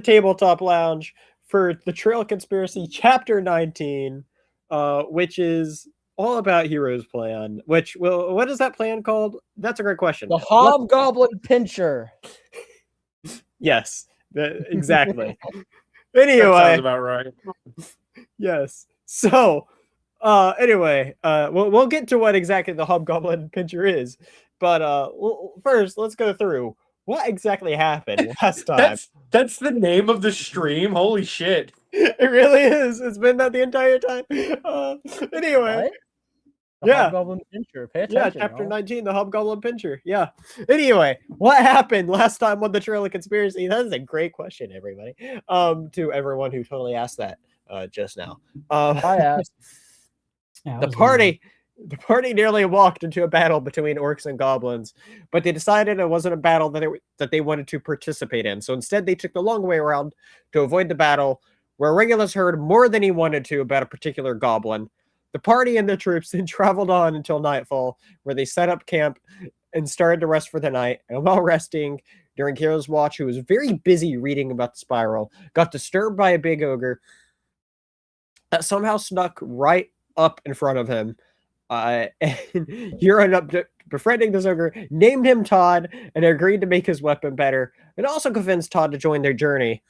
Tabletop Lounge for the Trail Conspiracy Chapter 19, which is all about Hero's plan. Which, well, what is that plan called? That's a great question. The Hobgoblin Pincher. Yes, exactly. That Anyway, sounds about right. yes. So, anyway, we'll get to what exactly the Hobgoblin Pincher is, but first let's go through what exactly happened last time. That's the name of the stream. Holy shit! It really is. It's been that the entire time. Anyway, What? The yeah. Hobgoblin Pincher. Pay attention. Yeah, Chapter 19, the Hobgoblin Pincher. Yeah. Anyway, what happened last time on the Trail of Conspiracy? That is a great question, everybody. To everyone who totally asked that just now. I asked. The party nearly walked into a battle between orcs and goblins, but they decided it wasn't a battle that they wanted to participate in. So instead, they took the long way around to avoid the battle, where Regulus heard more than he wanted to about a particular goblin. The party and the troops then traveled on until nightfall, where they set up camp and started to rest for the night. And while resting during Hero's watch, who was very busy reading about the spiral, got disturbed by a big ogre that somehow snuck right up in front of him. And Hero ended up befriending this ogre, named him Todd, and agreed to make his weapon better, and also convinced Todd to join their journey.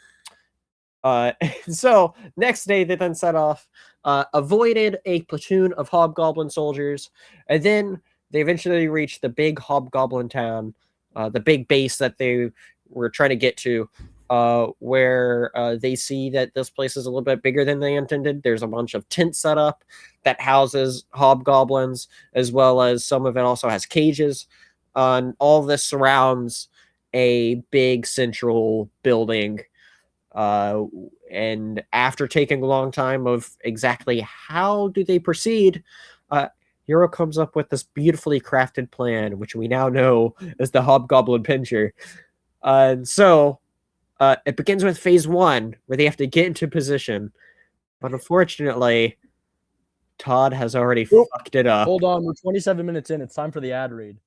So next day they then set off, avoided a platoon of hobgoblin soldiers, and then they eventually reached the big hobgoblin town, the big base that they were trying to get to, where they see that this place is a little bit bigger than they intended. There's a bunch of tents set up that houses hobgoblins, as well as some of it also has cages. And all this surrounds a big central building. And after taking a long time of exactly how do they proceed, Hero comes up with this beautifully crafted plan, which we now know as the Hobgoblin Pincher. And so it begins with phase 1, where they have to get into position. But unfortunately, Todd has already fucked it up. Hold on, we're 27 minutes in. It's time for the ad read.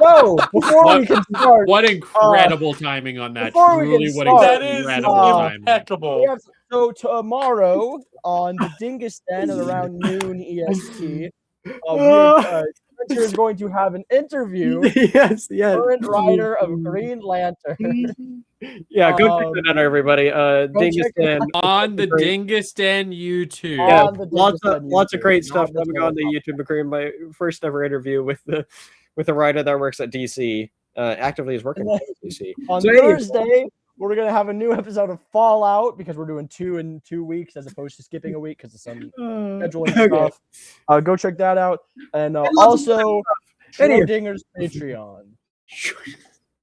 So, before we can start... What incredible timing on that. Truly, what That is incredible impeccable. So tomorrow on the Dingus Den at around noon EST, Spencer is going to have an interview yes. with the current writer of Green Lantern. Yeah, go check that out, everybody. Dingus Den on the Dingus Den YouTube. Yeah, lots of great stuff coming on the YouTube. McCrean, my first ever interview with a writer that works at DC. Actively is working at DC. On Thursday, we're going to have a new episode of Fallout because we're doing 2 in 2 weeks as opposed to skipping a week because of some scheduling stuff. Go check that out. And also, Schrodinger's Patreon.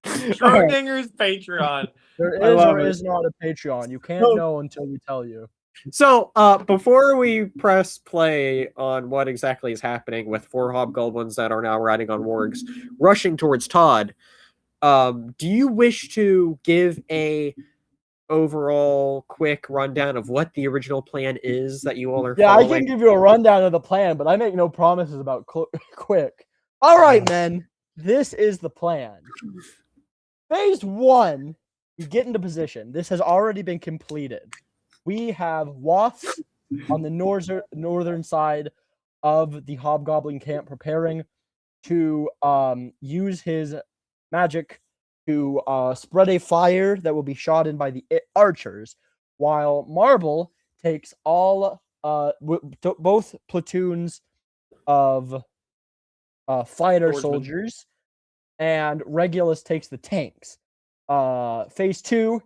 Schrodinger's Patreon. There is or is not a Patreon. You can't know until we tell you. So, before we press play on what exactly is happening with 4 hobgoblins that are now riding on wargs, rushing towards Todd, do you wish to give a overall quick rundown of what the original plan is that you all are following? I can give you a rundown of the plan, but I make no promises about quick. All right, men. This is the plan. Phase 1, you get into position. This has already been completed. We have Wasp on the northern side of the Hobgoblin camp preparing to use his magic to spread a fire that will be shot in by the archers, while Marble takes all both platoons of fighter soldiers, and Regulus takes the tanks. Phase 2,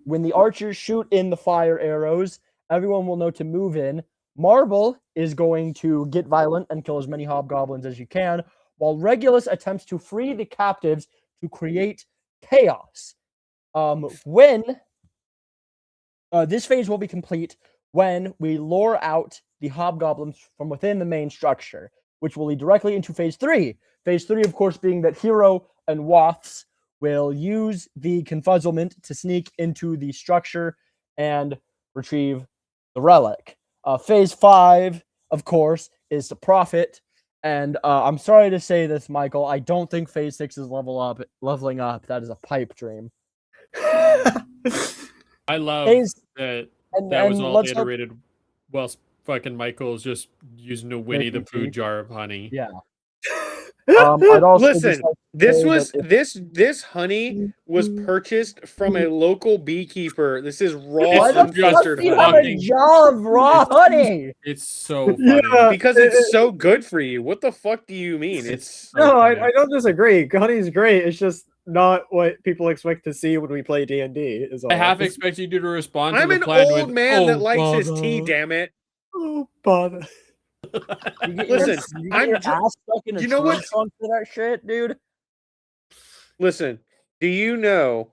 when the archers shoot in the fire arrows, everyone will know to move in. Marble is going to get violent and kill as many hobgoblins as you can, while Regulus attempts to free the captives to create chaos. When this phase will be complete when we lure out the hobgoblins from within the main structure, which will lead directly into phase 3. Phase 3, of course, being that Hero and Waths will use the confuzzlement to sneak into the structure and retrieve the relic. Phase 5, of course, is the Prophet. And I'm sorry to say this, Michael, I don't think Phase 6 is leveling up. That is a pipe dream. I love Phase- that and, that was and all let's hope, iterated whilst fucking Michael's just using a Winnie the Drinking Pooh tea. jar of honey. yeah. I'd also just Listen, like to this say that was if- this honey was purchased from a local beekeeper. This is raw, Why the fuck unfiltered do you have a honey. jar of raw honey? It's so funny. Yeah, Because it's so good for you. What the fuck do you mean? It's so no, funny. I don't disagree. Honey's great. It's just not what people expect to see when we play D&D. Is all. I half expect you to respond to I'm the an plan old with, man that "Oh, likes his tea. bother." Damn it! Oh, bother. You get Listen, you get I'm your dr- ass stuck in a you know tree what? trunk for that shit, dude. Listen, do you know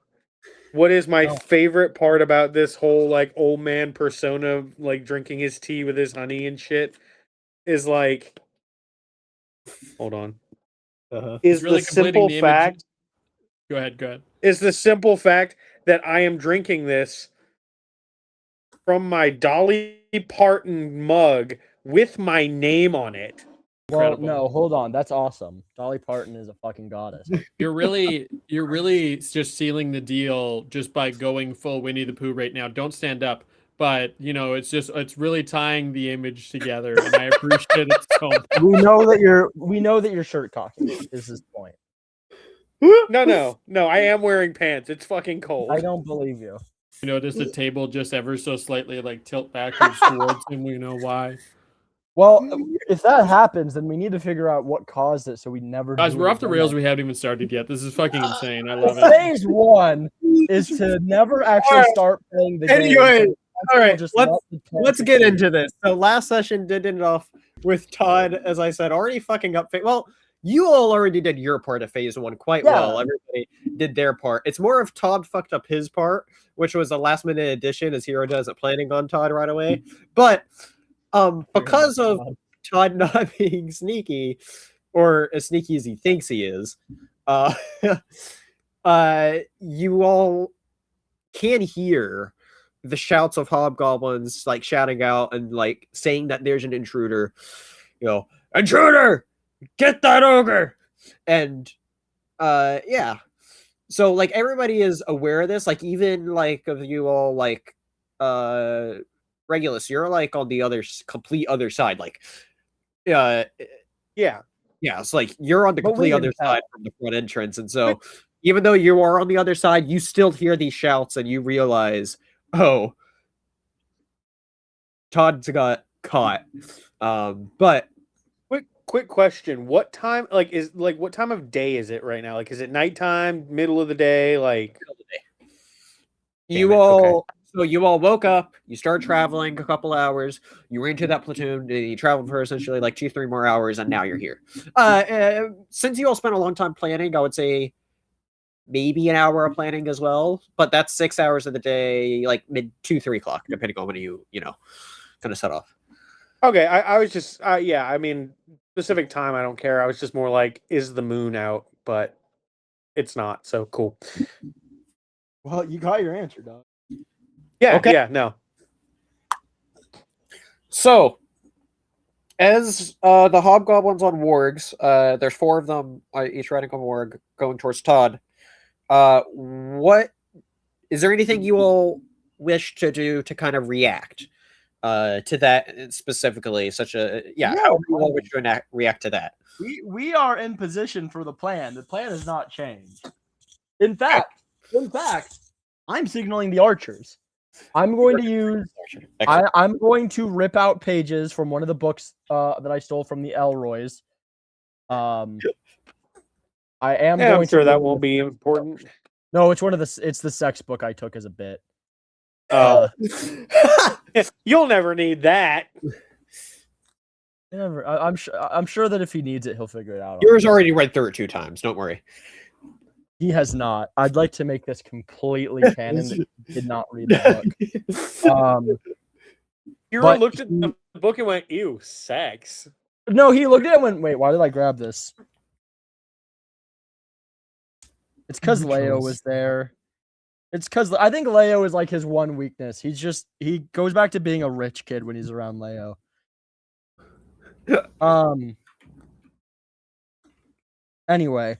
what is my No. favorite part about this whole like old man persona, like drinking his tea with his honey and shit? Is like, hold on, Uh-huh. is It's really the completing simple the image. fact Go ahead, go ahead. is the simple fact that I am drinking this from my Dolly Parton mug with my name on it. Well, Incredible. no, hold on. That's awesome. Dolly Parton is a fucking goddess. You're really just sealing the deal just by going full Winnie the Pooh right now. Don't stand up. But it's really tying the image together, and I appreciate it so much. we know that you're shirt cocking. Is his point. No, I am wearing pants. It's fucking cold. I don't believe you. You notice the table just ever so slightly like tilt backwards towards him. We know why. Well, if that happens, then we need to figure out what caused it, so we never. Guys, do we're it off the again. rails. We haven't even started yet. This is fucking insane. I love it. Phase 1 is to never actually Alright. start playing the Anyway, game. all right, Just let's let the let's character get choose. into this. So last session did end off with Todd, as I said, already fucking up. Well, you all already did your part of phase 1 quite well. Yeah. Everybody did their part. It's more of Todd fucked up his part, which was a last minute addition, as Hero doesn't planning on Todd right away. But because of Todd not being sneaky, or as sneaky as he thinks he is, you all can hear the shouts of hobgoblins like shouting out and like saying that there's an intruder. Intruder, get that ogre. And yeah, so like everybody is aware of this, like even like of you all, like Regulus, you're like on the complete other side, like Yeah. it's like you're on the But we complete can other tell. side from the front entrance, and so even though you are on the other side, you still hear these shouts, and you realize, oh, Todd's got caught. But Quick question. What time what time of day is it right now? Like, is it nighttime, middle of the day? Like, you it, all, so you all woke up, you start traveling a couple hours, you were into that platoon, and you traveled for essentially like 2-3 more hours, and now you're here. Since you all spent a long time planning, I would say maybe an hour of planning as well, but that's 6 hours of the day, like mid 2-3 o'clock, depending on when you kind of set off. okay, I was just yeah, I mean, specific time I don't care. I was just more like, is the moon out? But it's not, so cool. Well, you got your answer, dog. Yeah, Okay. yeah, no. So, as the hobgoblins on wargs, there's 4 of them, each riding on warg, going towards Todd. What is there anything you all wish to do to kind of react to that specifically? How do you all wish to react to that? We are in position for the plan. The plan has not changed. In fact, I'm signaling the archers. I'm going to use. I'm going to rip out pages from one of the books that I stole from the Elroys. I am Yeah, going I'm sure to that won't be important. No, it's it's the sex book I took as a bit. Oh. You'll never need that. I'm sure that if he needs it, he'll figure it out. Yours already read through it 2 times. Don't worry. He has not. I'd like to make this completely canon that he did not read the book. Hero looked at the book and went, "Ew, sex." No, he looked at it and went, "Wait, why did I grab this?" It's because Leo was there. It's because I think Leo is like his one weakness. He goes back to being a rich kid when he's around Leo. Anyway,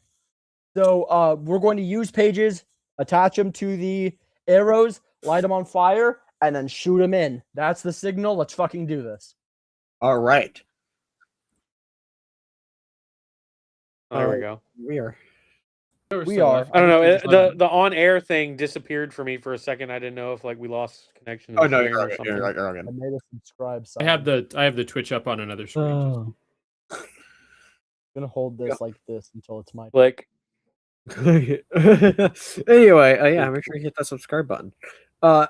so we're going to use pages attach them to the arrows, light them on fire, and then shoot them in. That's the signal. Let's fucking do this. All right. Oh, there we go. We are. We are. I don't know. The on air thing disappeared for me for a second. I didn't know if like we lost connection. To Oh the no, stream you're or okay. something. You're okay. I made a subscribe sign. I have the Twitch up on another screen. Oh. I'm gonna hold this like this until it's my. Like Anyway, yeah, make sure you hit that subscribe button. I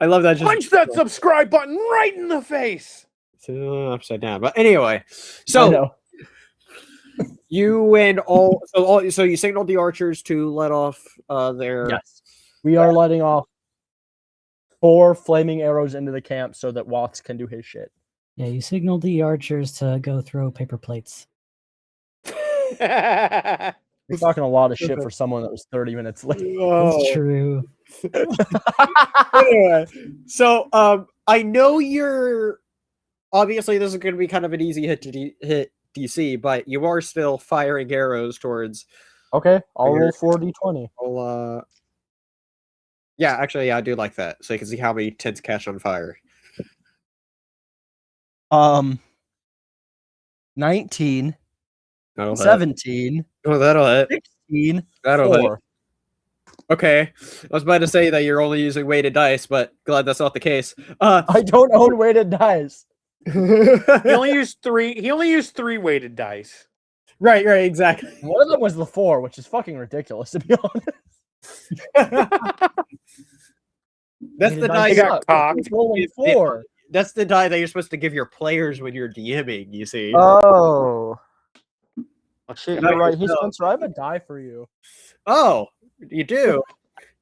love that. punch that subscribe button right in the face. Upside down. But anyway, so you and so you signaled the archers to let off their. Yes, we are letting off 4 flaming arrows into the camp so that Watts can do his shit. Yeah, you signaled the archers to go throw paper plates. You're talking a lot of shit for someone that was 30 minutes late. That's true. Anyway, so I know you're obviously this is going to be kind of an easy hit to hit DC, but you are still firing arrows towards. Okay, I'll roll 4d20. Yeah, actually, yeah, I do like that, so you can see how many tents catch on fire. 19, That'll 17, oh, that'll hit. 16, That'll 4. hit. Okay, I was about to say that you're only using weighted dice, but glad that's not the case. I don't own weighted dice. He only used 3. He only used 3 weighted dice. Right, exactly. One of them was the 4, which is fucking ridiculous, to be honest. That's the die. He got cocked. He's rolling 4. That's the die that you're supposed to give your players when you're DMing. You see. Oh. Oh shit, No, you're right. Hey, no. Spencer, I have a die for you. Oh, you do.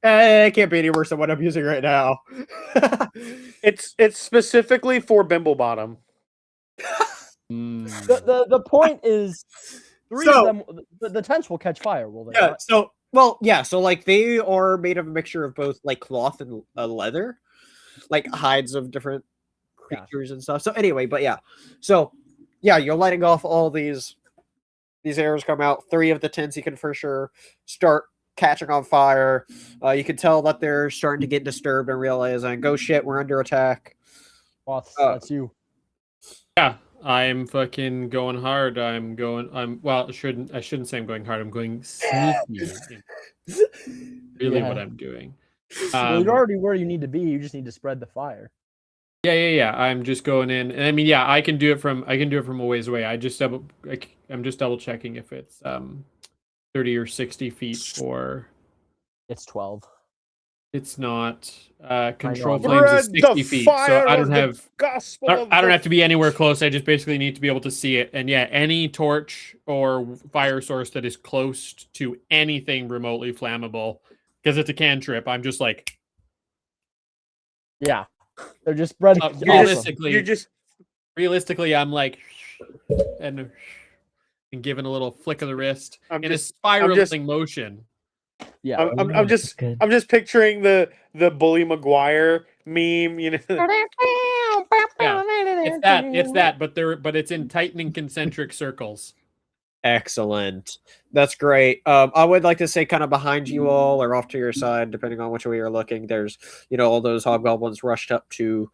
It can't be any worse than what I'm using right now. It's specifically for Bimblebottom. The point is, 3 of them, the tents will catch fire, will they? Yeah. not? So like they are made of a mixture of both like cloth and leather, like hides of different creatures and stuff. So anyway, but yeah, so yeah, you're lighting off all these arrows come out. 3 of the tents you can for sure start catching on fire. You can tell that they're starting to get disturbed and realizing, "Go shit, we're under attack." Watts, that's you. Yeah, I'm fucking going hard. Well, I shouldn't say I'm going hard. I'm going sneaky. Really what I'm doing. Well, you're already where you need to be. You just need to spread the fire. Yeah. I'm just going in, and I mean, yeah, I can do it from a ways away. I'm just double checking if it's 30 or 60 feet or It's 12. it's not. Control know. flames is 60 feet, so I don't have. Gospel I don't have to be anywhere close. I just basically need to be able to see it. And yeah, any torch or fire source that is close to anything remotely flammable, because it's a cantrip, I'm just like. Yeah, they're just spreading. Realistically, I'm like, and giving a little flick of the wrist in a spiraling motion. Yeah, I'm just picturing the Bully Maguire meme, you know. Yeah, it's that, but it's in tightening concentric circles. Excellent. That's great. I would like to say kind of behind you all or off to your side, depending on which way you're looking, there's, all those hobgoblins rushed up to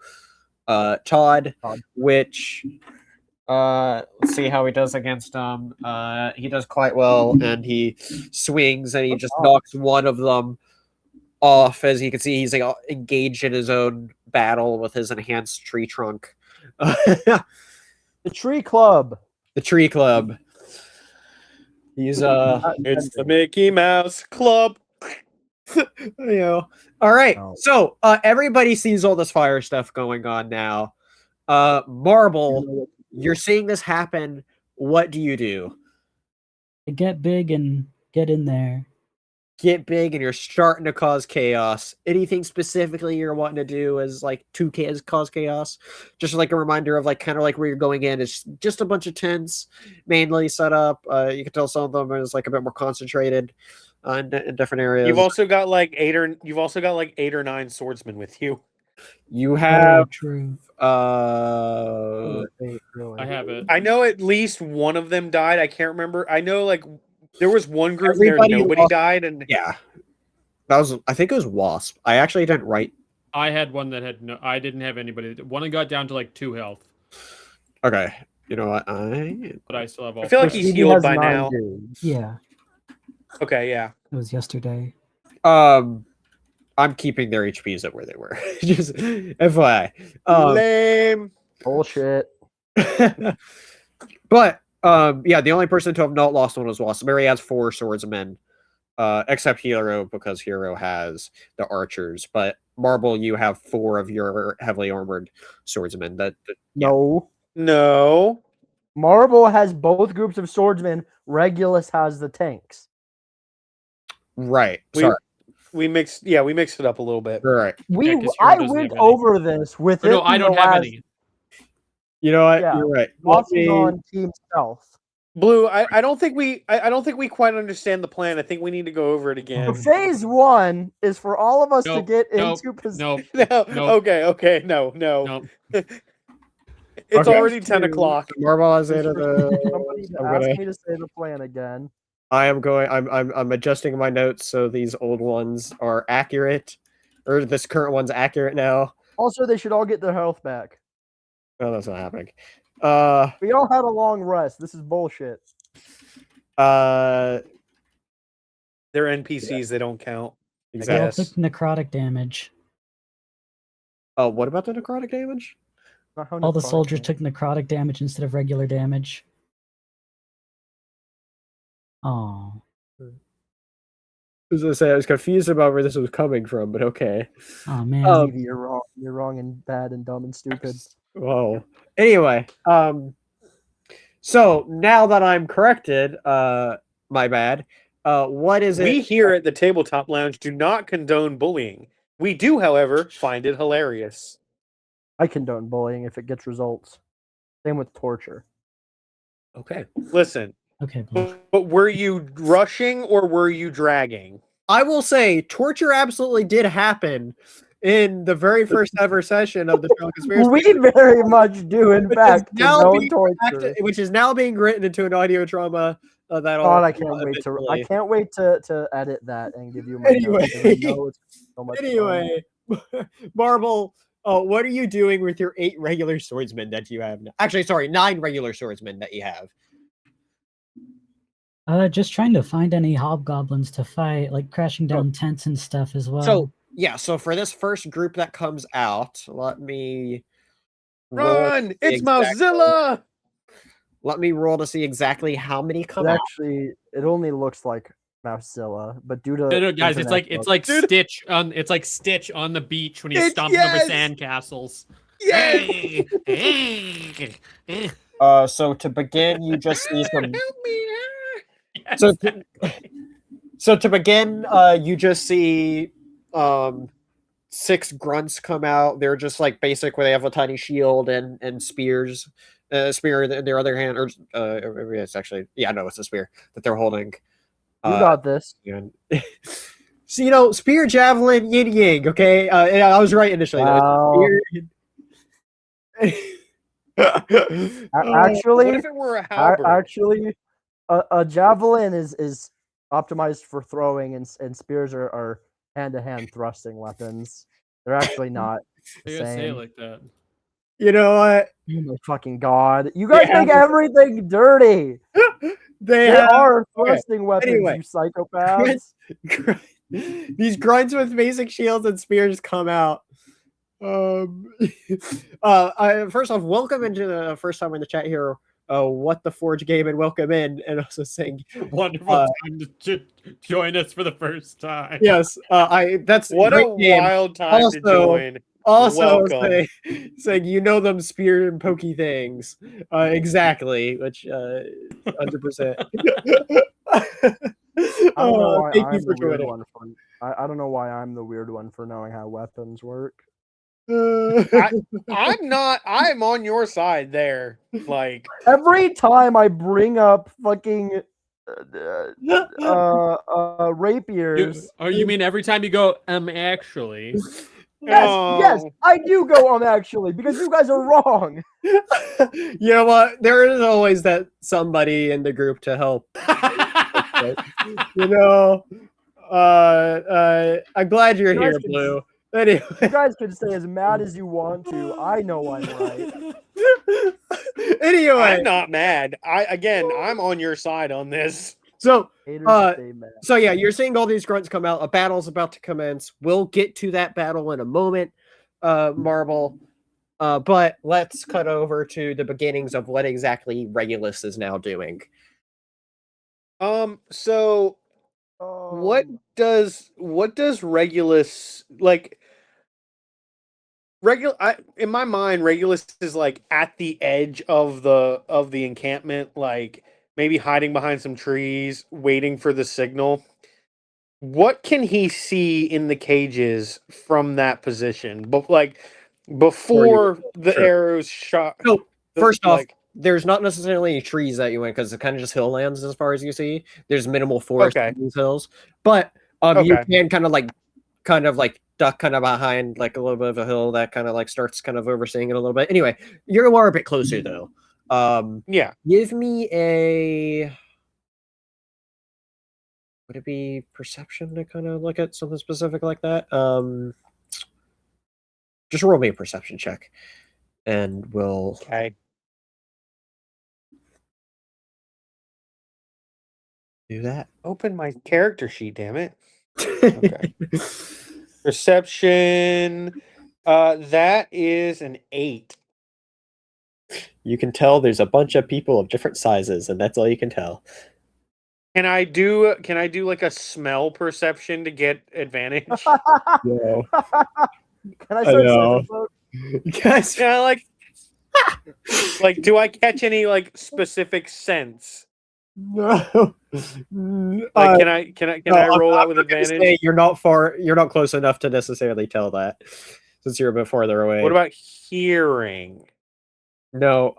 Todd, which let's see how he does against them. He does quite well, and he swings and he just knocks one of them off. As you can see, he's like engaged in his own battle with his enhanced tree trunk. the tree club. The tree club. He's it's the Mickey Mouse Club. All right. So everybody sees all this fire stuff going on now. Marble, you're seeing this happen. What do you do? Get big and get in there. Get big, and you're starting to cause chaos. Anything specifically you're wanting to do as like cause chaos? Just like a reminder of like kind of like where you're going in. It's just a bunch of tents mainly set up. You can tell some of them is like a bit more concentrated in different areas. You've also got like 8 or 9 swordsmen with you. You have true. I have it. I know at least one of them died. I can't remember. I know like there was one group Everybody there nobody died, and yeah. I think it was Wasp. I actually didn't write. I had one that had no. I didn't have anybody. One that got down to like 2 health, Okay, you know what? but I still have all. I feel like five. he's Stevie healed has by 9 now. dudes. Yeah, Okay, yeah. it was yesterday. I'm keeping their HPs at where they were. Just FYI. Lame. Bullshit. But yeah, the only person to have not lost one was Wasp. Mary has 4 swordsmen, except Hero because Hero has the archers. But Marble, you have 4 of your heavily armored swordsmen. Yeah. No. Marble has both groups of swordsmen. Regulus has the tanks. Right. We- Sorry. We mixed it up a little bit. Right. Yeah, 'cause I Hero doesn't went have any. over this with Oh, no, I don't have last, any. You know what? Yeah. You're right. Wasp is on Team Stealth. Blue, I don't think we quite understand the plan. I think we need to go over it again. Phase 1 is for all of us to Nope, get nope, into position. Nope. No, Nope. okay, no. Nope. It's Okay. already 10 Two. o'clock. Marble has Is it. for somebody to I'm ask gonna. me to say the plan again. I am going. I'm adjusting my notes so these old ones are accurate, or this current one's accurate now. Also, they should all get their health back. No, that's not happening. We all had a long rest. This is bullshit. They're NPCs. They don't count. They all Exactly. took necrotic damage. Oh, what about the necrotic damage? Not how All the necrotic soldiers damage. took necrotic damage instead of regular damage. Oh, As I say, I was confused about where this was coming from, but okay. oh man. Stevie, you're wrong. You're wrong and bad and dumb and stupid. Whoa. Anyway, so now that I'm corrected, my bad. What is We it? here at the Tabletop Lounge do not condone bullying. We do, however, find it hilarious. I condone bullying if it gets results. Same with torture. Okay. Listen, Okay, bullshit. but were you rushing or were you dragging? I will say torture absolutely did happen in the very first ever session of the Trail Conspiracy. We very much do, in Which is fact, now condone being torture. which is now being written into an audio drama that'll. God, I can't wait to edit that and give you my notes, 'cause I know it's so much fun. Anyway, Marble, what are you doing with your 8 regular swordsmen that you have now? Actually, sorry, 9 regular swordsmen that you have. Just trying to find any hobgoblins to fight, like crashing down tents and stuff as well. So yeah, so for this first group that comes out, let me Run! It's Mousezilla! Let me roll to see exactly how many come It out. actually, it only looks like Mousezilla, but due to No, guys, it's internet like bugs- Stitch on the beach when he's It's- stomping yes! over sandcastles. Yay! So to begin, you just see some. Help me! Yes, So, exactly. so to begin, you just see 6 grunts come out. They're just like basic, where they have a tiny shield and spears. Spear in their other hand, or it's actually it's a spear that they're holding. You got this. So spear, javelin, yin yang. Okay, I was right initially. Wow. Actually, What if it were a halberd? actually, a javelin is optimized for throwing, and spears are hand-to-hand thrusting weapons. They're actually not the You gotta say it same. like that. You know what? Oh my fucking god! You guys Yeah. make everything dirty. They They have are thrusting weapons, Anyway. you psychopaths. these grunts with basic shields and spears come out. First off, welcome into the first time in the chat here. What the Forge game, and welcome in, and also saying Wonderful time to join us for the first time. yes. That's What a great game. wild time to Also- join. Also Welcome. saying them spear and pokey things. Exactly, which 100%. I don't know why Thank I'm you for the weird joining. one. I don't know why I'm the weird one for knowing how weapons work. I'm not. I'm on your side there. Like, Every time I bring up fucking rapiers, You mean every time you go, actually. yes, oh, I do go actually because you guys are wrong. You know what? There is always that somebody in the group to help. You know, I'm glad you're You guys here, can- Blue. Anyway. You guys can stay as mad as you want to. I know I'm right. Anyway, I'm not mad. I'm on your side on this. so Haters stay mad. so yeah, you're seeing all these grunts come out. A battle's about to commence. We'll get to that battle in a moment, Marble. But let's cut over to the beginnings of what exactly Regulus is now doing. So what does Regulus like? In my mind, Regulus is like at the edge of the encampment, like maybe hiding behind some trees, waiting for the signal. What can he see in the cages from that position? But like before the Sure. arrows shot. So first off, like, there's not necessarily any trees that you in because it's kind of just hill lands as far as you see. There's minimal forest Okay. in these hills, but you can kind of like duck kind of behind like a little bit of a hill that kind of like starts kind of overseeing it a little bit. Anyway, you are a bit closer though. yeah. Give me a. Would it be perception to kind of look at something specific like that? Just roll me a perception check, and we'll. Okay. Do that. Open my character sheet, damn it. Okay. Perception. That is an 8. You can tell there's a bunch of people of different sizes, and that's all you can tell. Can I do like a smell perception to get advantage? No. Can I start know. Yes. Yes. Yeah, like do I catch any like specific sense? No. Like can I roll that with advantage? You're not close enough to necessarily tell that, since you're a bit farther away. What about hearing? No,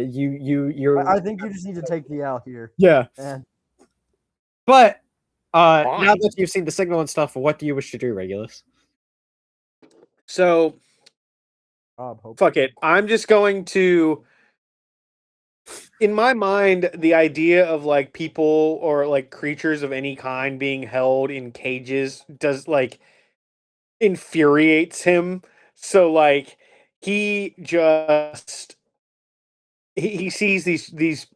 you're. I think you just need to take the L here. Yeah. And But now Fine. that you've seen the signal and stuff, what do you wish to do, Regulus? So fuck it. I'm just going to. In my mind, the idea of like people or like creatures of any kind being held in cages does like infuriates him. So like he just he sees these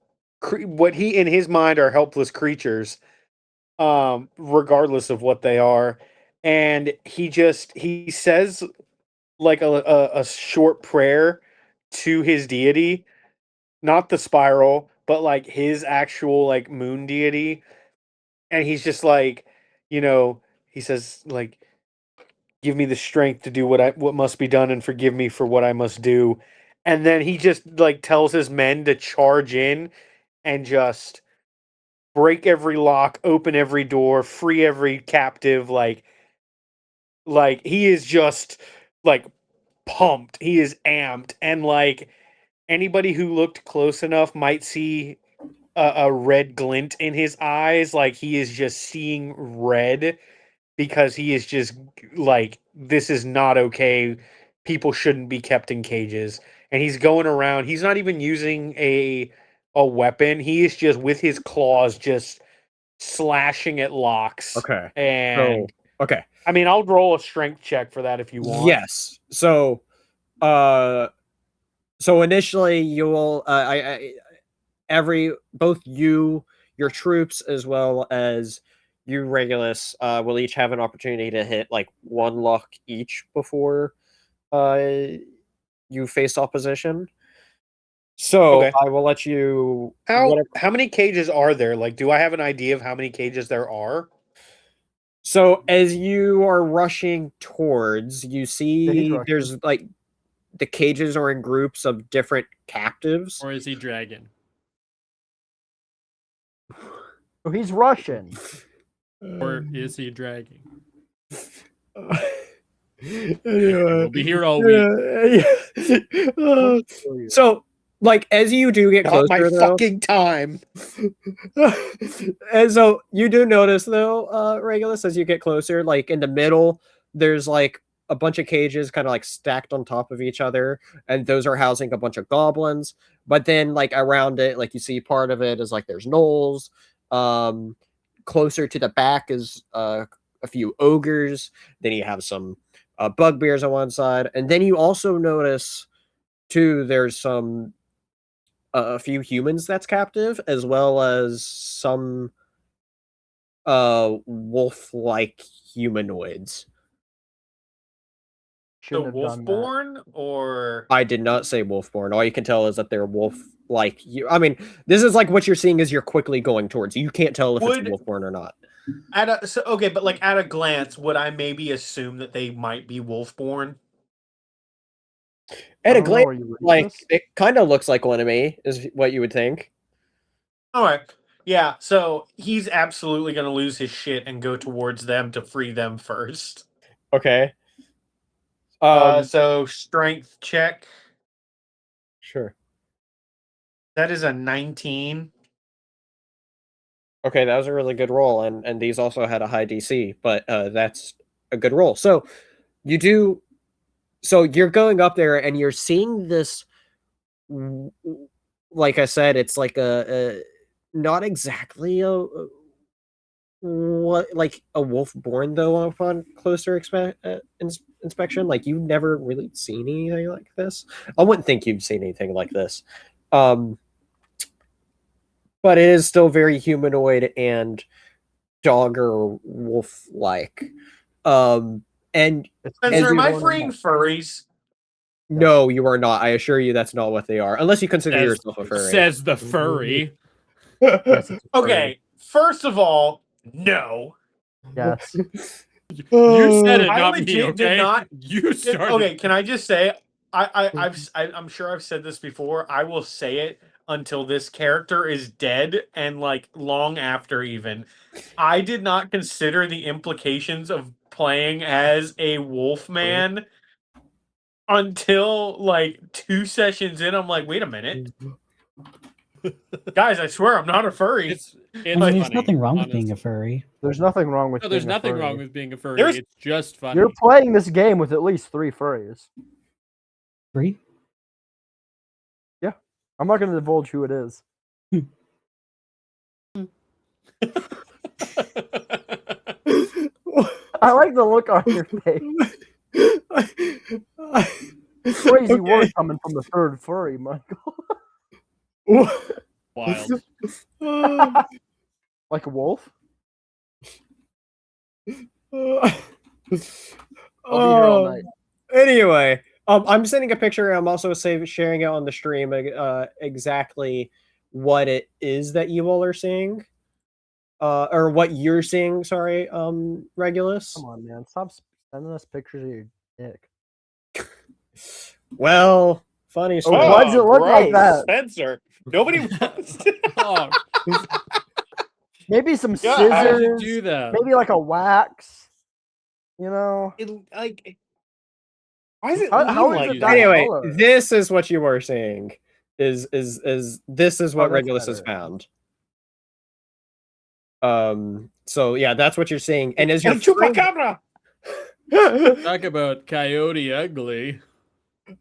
what he in his mind are helpless creatures, regardless of what they are, and he says like a short prayer to his deity, not the spiral, but like his actual like moon deity, and he's just like, he says like, give me the strength to do what must be done and forgive me for what I must do. And then he just like tells his men to charge in and just break every lock, open every door, free every captive. Like he is just like pumped. He is amped. And like anybody who looked close enough might see a red glint in his eyes. Like he is just seeing red because he is just like, this is not okay. People shouldn't be kept in cages. And he's going around. He's not even using a weapon. He is just with his claws just slashing at locks. Okay. And okay. I mean, I'll roll a strength check for that if you want. Yes. So initially you will both you, your troops, as well as you, Regulus, will each have an opportunity to hit like one luck each before you face opposition. So Okay. I will let you. How many cages are there? Like, do I have an idea of how many cages there are? So as you are rushing towards, you see there's like the cages are in groups of different captives. Or is he dragon? Oh, he's Russian. Or is he dragging? Anyway, We'll be here all week. So, like, as you do get closer, my fucking time. And so you do notice, though, Regulus, as you get closer, like in the middle, there's like a bunch of cages kind of like stacked on top of each other, and those are housing a bunch of goblins. But then, like around it, like you see part of it is like there's gnolls. closer to the back is a few ogres. Then you have some bugbears on one side, and then you also notice too there's some a few humans that's captive, as well as some wolf-like humanoids. So Shouldn't have done that. Wolfborn or I did not say wolfborn. All you can tell is that they're wolf-like. I mean, this is like what you're seeing as you're quickly going towards. You can't tell if Would- it's wolfborn or not. okay, but like at a glance, would I maybe assume that they might be Wolfborn? At I a don't know glance, where you read like this. it kind of looks like one of me, is what you would think. All right. Yeah, so he's absolutely going to lose his shit and go towards them to free them first. Okay. So strength check. Sure. That is a 19. Okay, that was a really good roll, and these also had a high DC, but that's a good roll. So you do. So you're going up there, and you're seeing this. Like I said, it's like a not exactly a what like a wolf born though upon closer inspection. Like you've never really seen anything like this. I wouldn't think you've seen anything like this. But it is still very humanoid and dog or wolf like. And Spencer, am I going freeing furries? no, you are not. I assure you that's not what they are. Unless you consider Says- yourself a furry. Says the furry. Yes, it's a furry. Okay, first of all, no. Yes. You said it, I not me. legit did Okay, not- you started. Okay, can I just say I'm sure I've said this before. I will say it until this character is dead and like long after even. I did not consider the implications of playing as a wolf man until like 2 sessions in. I'm like, wait a minute. Guys, I swear I'm not a furry. It's I mean, there's funny, nothing wrong with being a honestly. furry. There's nothing wrong with No, there's being a nothing wrong furry. with being a furry. There's- It's just funny. You're playing this game with at least 3 furries. 3? I'm not going to divulge who it is. I like the look on your face. Crazy Okay. word coming from the third furry, Michael. Wild. Like a wolf? I'll be here all night. Anyway, I'm sending a picture. I'm also sharing it on the stream. Exactly what it is that you all are seeing, or what you're seeing. Sorry, Regulus. Come on, man. Stop sending us pictures of your dick. Well, funny story. Oh, why does it look like that? Spencer. Nobody wants to. Oh, Maybe some Yeah, how did you scissors. do that? Maybe like a wax. You know? Why is it How lean is like it that? that Anyway, color? this is what you were seeing. Is this is what that's Regulus has better. found. So yeah, that's what you're seeing. And as you're Hey, Chupacabra! Talk about coyote ugly.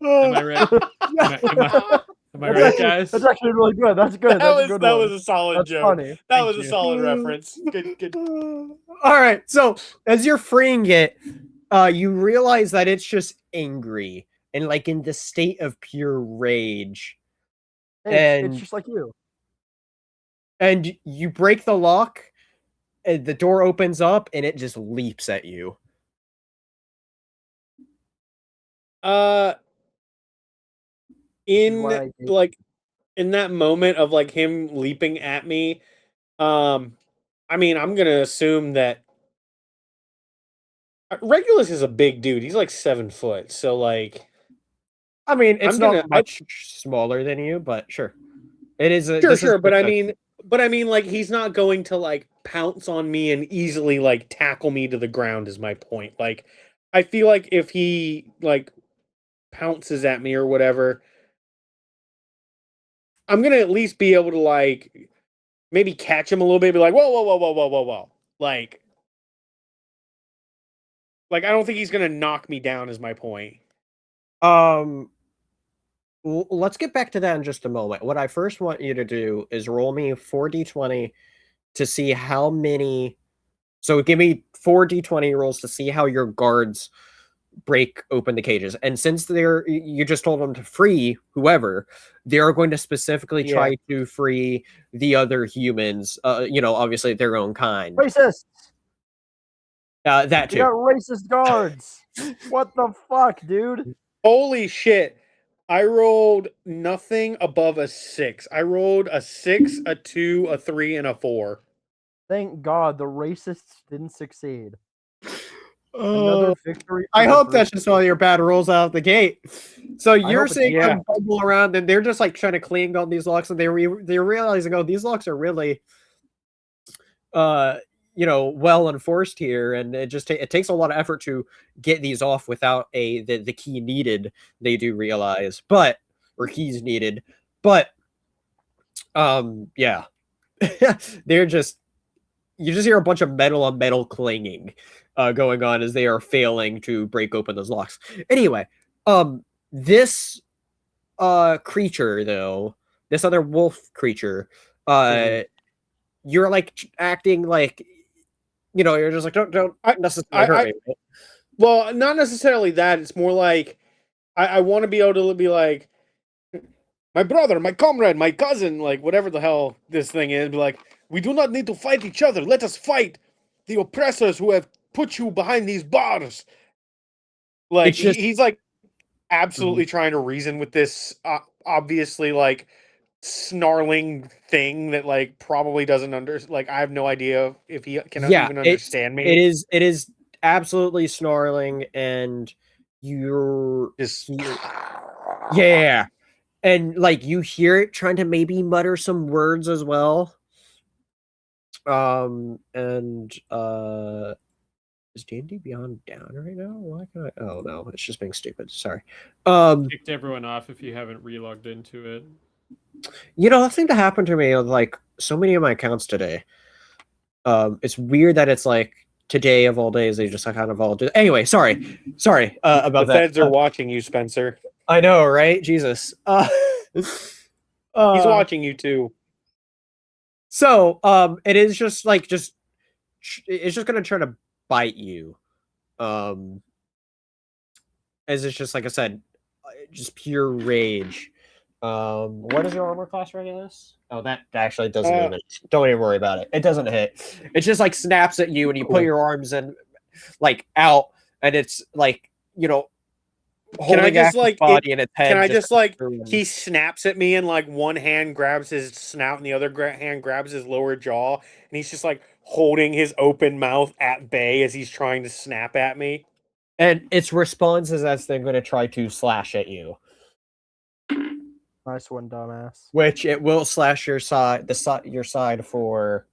Am I right? Am I right, guys? That's actually really good. That's good. That's a good That one. was a solid That's joke. funny. That Thank was a you. solid reference. Good. All right. So as you're freeing it, you realize that it's just angry and like in the state of pure rage. Hey, it's And- just like you. And you break the lock, and the door opens up, and it just leaps at you. Why- In that moment of like him leaping at me, I mean, I'm gonna assume that Regulus is a big dude. He's like 7 foot. So like, I mean, it's I'm gonna- not much smaller than you, but sure. It is a sure. But I mean, like, he's not going to like pounce on me and easily like tackle me to the ground. Is my point. Like, I feel like if he like pounces at me or whatever, I'm gonna at least be able to like maybe catch him a little bit. Be like, whoa. Like, I don't think he's gonna knock me down. Is my point. Let's get back to that in just a moment. What I first want you to do is roll me 4d20 to see how many. So give me 4d20 rolls to see how your guards break open the cages. And since you just told them to free whoever, they are going to specifically try to free the other humans. Obviously their own kind. Racist. That You too. got racist guards. What the fuck, dude? Holy shit. I rolled nothing above a 6. I rolled a 6, a 2, a 3, and a 4. Thank God the racists didn't succeed. Another victory. I hope that's just all your bad rolls out of the gate. So you're seeing them yeah. bubble around, and they're just like trying to cling on these locks, and they're realizing, oh, these locks are really, well enforced here, and it just it takes a lot of effort to get these off without the key needed. They do realize, or keys needed, but yeah, they're just. You just hear a bunch of metal on metal clanging going on as they are failing to break open those locks. Anyway, this creature, though, this other wolf creature, you're like acting like, you're just like, don't necessarily hurt me. Right? Well, not necessarily that. It's more like I want to be able to be like, my brother, my comrade, my cousin, like whatever the hell this thing is, be like, we do not need to fight each other. Let us fight the oppressors who have put you behind these bars. Like he's like absolutely trying to reason with this obviously like snarling thing that like probably doesn't I have no idea if he can even understand me. It is absolutely snarling, and you're just yeah. And like you hear it trying to maybe mutter some words as well. Is D&D Beyond down right now? Why can I? Oh no, it's just being stupid. Sorry. Kicked everyone off if you haven't relogged into it. That thing that happened to me on like so many of my accounts today. It's weird that it's like today of all days they just kind of all do. Anyway, sorry about that. The feds are watching you, Spencer. I know, right? Jesus. He's watching you too. So, it is just like it's just gonna try to bite you. As it's just like I said, just pure rage. What is your armor class, Regulus? Oh, that actually doesn't even. Don't even worry about it. It doesn't hit. It just like snaps at you, and you put your arms in, like out, and it's like Can I just like body and its head? Can I just like he snaps at me and like one hand grabs his snout and the other hand grabs his lower jaw, and he's just like holding his open mouth at bay as he's trying to snap at me. And its response is as they're going to try to slash at you. Nice one, dumbass. Which it will slash your side, your side for.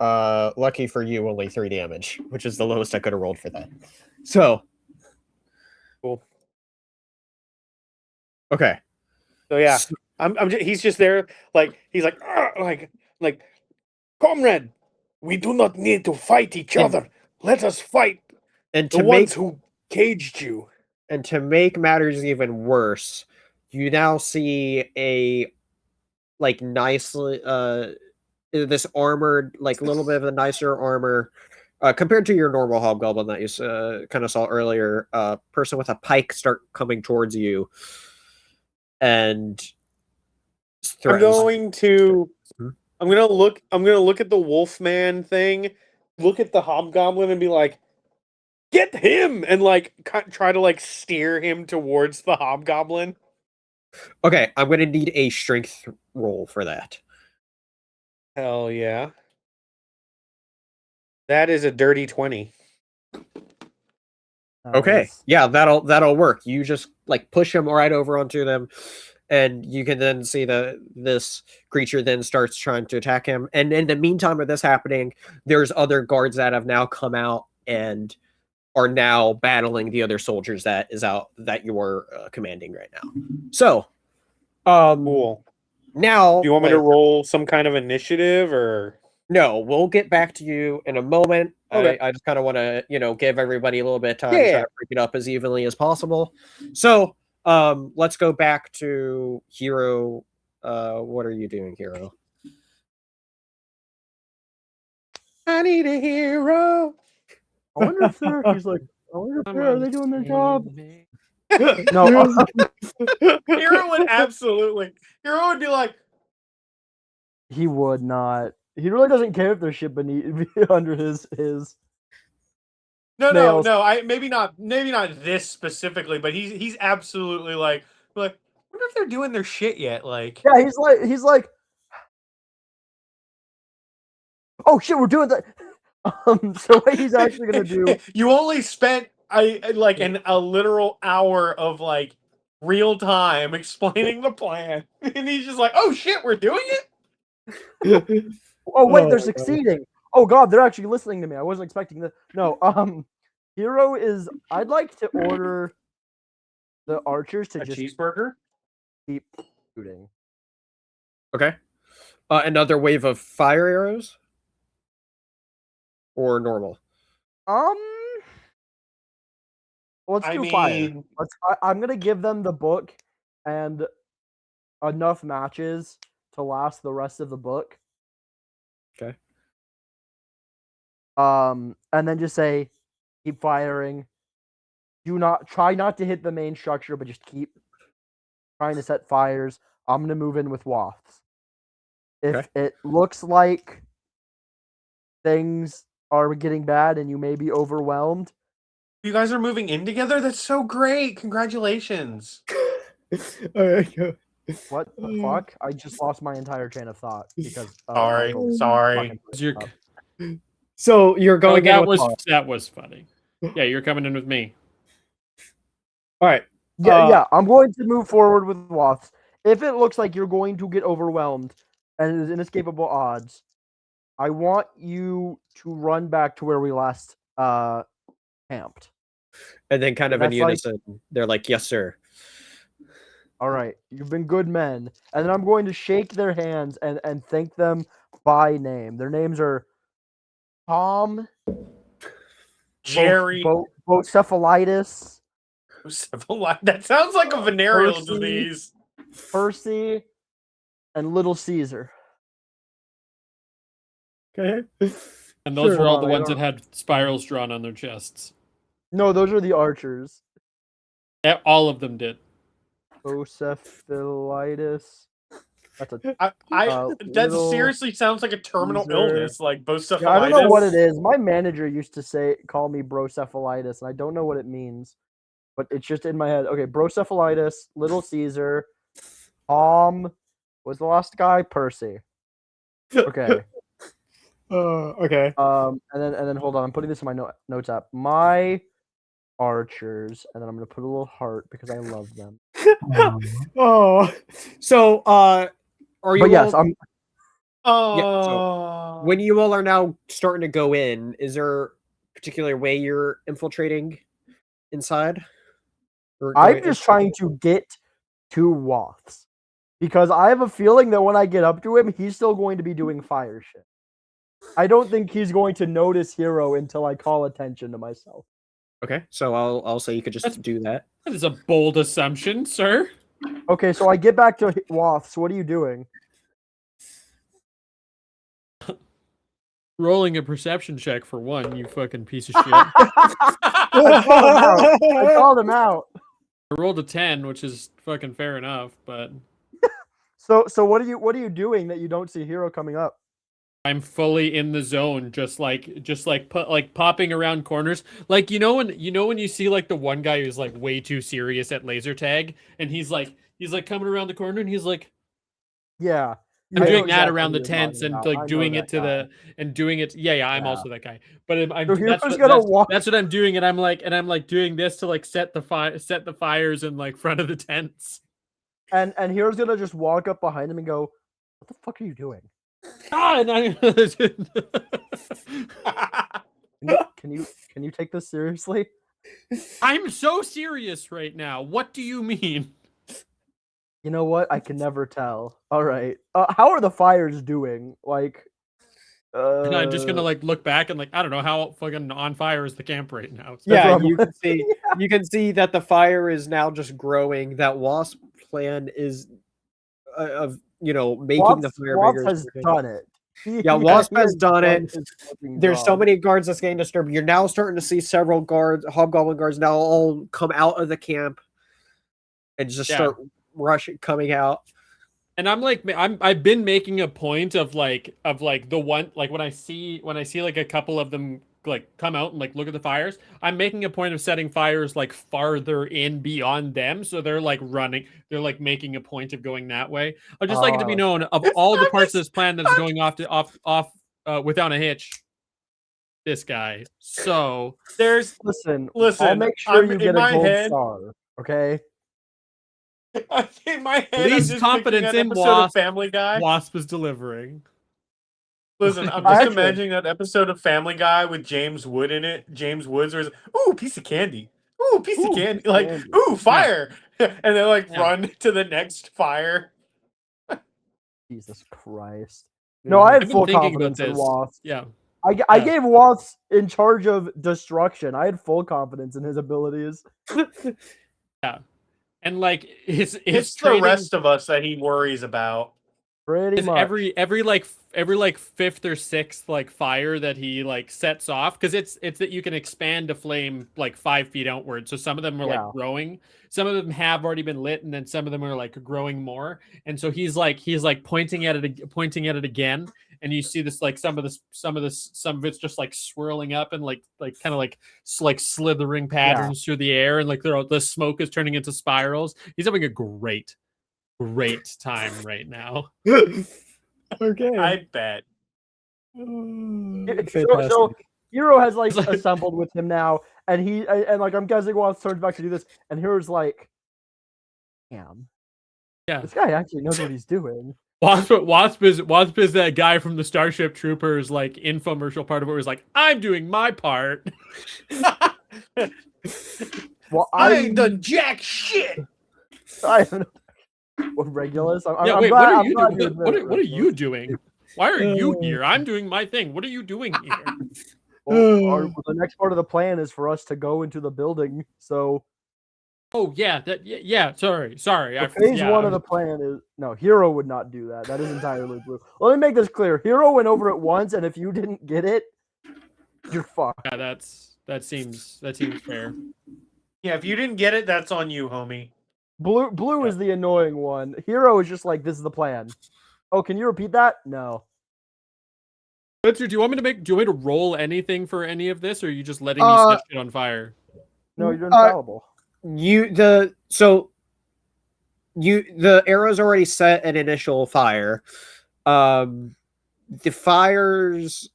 Lucky for you, only 3 damage, which is the lowest I could have rolled for that. So. Cool. Okay. So yeah, he's just there, like he's like, comrade, we do not need to fight each other. Let us fight the ones who caged you. And to make matters even worse, you now see a like nicely this armored, like a little bit of a nicer armor compared to your normal hobgoblin that you kind of saw earlier. Person with a pike start coming towards you, and I'm going to look at the Wolfman thing, look at the hobgoblin, and be like, get him, and like try to like steer him towards the hobgoblin. Okay, I'm going to need a strength roll for that. Hell yeah. That is a dirty 20. Okay, yeah, that'll work. You just like push him right over onto them, and you can then see this creature then starts trying to attack him. And in the meantime of this happening, there's other guards that have now come out and are now battling the other soldiers that you are commanding right now. So, cool. Now, do you want me to roll some kind of initiative or? No, we'll get back to you in a moment. Okay. I just kind of want to, give everybody a little bit of time to try to break it up as evenly as possible. So, let's go back to Hero what are you doing, Hero? I need a hero. I wonder if they're. He's like, I wonder if they're. Are they doing their job? No. Hero would absolutely. Hero would be like, He would not. He really doesn't care if there's shit beneath under his. no, Nails. I maybe not this specifically, but he's absolutely like, I wonder if they're doing their shit yet. Like, Yeah, he's like, oh shit, we're doing that. So what he's actually gonna do? You only spent a literal hour of like real time explaining the plan, and he's just like, oh shit, we're doing it. Oh wait, Oh they're my God. succeeding. Oh god, they're actually listening to me. I wasn't expecting this. No, Hero is. I'd like to order the archers to A just cheeseburger. keep shooting. Okay. Another wave of fire arrows? Or normal? Let's I do fire. mean, I'm gonna give them the book and enough matches to last the rest of the book. Okay. And then just say, keep firing. Try not to hit the main structure, but just keep trying to set fires. I'm gonna move in with wafts. If Okay. it looks like things are getting bad and you may be overwhelmed, you guys are moving in together. That's so great. Congratulations. Okay. what the fuck? I just lost my entire train of thought because Sorry. fucking You're- up. So you're Oh, going in that with was funny. Yeah, you're coming in with me. all right. Yeah, I'm going to move forward with wafts. If it looks like you're going to get overwhelmed and it is inescapable odds, I want you to run back to where we last camped. And then kind of in That's like- unison, they're like, yes, sir. All right, you've been good men. And then I'm going to shake their hands and thank them by name. Their names are Tom, Jerry. Bocephalitis, That sounds like a venereal Percy. disease. Percy, and Little Caesar. Okay. And those Sure, were all hold the on, I ones that don't- had spirals drawn on their chests. No, those are the archers. All of them did. Bocephalitis. That's a. That Little seriously sounds like a terminal Caesar. illness, like bocephalitis. Yeah, I don't know what it is. My manager used to call me brocephalitis, and I don't know what it means, but it's just in my head. Okay, brocephalitis, Little Caesar, Tom. Was the last guy Percy? Okay. Okay. And then hold on. I'm putting this in my notes app. My archers, and then I'm gonna put a little heart because I love them. Oh. So are you But yes, all, I'm. Oh, when you all are now starting to go in, is there a particular way you're infiltrating inside? Or I'm going just in- trying to get to Wafts because I have a feeling that when I get up to him, he's still going to be doing fire shit. I don't think he's going to notice Hero until I call attention to myself. Okay, so I'll say you could just That's- do that. That is a bold assumption, sir. Okay, so I get back to Wafts. What are you doing? Rolling a perception check for one, you fucking piece of shit. I called him out. I rolled a 10, which is fucking fair enough, but So what are you doing that you don't see Hero coming up? I'm fully in the zone, just popping around corners. Like when you see like the one guy who's like way too serious at laser tag, and he's like coming around the corner, and he's like, Yeah. I'm I know doing that exactly around who the you're talking tents and about. I like know doing it that guy. Yeah, I'm Yeah. also that guy. But I'm So that's Hero's what, gonna that's, walk. that's what I'm doing, and I'm like doing this to like set the fires in like front of the tents. And Hero's gonna just walk up behind him and go, "What the fuck are you doing? Ah, and I Can you take this seriously?" I'm so serious right now. What do you mean? You know what? I can never tell. All right. How are the fires doing? Like, And I'm just gonna like look back and like I don't know how fucking on fire is the camp right now. It's- Yeah, what I'm you can see that the fire is now just growing. That Wasp plan is of making the fire Wasp bigger. has done it. Yeah, Wasp has done it. his fucking There's so job. many guards that's getting disturbed. You're now starting to see several hobgoblin guards now all come out of the camp and just start coming out. And I've been making a point of like the one, like when I see like a couple of them like come out and like look at the fires, I'm making a point of setting fires like farther in beyond them, so they're like running, they're like making a point of going that way. I'd just like it to be known, of all the parts of this plan that is going off without a hitch, this guy. So listen. Listen, I'll make sure I'm you in get a my gold head- star. Okay. In my head, Least I'm just confidence picturing in that episode of Wasp. Family Guy. Wasp is delivering. Listen, I'm I just actually- imagining that episode of Family Guy with James Wood in it. James Woods, where he's ooh, piece of candy. Ooh, piece of candy. Like, candy. ooh, fire. And they like Yeah. run to the next fire. Jesus Christ. No, I I've had been full thinking about confidence in this. Wasp. Yeah. I Yeah. gave Wasp in charge of destruction. I had full confidence in his abilities. And like his It's training, the rest of us that he worries about. Pretty is much. every fifth or sixth like fire that he like sets off, because it's that you can expand a flame like 5 feet outward. So some of them are Yeah. like growing, some of them have already been lit, and then some of them are like growing more. And so he's like pointing at it again, and you see this like some of it's just like swirling up and like kind of like slithering patterns through the air, and like the smoke is turning into spirals. He's having a great time right now. Okay. I bet. So Hero has like assembled with him now, and like I'm guessing Wasp turns back to do this, and Hero's like, damn. Yeah. This guy actually knows what he's doing. Wasp is that guy from the Starship Troopers like infomercial part of it, where he's like, I'm doing my part. Well, I ain't done jack shit. I don't know. What Regulus? I'm Yeah, I'm wait, glad- what are I'm you glad doing? he's What there, are you Regulus. doing? Why are you here? I'm doing my thing. What are you doing here? Well, the next part of the plan is for us to go into the building. So Oh yeah, Sorry. phase one of the plan is no. Hero would not do that. That is entirely blue. Let me make this clear. Hero went over it once, and if you didn't get it, you're fucked. Yeah, that seems fair. Yeah, if you didn't get it, that's on you, homie. Blue is the annoying one. Hero is just like, this is the plan. Oh, can you repeat that? No. Spencer, do you want me to roll anything for any of this, or are you just letting me set shit on fire? No, you're infallible. The arrow's already set an initial fire. The fires.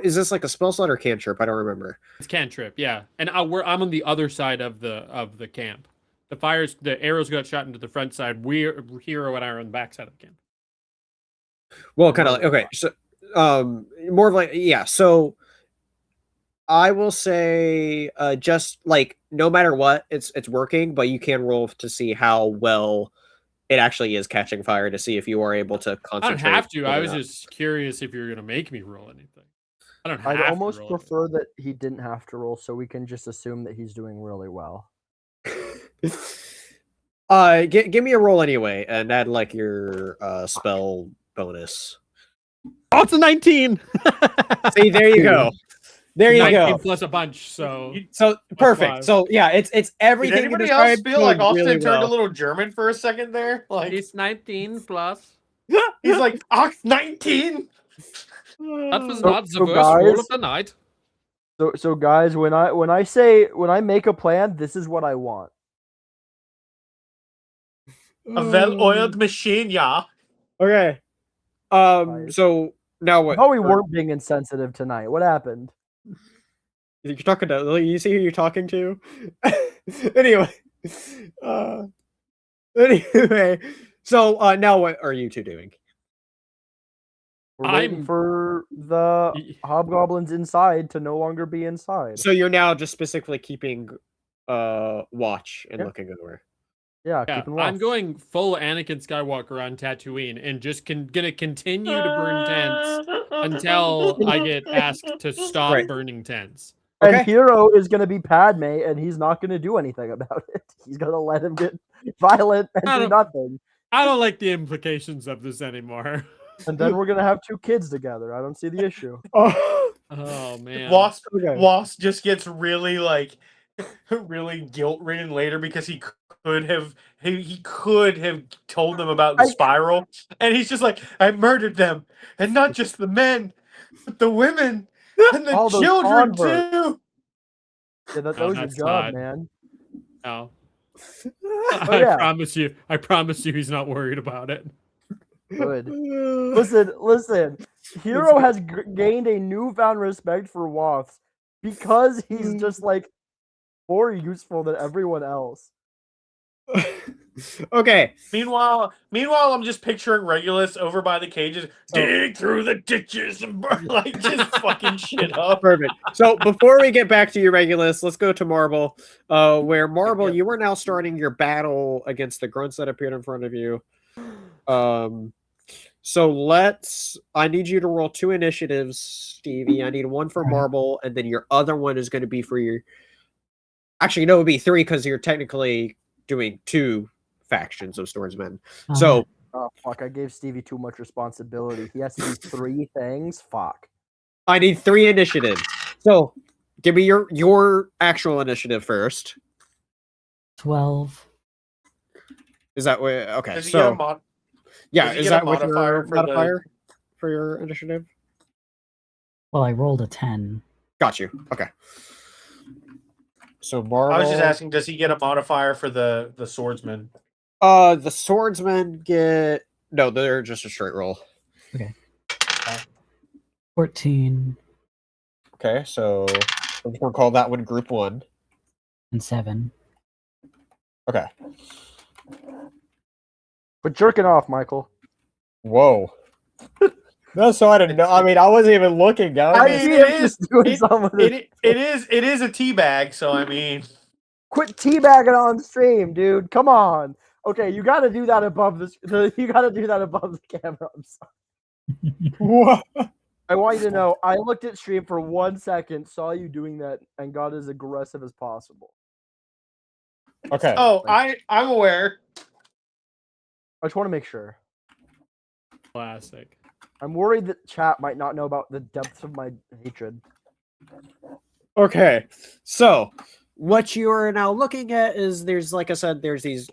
Is this like a spell slot or cantrip? I don't remember. It's cantrip, yeah. And I'm on the other side of the camp. The arrows got shot into the front side. Hero and I are on the back side of the camp. Well, kind of like, okay, so more of like, yeah. So I will say, just like no matter what, it's working, but you can roll to see how well it actually is catching fire, to see if you are able to I concentrate. don't have to. I or was not. just curious if you were gonna make me roll anything. I don't have I'd to almost roll prefer that he didn't have to roll, so we can just assume that he's doing really well. Give me a roll anyway, and add like your spell bonus. Oh, it's a 19. See, there you go. There you 19 go. plus a bunch. So So perfect. 5. So yeah, it's everything. Did you anybody else described feel like going Austin really turned well. a little German for a second there? Like it's 19 plus. he's like, 19. That was So- not the so worst roll guys- of the night. So guys, when I make a plan, this is what I want. A well-oiled machine, yeah. Okay. Right. So now what? How we weren't being insensitive tonight. What happened? You're talking to. You see who you're talking to. Anyway. Anyway. So now what are you two doing? We're waiting I'm- for the hobgoblins inside to no longer be inside. So you're now just specifically keeping watch and Yeah. looking over. Yeah, Yeah, keeping I'm watch. going full Anakin Skywalker on Tatooine and just gonna continue to burn tents until I get asked to stop Right. burning tents. And Okay. Hero is going to be Padme, and he's not going to do anything about it. He's going to let him get violent and I do don't- nothing. I don't like the implications of this anymore. And then we're gonna have 2 kids together. I don't see the issue. Oh, Oh man. Wasp, okay. Wasp just gets really really guilt ridden later because he could have told them about the spiral, and he's just like, I murdered them, and not just the men, but the women and the All those children converts. too. Yeah, that No, was your that's job, not- man. No. Oh, yeah. I promise you he's not worried about it. Good. Listen. Hero has gained a newfound respect for Wasps because he's just like more useful than everyone else. Okay. Meanwhile, I'm just picturing Regulus over by the cages, dig through the ditches and like just fucking shit up. Perfect. So before we get back to you, Regulus, let's go to Marble. Where Marble, Yep. you are now starting your battle against the grunts that appeared in front of you. So I need you to roll 2 initiatives, Stevie. I need 1 for Marble, and then your other one is going to be for your. Actually, no, it would be 3 because you're technically doing 2 factions of swordsmen. So Oh fuck! I gave Stevie too much responsibility. He has to do 3 things. Fuck. I need 3 initiatives. So give me your actual initiative first. 12. Is that way? Okay. Does he get a yeah, does he is get a that with your modifier for the- modifier for your initiative? Well, I rolled a 10. Got you. Okay. So Marvel. I was just asking, does he get a modifier for the swordsman? The swordsmen get no, they're just a straight roll. 14 Okay, so I'm just gonna call that one group 1. and 7. Okay. But jerking off, Michael. Whoa. No, so I didn't know. I mean, I wasn't even looking, guys. I I mean, see it him is- just doing some of this. It is a teabag, so I mean, Quit teabagging on stream, dude. Come on. Okay, you got to do that above this. You got to do that above the camera. I'm sorry. What? I want you to know. I looked at stream for 1 second, saw you doing that, and got as aggressive as possible. Okay. oh, I'm aware. I just want to make sure. Classic. I'm worried that chat might not know about the depths of my hatred. Okay. So what you are now looking at is there's, like I said, there's these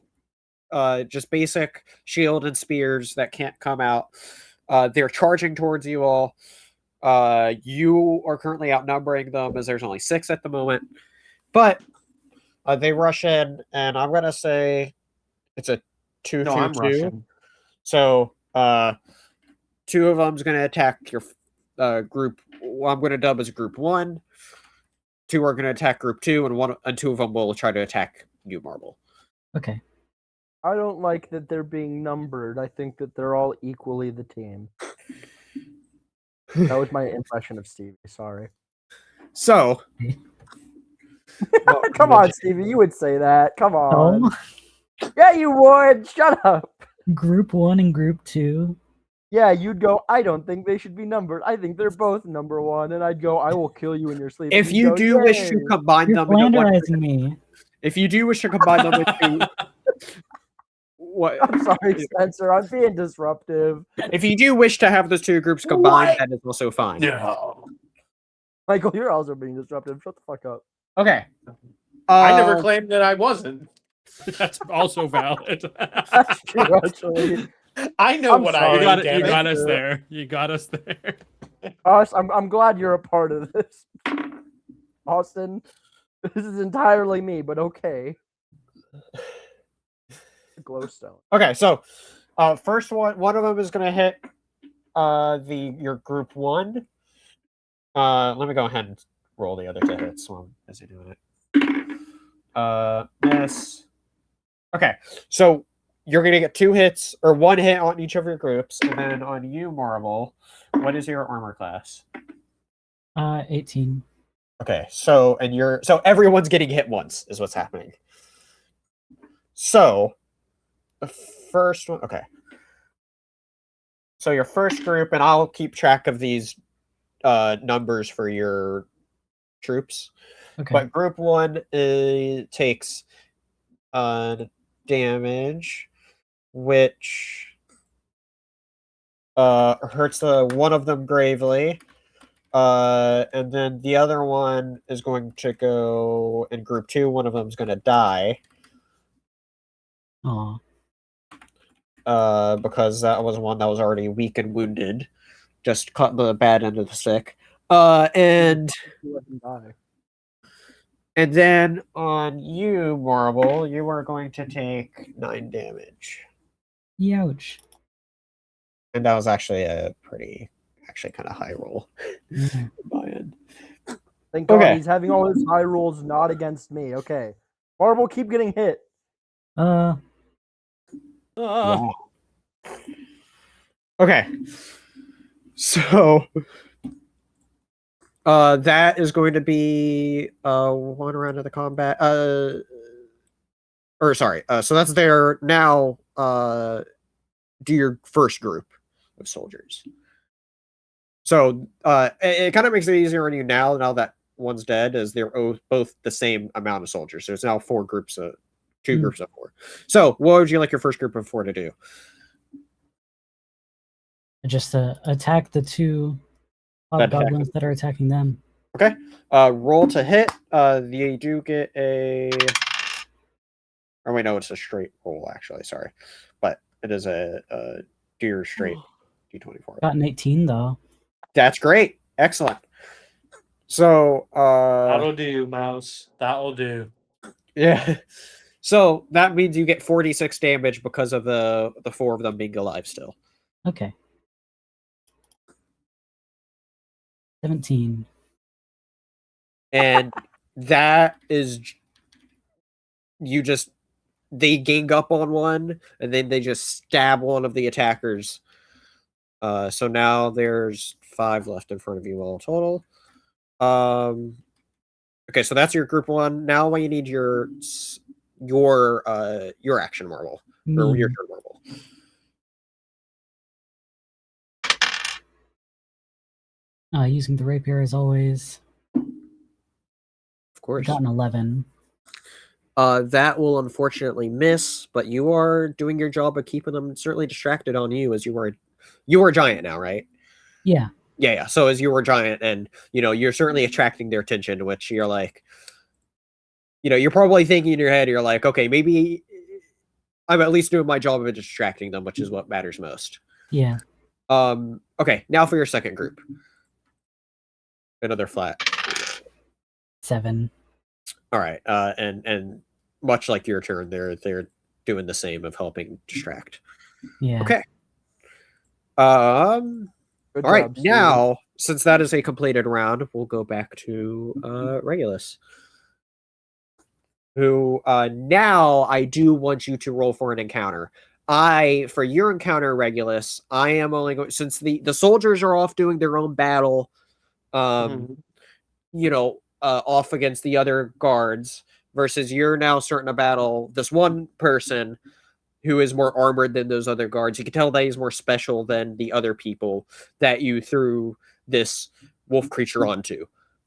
just basic shield and spears that can't come out. They're charging towards you all. You are currently outnumbering them as there's only 6 at the moment. But they rush in, and I'm gonna say it's a 2-2-2. No, I'm Russian. So 2 of them's gonna attack your group. Well, I'm gonna dub as group 1. 2 are gonna attack group 2, and 2 of them will try to attack you, Marble. Okay. I don't like that they're being numbered. I think that they're all equally the team. That was my impression of Stevie. Sorry. So, Come on, Stevie. You would say that. Come on. Oh, Yeah, you would. Shut up. group 1 and group 2. Yeah, you'd go, I don't think they should be numbered. I think they're both number 1. And I'd go, I will kill you in your sleep. if And you'd you go, do wish to "Yay." combine You're them into one, flanderizing me. if you do wish to combine them into what? I'm sorry, Spencer. I'm being disruptive. If you do wish to have those 2 groups combined, that is also fine. No, Michael, you're also being disruptive. Shut the fuck up. Okay. I never claimed that I wasn't. That's also valid. That's true, actually. I know I'm what sorry. I You am. got Damn it. us there. You got us there. I'm glad you're a part of this. Austin, this is entirely me, but okay. Glowstone. Okay, so first one of them is going to hit your group 1. Let me go ahead and roll the other 2 hits while I'm busy doing it. Miss. Okay, so you're going to get 2 hits or 1 hit on each of your groups, and then on you, Marvel, what is your armor class? 18. Okay, so everyone's getting hit once is what's happening. So the first one, okay. So your first group, and I'll keep track of these numbers for your troops. Okay. But group 1 takes damage. which hurts one of them gravely. And then the other one is going to go in group 2. One of them is going to die. Aw. Because that was one that was already weak and wounded. Just caught the bad end of the stick. And then on you, Marble, you are going to take 9 damage. Ouch. And that was actually a actually kind of high roll. Yeah. My end. Thank God Okay. he's having all his high rolls not against me. Okay. Marble, keep getting hit. Wow. Okay. So that is going to be 1 round of the combat. Or sorry. So that's there now. Do your first group of soldiers. So it kind of makes it easier on you now that one's dead, as they're both the same amount of soldiers. There's now 4 groups of 2 groups of 4. So what would you like your first group of 4 to do? Just attack the 2 hobgoblins that are attacking them. Okay. Roll to hit. You do get a. Or wait, no, it's a straight roll. Actually, sorry, but it is a deer straight D24. Got an 18 though. That's great. Excellent. So That'll do, Mouse. That'll do. Yeah. So that means you get 46 damage because of the 4 of them being alive still. Okay. 17. And that is they gang up on one, and then they just stab one of the attackers. So now there's 5 left in front of you all total. Okay, so that's your group 1. Now you need your action marble. Or your turn marble. Using the rapier as always. Of course. Got an 11. That will unfortunately miss, but you are doing your job of keeping them certainly distracted on you, as you were a giant now, right? Yeah. Yeah. So as you were a giant, and you're certainly attracting their attention, which you're like, you're probably thinking in your head, you're like, okay, maybe I'm at least doing my job of distracting them, which is what matters most. Yeah. Okay, now for your second group. Another flat. 7. All right. And much like your turn, they're doing the same of helping distract. Yeah. Okay. Good all right. job, Steve. Now, since that is a completed round, we'll go back to Regulus. Who now I do want you to roll for an encounter. For your encounter, Regulus, I am only going, since the soldiers are off doing their own battle, off against the other guards, versus you're now starting to battle this one person who is more armored than those other guards. You can tell that he's more special than the other people that you threw this wolf creature onto.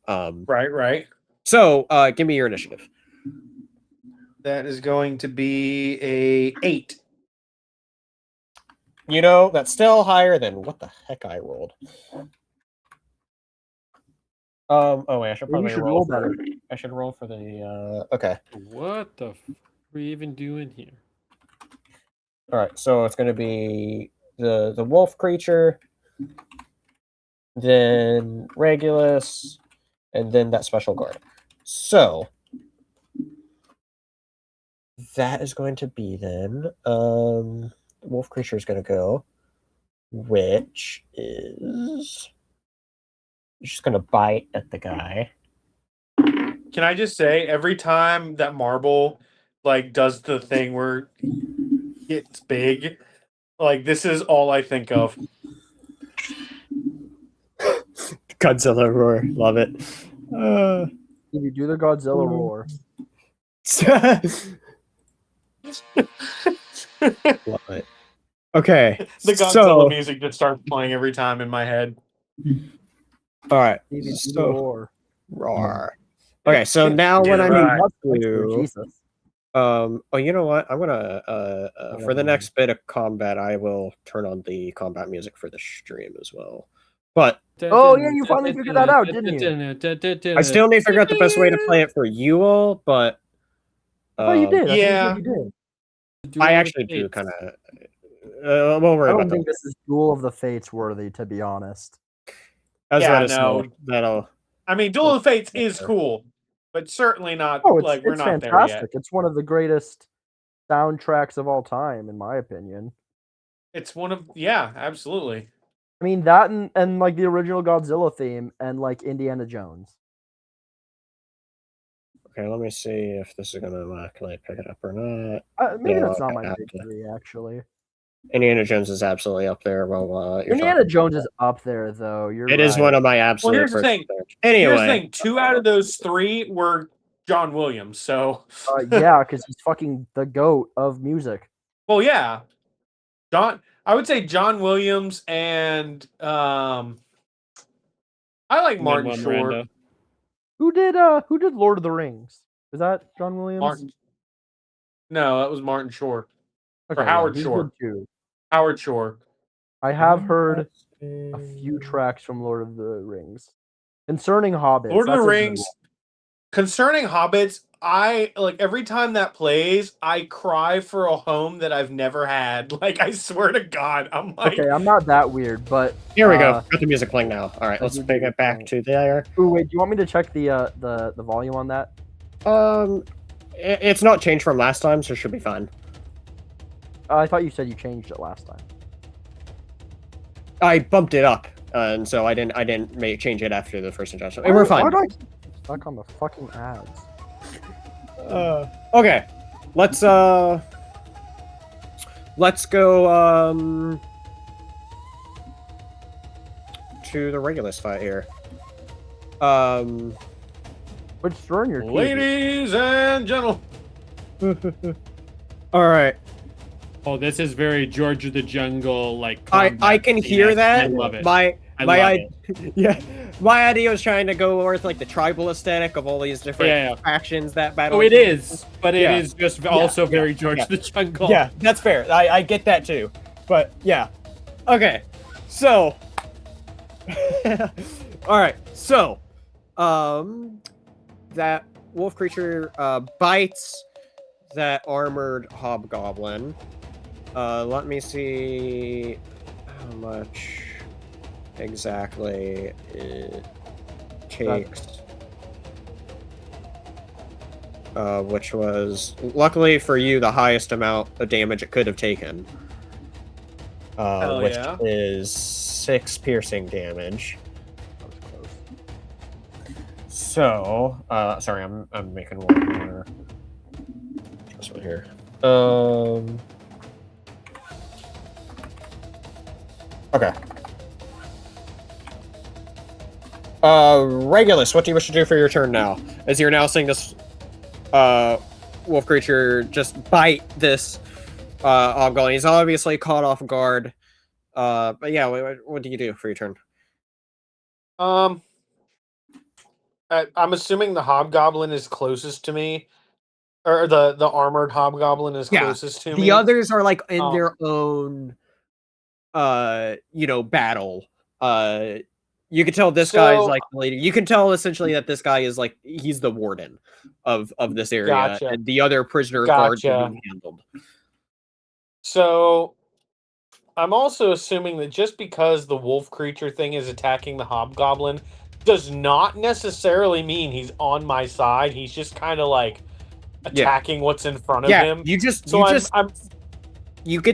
Right. So give me your initiative. That is going to be a 8. That's still higher than what the heck I rolled. Wait, I should Maybe you probably should roll roll for, better. I should roll for the okay. What the f are we even doing here? All right, so it's going to be the wolf creature, then Regulus, and then that special guard. So that is going to be then the wolf creature is going to go, which is just going to bite at the guy. Can I just say, every time that Marble does the thing where it's big, this is all I think of. Godzilla roar, love it. You do the Godzilla roar. Love it. Okay, The Godzilla music just starts playing every time in my head. All right, You do the so roar. roar. Okay, so now what I Right. need to do Jesus. Oh, you know what? I'm gonna for the next bit of combat, I will turn on the combat music for the stream as well. But Oh, yeah, you finally figured that out, didn't you? I still need to figure out the best way to play it for you all. But Oh, you did. I thought you Yeah. said you did. I actually do kind of. We'll worry I about don't that. think this is Duel of the Fates worthy, to be honest. I was Yeah, about to say, no. that'll. I mean, Duel of the Fates is cool, but certainly not Oh, like we're it's not there fantastic. yet. It's one of the greatest soundtracks of all time, in my opinion. It's one of absolutely. I mean that and like the original Godzilla theme and like Indiana Jones. Okay, let me see if this is gonna actually pick it up or not. Maybe No, that's not okay, my big three, actually. Indiana Jones is absolutely up there. Well, you're Indiana talking Jones is up there, though. You're It right. is one of my absolute. here's the first thing. picks. Here's the Anyway, thing. 2 out of those 3 were John Williams. So Yeah, because he's fucking the goat of music. well, yeah. I would say John Williams and I like Martin Manuel Short. Miranda. Who did Lord of the Rings? Is that John Williams? No, that was Martin Short. Okay, Howard he's Shore. good too. Howard Shore. I have heard a few tracks from Lord of the Rings. Concerning Hobbits. Lord of that's the a good Rings. one. Concerning Hobbits, I like every time that plays, I cry for a home that I've never had. Like I swear to God, I'm like, Okay, I'm not that weird, but Here we go. Got the music playing now. All right, let's did take the it back thing. to there. Ooh, wait, do you want me to check the volume on that? It's not changed from last time, so it should be fine. I thought you said you changed it last time. I bumped it up, and so I didn't change it after the first adjustment. We're fine. Why do I keep stuck on the fucking ads? Okay, let's go to the Regulus fight here. Which turn your key? ladies and gentlemen. All right. Oh, this is very George of the Jungle, like. I combat can scene. hear that. I love it. My I love idea, yeah, my idea was trying to go with like the tribal aesthetic of all these different factions that battle. Oh, it is, but it Yeah. is just also very George of the Jungle. Yeah, that's fair. I get that too. But yeah. Okay. So all right. So that wolf creature bites that armored hobgoblin. Let me see how much exactly it takes. Which was, luckily for you, the highest amount of damage it could have taken. Which is 6 piercing damage. That was close. So, sorry, I'm making one more. This one here. Okay. Regulus, what do you wish to do for your turn now? As you're now seeing this wolf creature just bite this hobgoblin. He's obviously caught off guard. But yeah, what do you do for your turn? I'm assuming the hobgoblin is closest to me, or the armored hobgoblin is closest to me. The others are like in their own battle. You can tell this guy is like the leader. You can tell essentially that this guy is like he's the warden of this area, and the other prisoner guards are being handled. So I'm also assuming that just because the wolf creature thing is attacking the hobgoblin does not necessarily mean he's on my side. He's just kind of like attacking what's in front of him. You get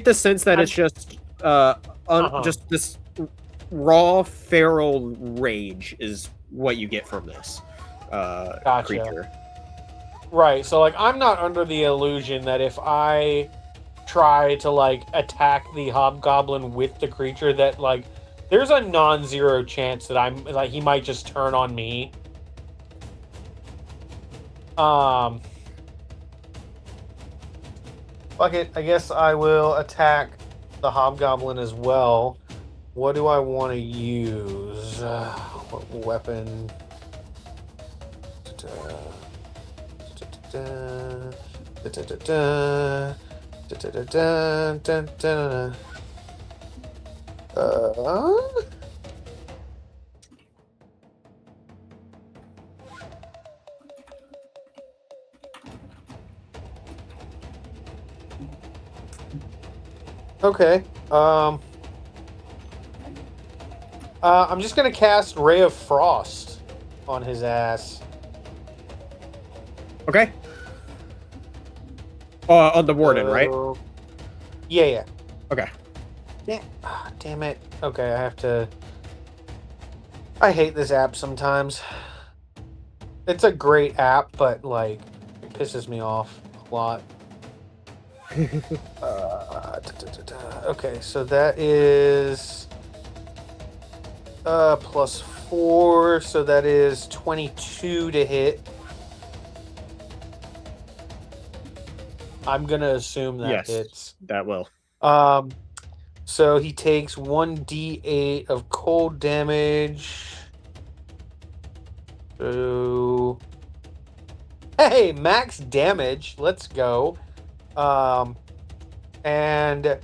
the sense that it's just just this raw feral rage is what you get from this creature. Right. So like I'm not under the illusion that if I try to like attack the hobgoblin with the creature that like there's a non-zero chance that I'm like he might just turn on me. Fuck it. I guess I will attack the hobgoblin as well. What do I want to use? What weapon? Da-da-da-da. Da-da-da-da. Okay. I'm just gonna cast Ray of Frost on his ass. Okay. On the warden, right? Yeah. Okay. Damn it. Okay, I have to. I hate this app sometimes. It's a great app, but like, it pisses me off a lot. Okay, so that is +4, so that is 22 to hit. I'm gonna assume that Yes. hits. That will. So he takes 1d8 of cold damage. So, hey, max damage. Let's go. And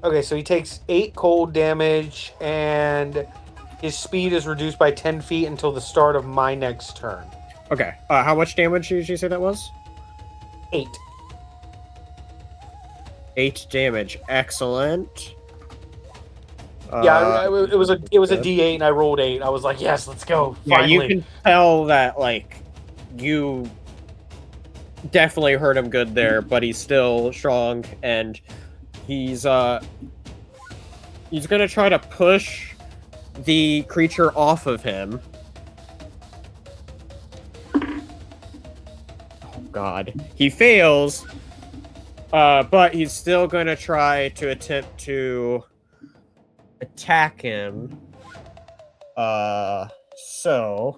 okay, so he takes 8 cold damage, and his speed is reduced by 10 feet until the start of my next turn. Okay. How much damage did you say that was? 8. 8 damage. Excellent. Yeah, it was a D8, and I rolled 8. I was like, yes, let's go. Yeah, Finally. you can tell that like you definitely hurt him good there, but he's still strong, and he's gonna try to push the creature off of him. Oh God, he fails, but he's still gonna try to attempt to attack him. So.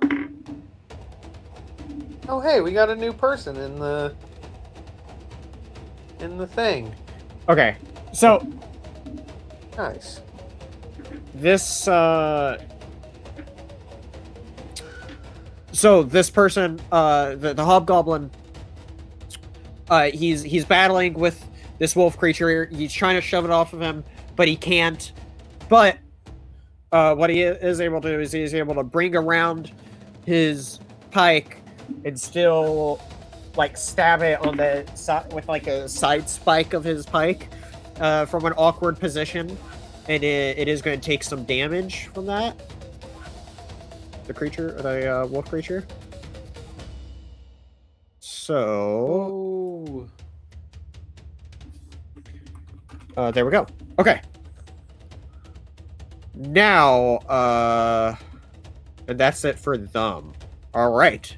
Oh, hey, we got a new person in the thing. Okay, so Nice. this so this person, the hobgoblin, he's battling with this wolf creature. He's trying to shove it off of him, but he can't. But what he is able to do is he's able to bring around his pike and still like stab it on the side with like a side spike of his pike from an awkward position, and it is going to take some damage from that. The creature, the wolf creature. So there we go. Okay. Now, and that's it for them. All right.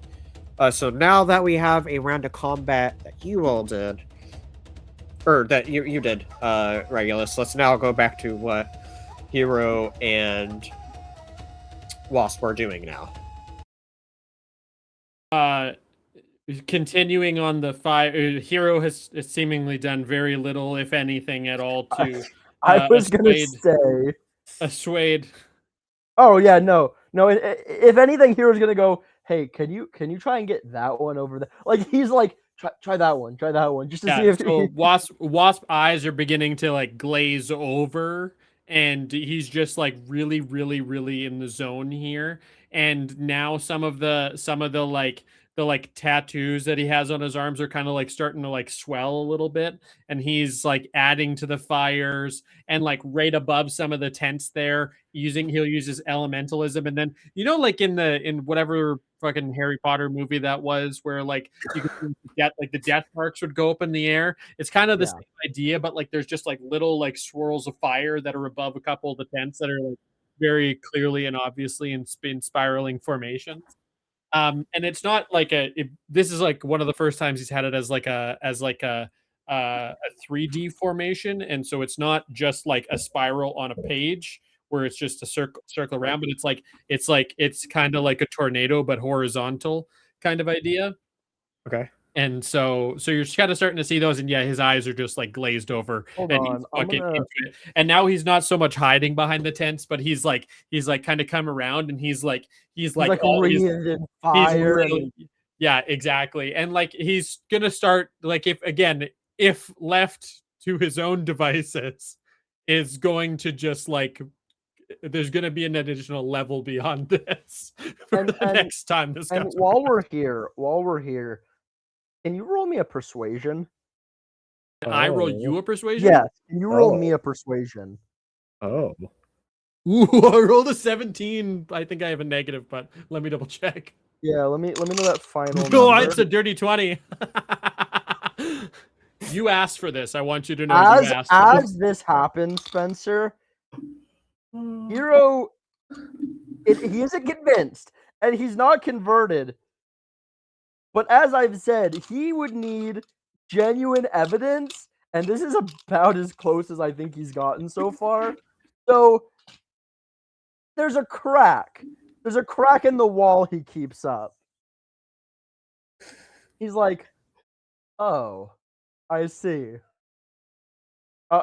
So now that we have a round of combat that you all did, or that you did, Regulus, let's now go back to what Hero and Wasp are doing now. Continuing on the fire, Hero has seemingly done very little, if anything at all, to I was gonna say assuade. Oh yeah, no. If anything, Hero's gonna go. Hey, can you try and get that one over there? Like he's like, try that one, just to see if. So Wasp eyes are beginning to like glaze over, and he's just like really, really, really in the zone here. And now some of the like tattoos that he has on his arms are kind of like starting to like swell a little bit, and he's like adding to the fires, and like right above some of the tents there he'll use his elementalism, and then like in whatever fucking Harry Potter movie that was, where like you could get like the death marks would go up in the air. It's kind of the same idea, but like there's just like little like swirls of fire that are above a couple of the tents that are like very clearly and obviously in spiraling formations. And it's not like this is like one of the first times he's had it as a 3D formation, and so it's not just like a spiral on a page where it's just a circle around, but it's kind of like a tornado but horizontal kind of idea. Okay. And so you're kind of starting to see those, and yeah, his eyes are just like glazed over. Hold and on, he's fucking into it. And now he's not so much hiding behind the tents, but he's like kind of come around, and he's like breathing fire. Yeah, exactly. And like he's gonna start like if left to his own devices, is going to just like there's gonna be an additional level beyond this for And- the and- next time this And comes while around. we're here, can you roll me a persuasion? I roll you a persuasion? Yes. Can you roll Oh. me a persuasion? Oh. Ooh, I rolled a 17. I think I have a negative, but let me double check. Yeah, let me know that final No, number. it's a dirty 20. You asked for this. I want you to know you asked for this. As this happens, Spencer, Hero, he isn't convinced, and he's not converted. But as I've said, he would need genuine evidence, and this is about as close as I think he's gotten so far. So there's a crack. There's a crack in the wall he keeps up. He's like, oh, I see.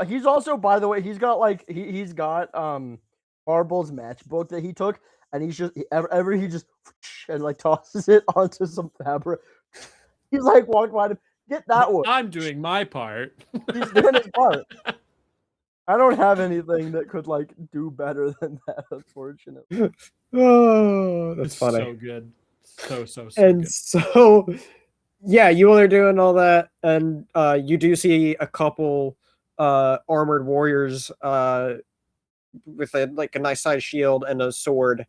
He's also, by the way, he's got like he's got Marble's matchbook that he took, and he's just he just and like tosses it onto some fabric. He's like, walk by him, get that one. I'm doing my part. He's doing his part. I don't have anything that could like do better than that, unfortunately. Oh, that's It's funny. so good. So And good. so, yeah, you all are doing all that, and you do see a couple armored warriors with a nice sized shield and a sword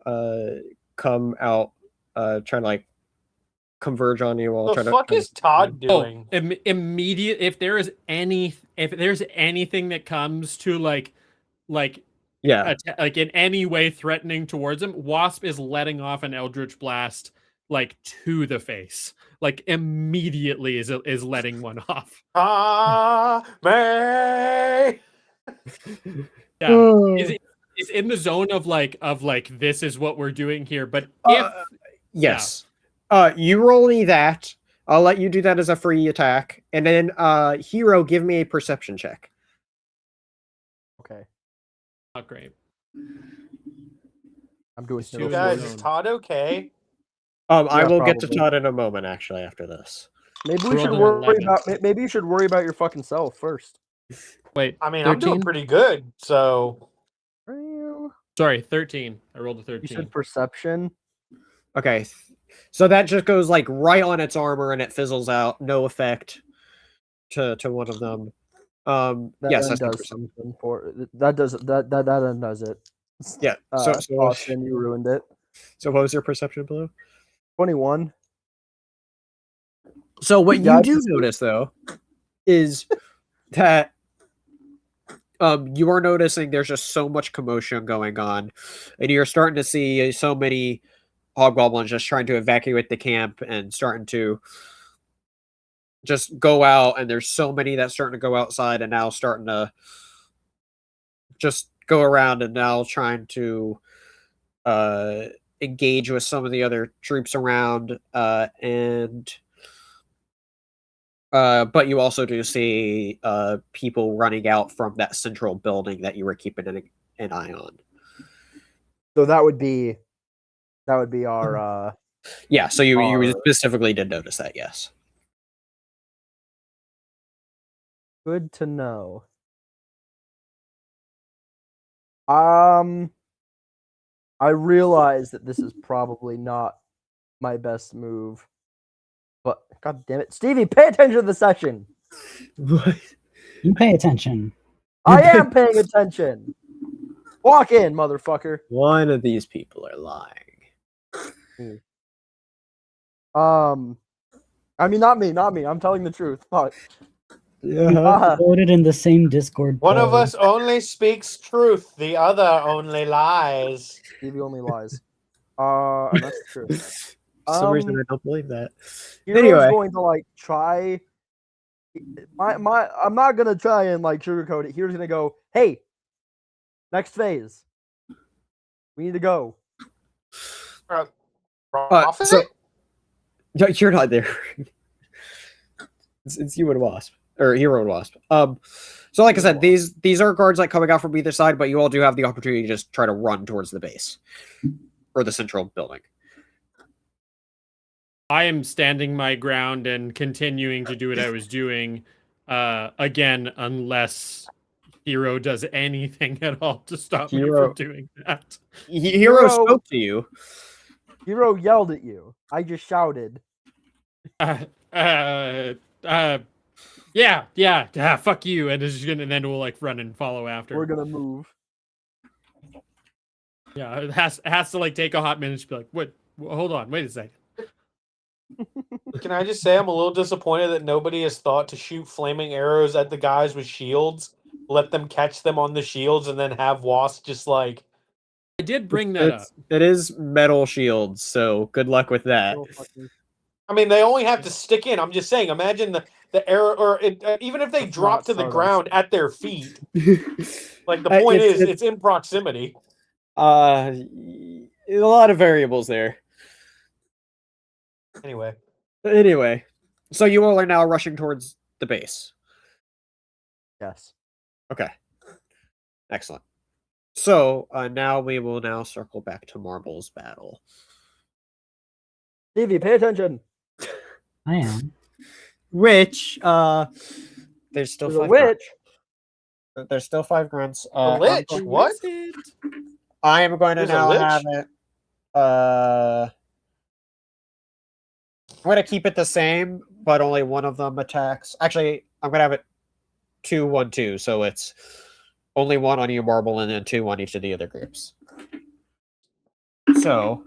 come out, trying to like converge on you all. The fuck is Todd doing? Immediate. If there's anything that comes to like yeah, like in any way threatening towards him, Wasp is letting off an Eldritch Blast like to the face. Like immediately is letting one off. May. Yeah. Is in the zone of like this is what we're doing here. But if yes. You roll me that. I'll let you do that as a free attack. And then Hero, give me a perception check. Okay, not great. I'm doing It's it. too Guys, zone. is Todd okay? I Yeah, will get to probably. Todd in a moment. Actually, after this. Maybe we Rolled should an worry 11. about. Maybe you should worry about your fucking self first. Wait, I mean, 13? I'm doing pretty good. So Are you? Sorry, 13. I rolled a You 13. said perception. Okay, so that just goes like right on its armor and it fizzles out. No effect to one of them. That Yes, then that's does something for that. That undoes it. Yeah. So Austin, you ruined it. so what was your perception, Blue? 21. So what Yeah, you I do can see- notice though is that you are noticing there's just so much commotion going on, and you're starting to see so many hobgoblins just trying to evacuate the camp and starting to just go out, and there's so many that's starting to go outside and now starting to just go around and now trying to engage with some of the other troops around, and but you also do see people running out from that central building that you were keeping an eye on. So that would be our Yeah, so you Are- specifically did notice that, yes. good to know. I realize that this is probably not my best move. But god damn it. Stevie, pay attention to the session. You pay attention. I am paying attention. Walk in, motherfucker. One of these people are lying. I mean, not me. I'm telling the truth. Fuck. Yeah. Voted in the same Discord. one of poll. us only speaks truth, the other only lies. Stevie only lies. And that's true. For some reason, I don't believe that. Hero's Anyway. going to like try. I'm not gonna try and like sugarcoat it. Hero's gonna go, hey, next phase. We need to go. Profit? So no, you're not there. it's you and Wasp, or Hero and Wasp. So like I said, these are guards like coming out from either side, but you all do have the opportunity to just try to run towards the base or the central building. I am standing my ground and continuing to do what I was doing. Again, unless Hero does anything at all to stop me Hero- from doing that. Hero spoke to you. Hero yelled at you. I just shouted. Yeah, fuck you, and and then we'll like run and follow after. We're gonna move. Yeah, it has to like take a hot minute to be like, what? Hold on, wait a second. Can I just say I'm a little disappointed that nobody has thought to shoot flaming arrows at the guys with shields, let them catch them on the shields, and then have Wasp just like. I did bring that up. It is metal shields, so good luck with that. I mean, they only have to stick in. I'm just saying. Imagine the arrow, or even if they That's drop not to the Stardust. ground at their feet. Like the point it's in proximity. A lot of variables there. Anyway, so you all are now rushing towards the base. Yes. Okay. Excellent. So now we will circle back to Marble's battle. Stevie, pay attention. I am. Which there's still There's a 5 witch. grunts. There's still 5 grunts. a lich. What? I am going to There's a now lich? have it. I'm going to keep it the same, but only one of them attacks. Actually, I'm going to have it 2-1-2, so it's only 1 on you, Marble, and then 2 on each of the other groups. So.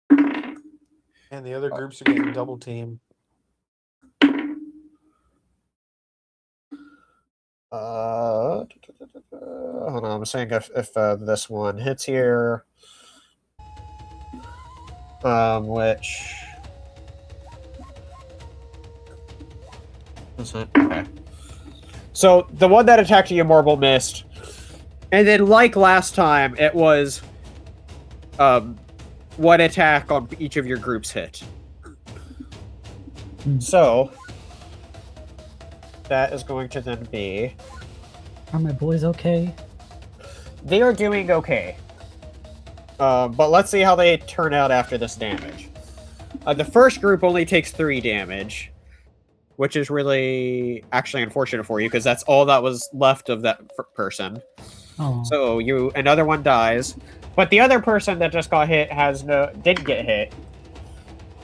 And the other groups are getting double team. Hold on, I'm saying if this one hits here, which is it? Okay. So the one that attacked you, Marble, missed, and then like last time, it was one attack on each of your groups hit. So that is going to then be. Are my boys okay? They are doing okay. But let's see how they turn out after this damage. The first group only takes 3 damage, which is really actually unfortunate for you because that's all that was left of that person. Oh. So another one dies, but the other person that just got hit didn't get hit,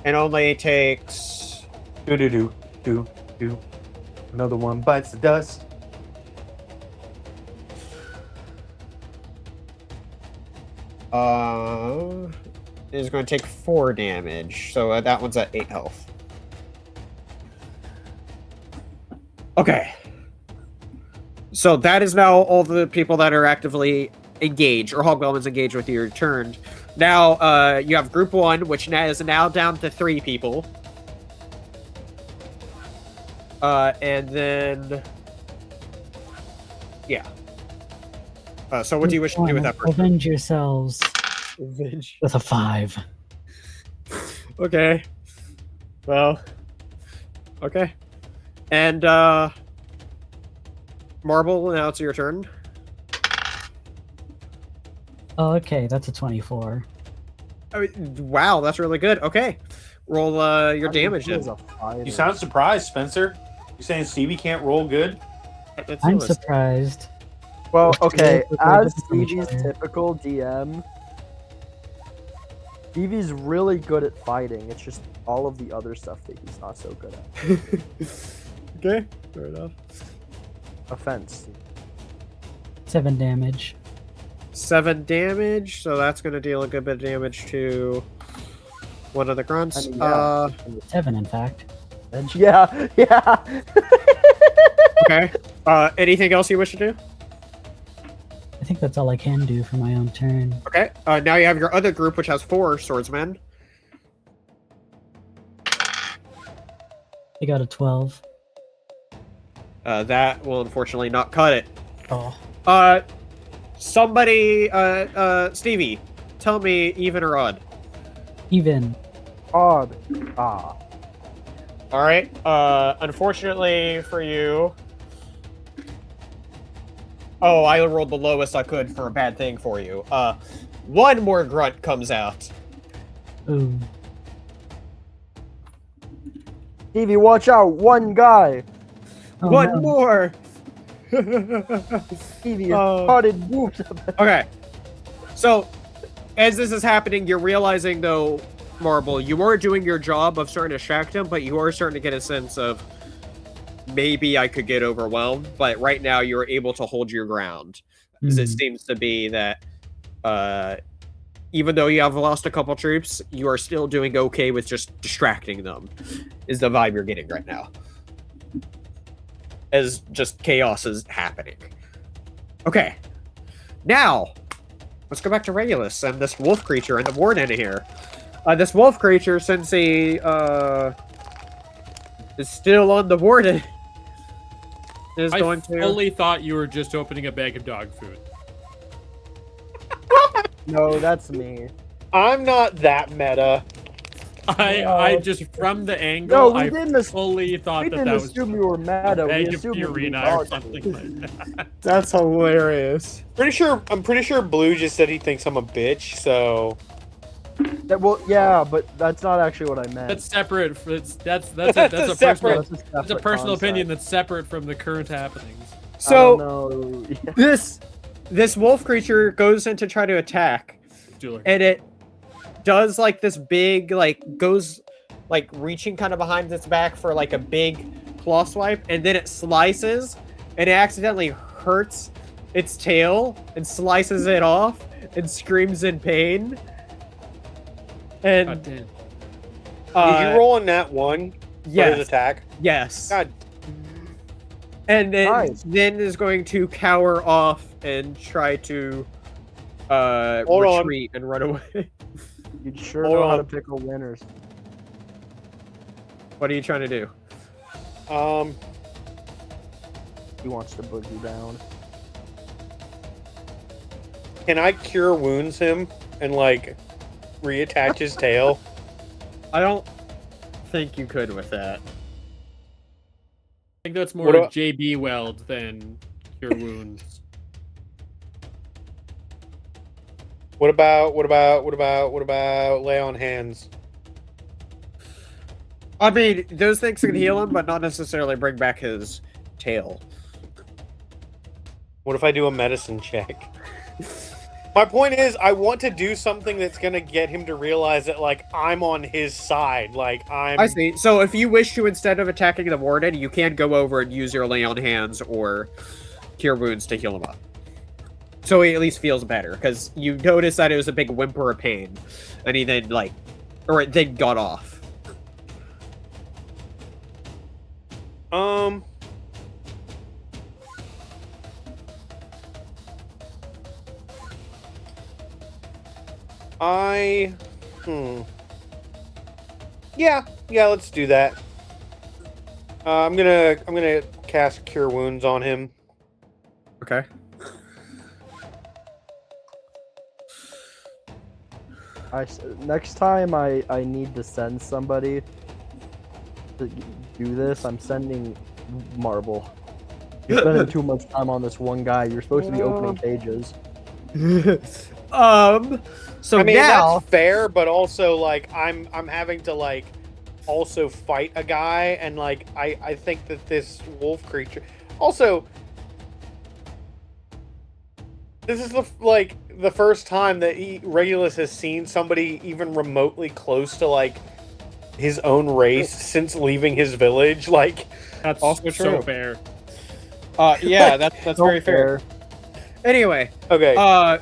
and only takes Do. Another one bites the dust. Is going to take 4 damage. So that one's at 8 health. Okay. So that is now all the people that are actively engaged, or hobgoblins engaged with you turned. Now you have group 1, which is now down to 3 people. And then, yeah. So what do you wish to do with that person? Avenge yourselves Avenge. with a 5. Okay. Well. Okay. And Marble, now it's your turn. Oh, okay, that's a 24. I mean, wow, that's really good. Okay. Roll your damage then. You sound surprised, Spencer. You saying Stevie can't roll good? I'm surprised. Well, okay, It's as different from Stevie's each other. typical DM, Stevie's really good at fighting. It's just all of the other stuff that he's not so good at. Okay, fair enough. Offense. 7 damage. 7 damage, so that's going to deal a good bit of damage to one of the grunts. I mean, yeah. 7, in fact. And yeah. Okay. Anything else you wish to do? I think that's all I can do for my own turn. Okay. Now you have your other group, which has 4 swordsmen. I got a 12. That will unfortunately not cut it. Oh. Somebody, Stevie, tell me even or odd. Even. Odd. Ah. All right. Unfortunately for you. Oh, I rolled the lowest I could for a bad thing for you. 1 more grunt comes out. Ooh. Stevie, watch out! One guy. Oh, One no. more. Stevie is potted boobs. Okay. So, as this is happening, you're realizing, though, Marble, you are doing your job of starting to distract him, but you are starting to get a sense of maybe I could get overwhelmed. But right now, you're able to hold your ground, because it seems to be that even though you have lost a couple troops, you are still doing okay with just distracting them, is the vibe you're getting right now. As just chaos is happening. Okay. Now, let's go back to Regulus and this wolf creature and the warden here. This wolf creature, since he is still on the warden, is going to... I fully thought you were just opening a bag of dog food. No, that's me. I'm not that meta. I just, from the angle, I didn't fully thought we that didn't was assume you were mad. a We bag of assumed you were Purina or dog something food. like that. That's hilarious. I'm pretty sure Blue just said he thinks I'm a bitch, so Well, yeah, but that's not actually what I meant. That's separate. That's That's a separate. personal, that's a personal opinion that's separate from the current happenings. So, this wolf creature goes in to try to attack, and it does like this big, goes like reaching kind of behind its back for like a big claw swipe, and then it slices, and it accidentally hurts its tail and slices it off and screams in pain. And God damn. did you roll on that one? Yes. For his attack? Yes. God. And then, Nice. then is going to cower off and try to Hold on. retreat and run away. You sure Hold know how on. to pickle winners. What are you trying to do? He wants to boogie down. Can I cure wounds him and like reattach his tail? I don't think you could with that. I think that's more What a about- JB weld than cure wounds. What about lay on hands? I mean, those things can heal him, but not necessarily bring back his tail. What if I do a medicine check? My point is, I want to do something that's gonna get him to realize that, like, I'm on his side. Like, I see. So if you wish to, instead of attacking the warden, you can go over and use your lay on hands or cure wounds to heal him up. So he at least feels better, because you notice that it was a big whimper of pain, and he then, it then got off. Yeah, let's do that. I'm gonna cast Cure Wounds on him. Okay. Next time I need to send somebody to do this, I'm sending Marble. You're spending too much time on this one guy. You're supposed to be opening pages. So I mean, now that's fair, but also like I'm having to like also fight a guy, and like I think that this wolf creature also. This is the first time that Regulus has seen somebody even remotely close to like his own race since leaving his village. Like, That's Also so true. fair. yeah, that's very fair. Anyway, okay,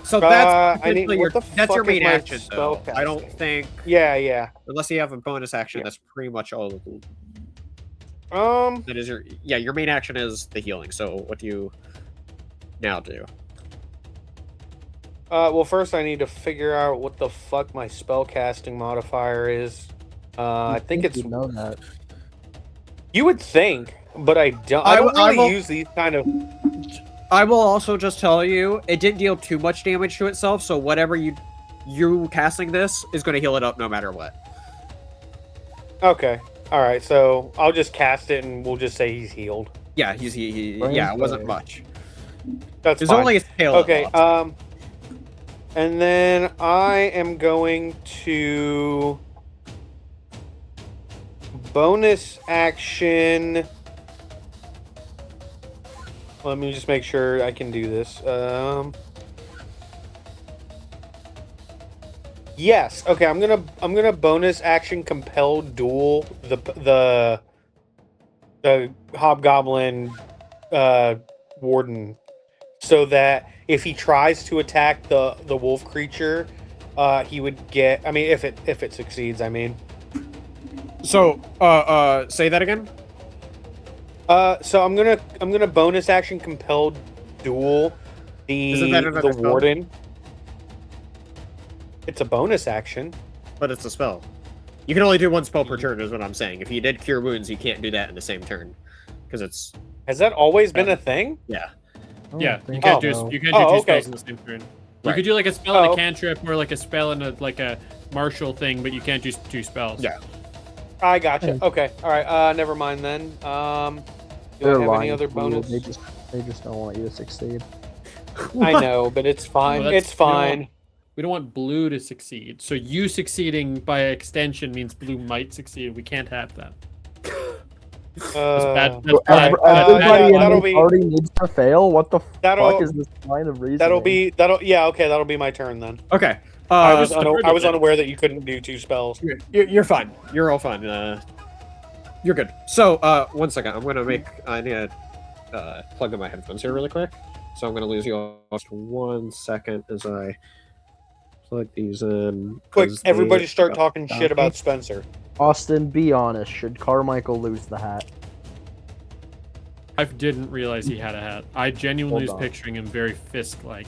so that's I need- potentially what the that's your fuck is main my action, though. spell I don't casting? think, yeah. unless you have a bonus action, Yeah. that's pretty much all. That is your main action is the healing. So what do you now do? Well, first I need to figure out what the fuck my spellcasting modifier is. I think it's. You know that. You would think, but I don't. I I don't really will- use these kind of. I will also just tell you, it didn't deal too much damage to itself, so whatever you casting this is going to heal it up no matter what. Okay, all right. So I'll just cast it, and we'll just say he's healed. Yeah, yeah, it wasn't Brainfire. much. That's It's fine. only his tail. that Okay, lost. and then I am going to bonus action. Let me just make sure I can do this. Yes. Okay. I'm gonna bonus action compel duel the hobgoblin warden, so that if he tries to attack the wolf creature, he would get. I mean, if it succeeds, I mean. So, say that again. So I'm gonna bonus action compel duel Isn't that the another spell? warden. It's a bonus action. But it's a spell. You can only do one spell per turn, is what I'm saying. If you did Cure Wounds, you can't do that in the same turn, because it's Has that always been a thing? yeah. Yeah, you you can't so. do two okay. spells in the same turn. You Right. could do like a spell and Oh. a cantrip, or like a spell and a martial thing, but you can't do two spells. Yeah. I gotcha. Hey. Okay. All right. Never mind then. Do I They're have lying any other to you. bonus? They just don't want you to succeed. I know, but it's fine. Well, that's- It's fine. We don't want blue to succeed. So you succeeding by extension means blue might succeed. We can't have that. That's bad. That's bad. Everybody in that'll this be- party needs to fail. What the That'll- fuck is this line of reasoning? That'll be my turn then. Okay. I was I've heard I of was that. unaware that you couldn't do two spells. You're fine. You're all fine. You're good. So, 1 second. I need to plug in my headphones here really quick. So I'm gonna lose you all just 1 second as I plug these in. Quick, 'cause everybody they- start talking shit about Spencer. Austin, be honest. Should Carmichael lose the hat? I didn't realize he had a hat. I genuinely Hold was on. picturing him very Fisk-like.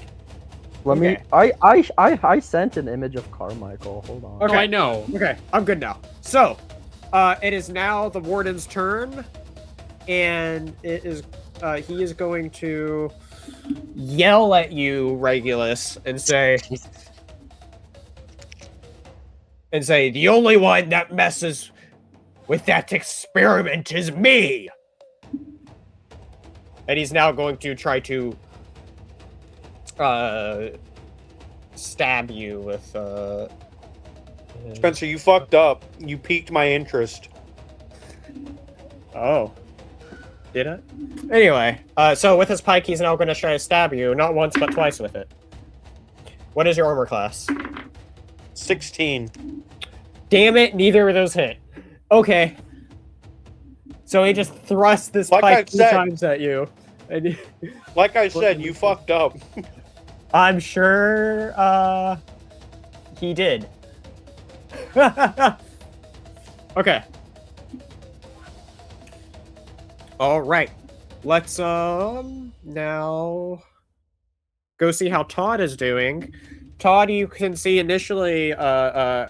Let me. Okay. I sent an image of Carmichael. Hold on. Okay. Oh, I know. Okay, I'm good now. So, it is now the warden's turn, and it is he is going to yell at you, Regulus, and say, the only one that messes with that experiment is me. And he's now going to try to stab you with Spencer, you fucked up. You piqued my interest. Oh. Did it? Anyway, so with his pike, he's now going to try to stab you, not once, but twice with it. What is your armor class? 16. Damn it, neither of those hit. Okay. So he just thrusts this Like pike I 2 said. times at you. And Like I said, you fucked up. I'm sure, he did. Okay. All right. Let's now go see how Todd is doing. Todd, you can see initially I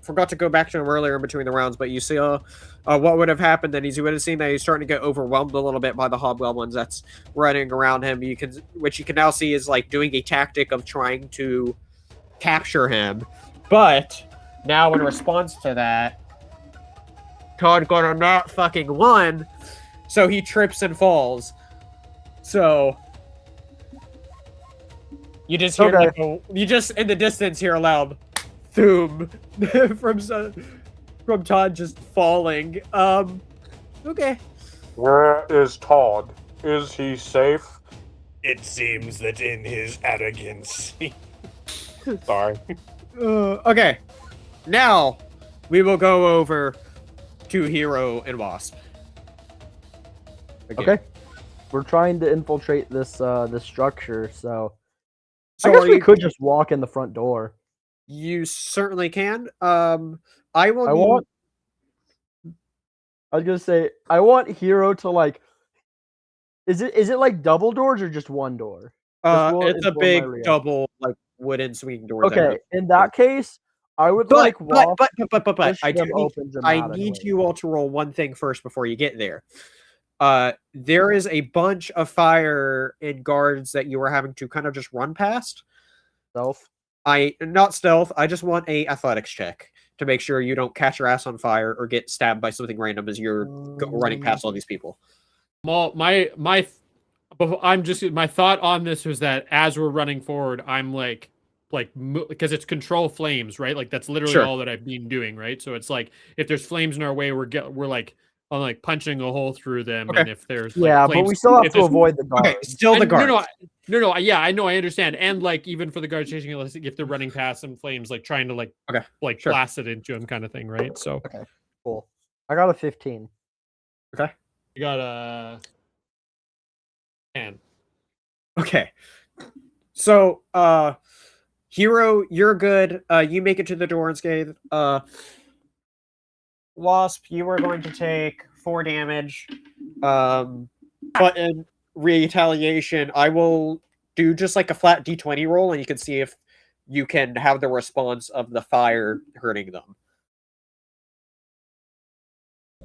forgot to go back to him earlier in between the rounds, but you see what would have happened then is you would have seen that he's starting to get overwhelmed a little bit by the hobgoblins that's running around him. Which you can now see is like doing a tactic of trying to capture him. But now in response to that, Todd got a nat fucking 1, so he trips and falls. So you just hear you just in the distance hear a loud thoom from Todd just falling. Okay. Where is Todd? Is he safe? It seems that in his arrogance. Sorry. Okay. Now we will go over to Hero and Wasp. Again. Okay. We're trying to infiltrate this this structure, so So I guess are we you- could just walk in the front door. You certainly can. I will. I was gonna say I want Hero to like. Is it like double doors or just one door? It's a explore my big reaction. double like wooden swinging door. Okay, in that case, I would like walk. but push I do them need, open I dramatically. need you all to roll one thing first before you get there. There is a bunch of fire and guards that you are having to kind of just run past. Stealth. Not stealth. I just want a athletics check to make sure you don't catch your ass on fire or get stabbed by something random as you're running past all these people. My thought on this was that as we're running forward, I'm like like because it's control flames, right? Like that's literally Sure. all that I've been doing, right? So it's like if there's flames in our way, we're like I'm like punching a hole through them, Okay. and if there's like Yeah, flames, but we still have if to there's- avoid the guards. Okay, still the guards. No, yeah, I know, I understand, and like even for the guards chasing it, like, if they're running past some flames, like trying to like Sure. blast it into them, kind of thing, right? So Cool. I got a 15. Okay. you got a 10. Okay. So, Hero, you're good. You make it to the door unscathed. Wasp, you are going to take 4 damage. But in retaliation, I will do just like a flat d20 roll, and you can see if you can have the response of the fire hurting them.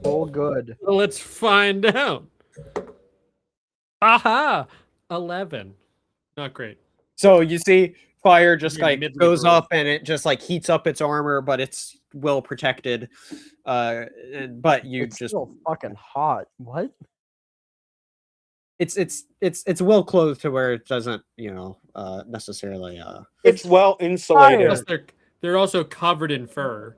Oh, good. Well, let's find out. Aha! 11. Not great. So you see fire just Your like middling goes roll. up and it just like heats up its armor, but it's well protected. But you It's just still fucking hot. What? it's well clothed to where it doesn't, necessarily It's well insulated. Plus, they're also covered in fur.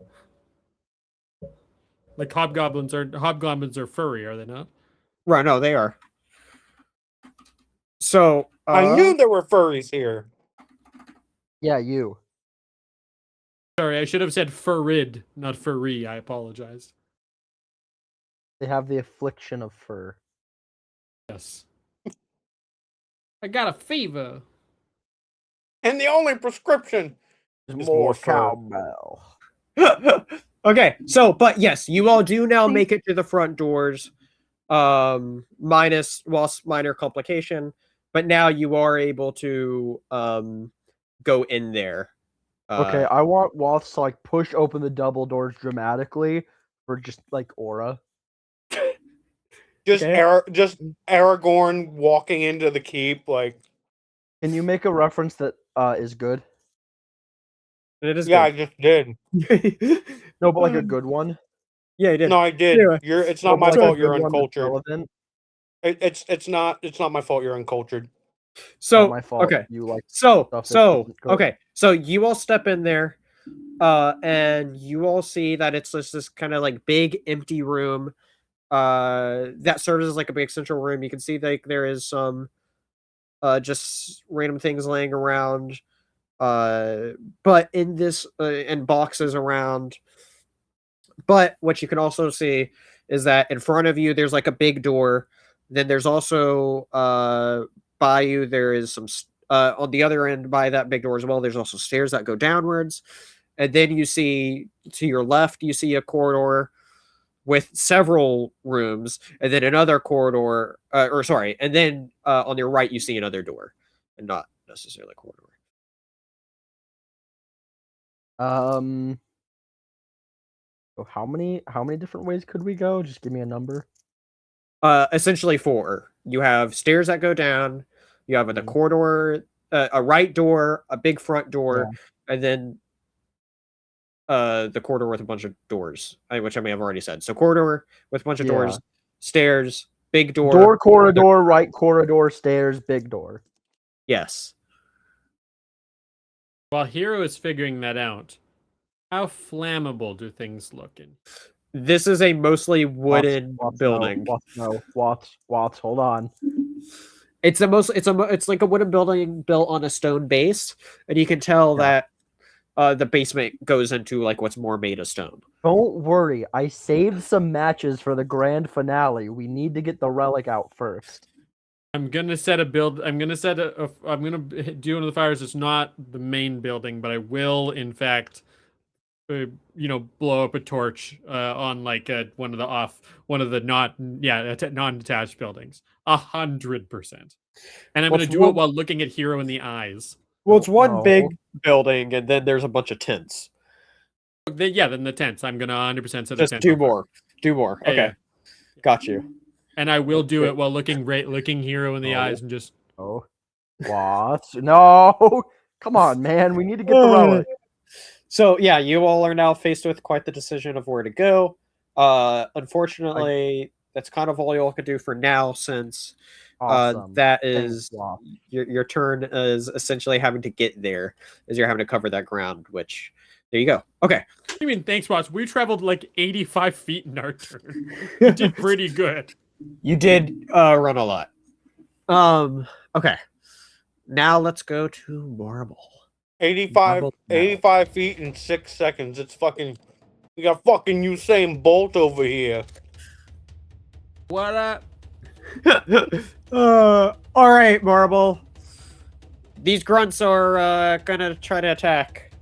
Like hobgoblins are furry, are they not? right, no, they are. So I knew there were furries here. Yeah, you. Sorry, I should have said furrid, not furry. I apologize. They have the affliction of fur. Yes. I got a fever. And the only prescription There's is more fur. cowbell. okay, so but yes, you all do now make it to the front doors. Minus minor complication, but now you are able to go in there. Okay, I want Woth to like push open the double doors dramatically for just like aura. Just Okay. just Aragorn walking into the keep, like Can you make a reference that is good? It is I just did. good. No, but like a good one. Yeah, you did. No, I did. Anyway. It's No, not but, my like, a fault you're good one that's uncultured. relevant. It's not my fault you're uncultured. So Not my fault. okay. You like So stuff that isn't good. okay. So you all step in there, and you all see that it's just this kind of like big empty room, that serves as like a big central room. You can see like there is some, just random things laying around, but in this, and boxes around. But what you can also see is that in front of you there's like a big door. Then there's also, by you there is some on the other end by that big door as well. There's also stairs that go downwards, and then you see to your left you see a corridor with several rooms, and then another corridor, and then on your right you see another door, and not necessarily a corridor. So how many different ways could we go? Just give me a number. Essentially 4. You have stairs that go down. You have the corridor, a right door, a big front door, and then the corridor with a bunch of doors, which I may have already said. So corridor with a bunch of doors, stairs, big door. Door, corridor, right corridor, stairs, big door. Yes. While Hero is figuring that out, how flammable do things look in? This is a mostly wooden building. Watts, hold on. It's like a wooden building built on a stone base, and you can tell that the basement goes into like what's more made of stone. Don't worry, I saved some matches for the grand finale. We need to get the relic out first. I'm gonna set a build. I'm gonna do one of the fires. It's not the main building, but I will, in fact, blow up a torch on like one of the non-detached buildings. 100%. And I'm gonna do it while looking at Hero in the eyes. Well, it's one big building, and then there's a bunch of tents. Then the tents. I'm gonna 100% set just two more. Okay, yeah. Got you. And I will do it while looking Hero in the eyes and just. Oh, what? No, come on, man. We need to get the relic. So yeah, you all are now faced with quite the decision of where to go. Unfortunately, that's kind of all you all could do for now, since Awesome. That Thanks, is Wop. your turn is essentially having to get there as you're having to cover that ground, which there you go. Okay. I mean, thanks, Watts. We traveled like 85 feet in our turn. We did pretty good. You did run a lot. Okay. Now let's go to Marble. 85 feet in 6 seconds. It's fucking. We got fucking Usain Bolt over here. What up? All right, Marble. These grunts are gonna try to attack.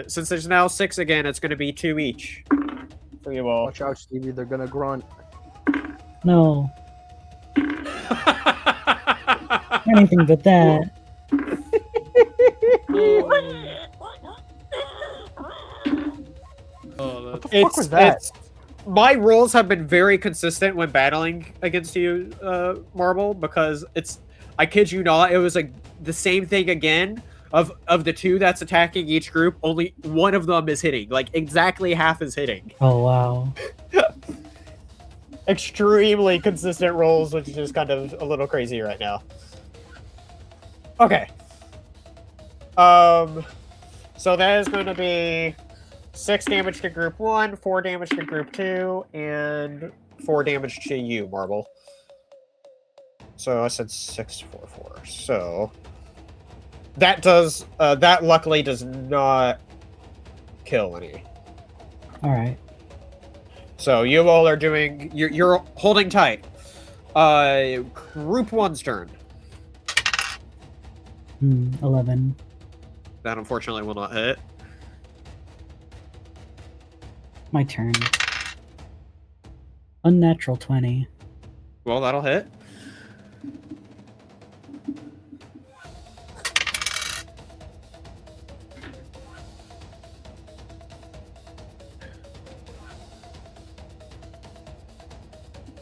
Since there's now 6 again, it's gonna be 2 each for you all. Watch out, Stevie. They're gonna grunt. No, anything but that. What the fuck was that? My rolls have been very consistent when battling against you, Marble, because I kid you not, it was like the same thing again. Of the 2 that's attacking each group, only one of them is hitting. Like exactly half is hitting. Oh wow. Extremely consistent rolls, which is just kind of a little crazy right now. Okay. So that is going to be 6 damage to group 1, 4 damage to group 2, and 4 damage to you, Marble. So I said 6, 4, 4. So that does that luckily does not kill any. All right. So you all are doing you're holding tight. Group 1's turn. 11. That unfortunately will not hit. My turn. Unnatural 20. Well, that'll hit.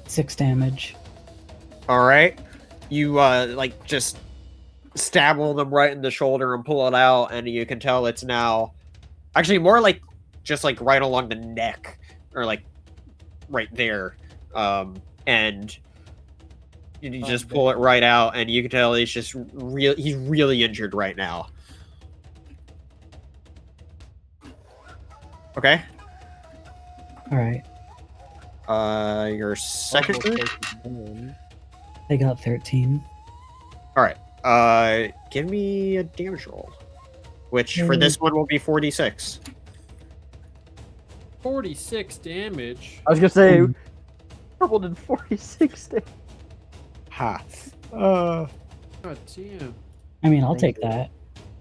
Six damage. All right. You like just stab them right in the shoulder and pull it out, and you can tell it's now actually more like just like right along the neck, or like right there. And you just pull it right out, and you can tell he's just he's really injured right now. Okay. All right. Your second group? They got 13. All right. Give me a damage roll, which for this one will be 4d6. 46 damage. I was gonna say, Purple did 46 damage. Ha. God damn. I mean, I'll take that.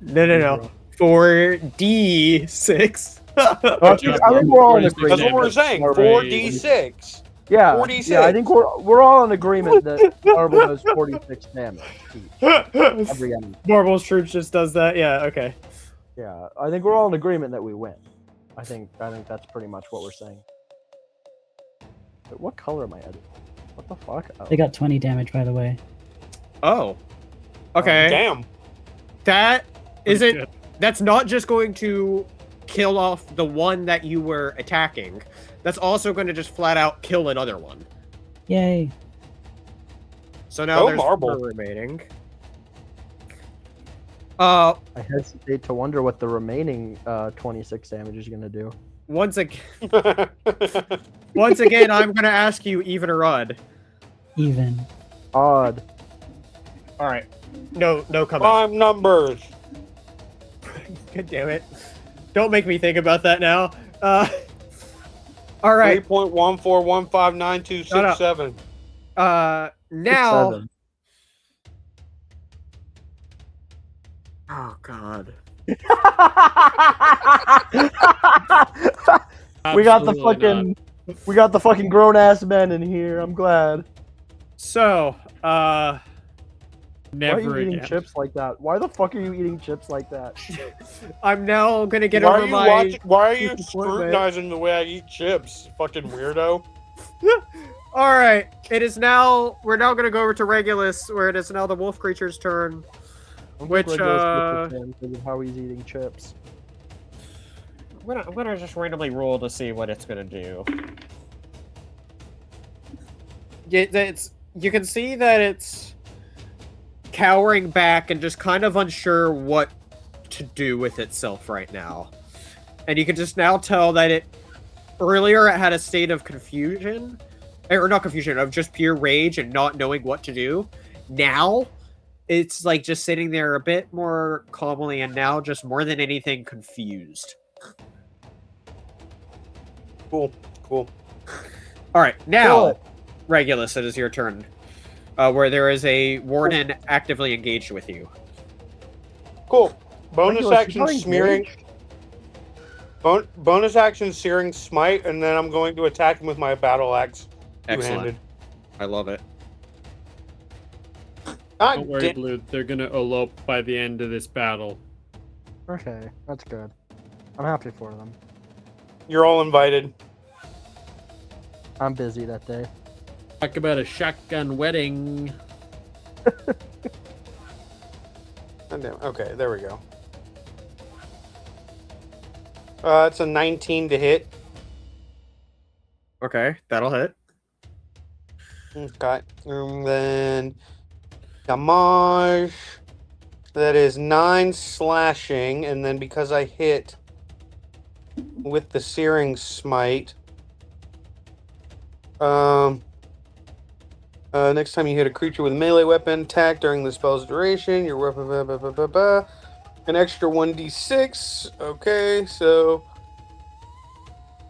No. 4d6. I think we're all in agreement. That's what we're saying. 4d6. Yeah, 46. yeah, I think we're all in agreement that Marble does 46 damage every enemy. Marble's troops just does that. Yeah. Okay. Yeah, I think we're all in agreement that we win. I think that's pretty much what we're saying. But what color am I editing? What the fuck? Oh. They got 20 damage, by the way. Oh. Okay. Damn. That Pretty isn't. good. That's not just going to kill off the one that you were attacking. That's also going to just flat out kill another one. Yay. So now Go there's Marble. 4 remaining. I hesitate to wonder what the remaining 26 damage is gonna do. Once again, I'm going to ask you even or odd. Even. Odd. All right. No comment. Prime numbers. God damn it. Don't make me think about that now. All right. 3.14159267. Now. 6, 7. Oh God. We got the Absolutely fucking grown ass men in here. I'm glad. So, Why are Never you eating again. chips like that? Why the fuck are you eating chips like that? I'm now gonna get Why over are you my. why are you disappointment. scrutinizing the way I eat chips, fucking weirdo? All right. It is now. We're now gonna go over to Regulus, where it is now the wolf creature's turn. Which because of how he's eating chips. I'm gonna just randomly roll to see what it's gonna do. Yeah, you can see that it's cowering back and just kind of unsure what to do with itself right now. And you can just now tell that earlier it had a state of confusion, or not confusion, of just pure rage and not knowing what to do. Now, it's like just sitting there a bit more calmly and now just more than anything confused. Cool. Alright, now, Cool. Regulus, it is your turn. Where there is a warden actively engaged with you. Cool. Bonus Regulus, action you're not smearing. engaged? Bonus action searing smite, and then I'm going to attack him with my battle axe. Excellent. Two-handed. I love it. Don't worry, Blue. They're gonna elope by the end of this battle. Okay, that's good. I'm happy for them. You're all invited. I'm busy that day. Talk about a shotgun wedding. Oh, damn. Okay, there we go. It's a 19 to hit. Okay, that'll hit. Okay. And then damage. That is 9 slashing, and then because I hit with the searing smite, next time you hit a creature with a melee weapon attack during the spell's duration, your weapon an extra 1d6. Okay, so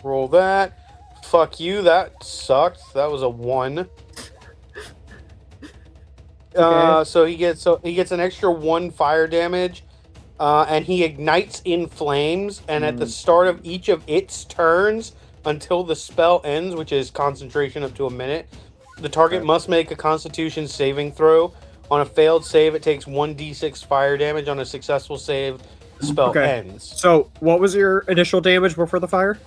roll that. Fuck you, that sucked. That was a 1. So he gets an extra 1 fire damage, and he ignites in flames. And at the start of each of its turns, until the spell ends, which is concentration up to a minute, the target must make a Constitution saving throw. On a failed save, it takes 1d6 fire damage. On a successful save, the spell ends. So, what was your initial damage before the fire?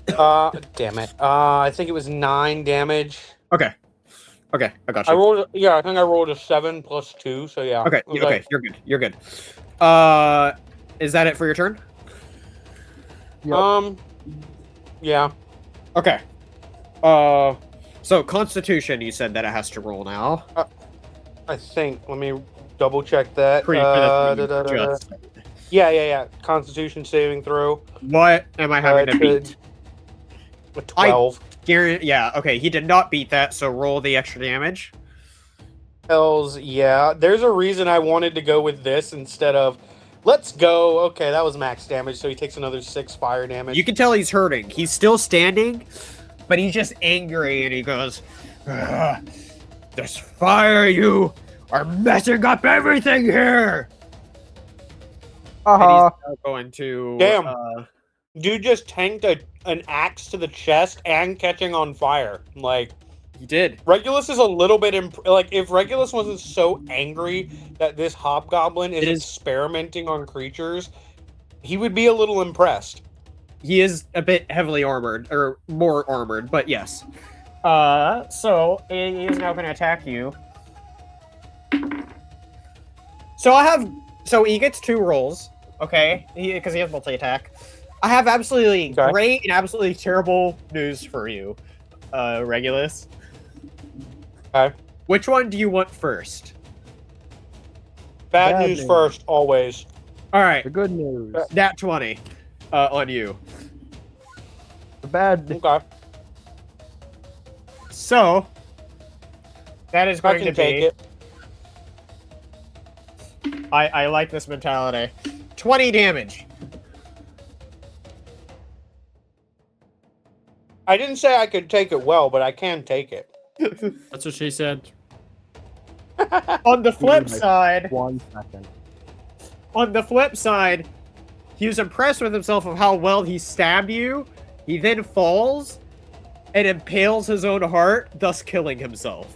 Damn it. I think it was 9 damage. Okay, I got you. I think I rolled a 7 plus 2, so yeah. Okay, you're good. Is that it for your turn? Yep. Yeah. Okay. So Constitution, you said that it has to roll now. I think. Let me double check that. Pretty sure that's what you just said. Yeah. Constitution saving throw. What am I having to beat? A 12. Yeah, okay, he did not beat that, so roll the extra damage. Hells yeah. There's a reason I wanted to go with this instead of let's go. Okay, that was max damage, so he takes another 6 fire damage. You can tell he's hurting. He's still standing, but he's just angry, and he goes, "This fire, you are messing up everything here!" And he's now going to... Damn. Dude just tanked an axe to the chest and catching on fire. Like, he did. Regulus is a little bit... if Regulus wasn't so angry that this hobgoblin is experimenting on creatures, he would be a little impressed. He is a bit heavily armored, or more armored, but yes. So he is now going to attack you. So he gets 2 rolls, okay? Because he has multi-attack. I have absolutely great and absolutely terrible news for you, Regulus. Okay. Which one do you want first? Bad news first, always. All right. The good news. Nat 20 on you. The bad news. Okay. So, that is going I to can take be... it. I like this mentality. 20 damage. I didn't say I could take it well, but I can take it. That's what she said. On the flip side... 1 second. On the flip side, he was impressed with himself of how well he stabbed you. He then falls and impales his own heart, thus killing himself.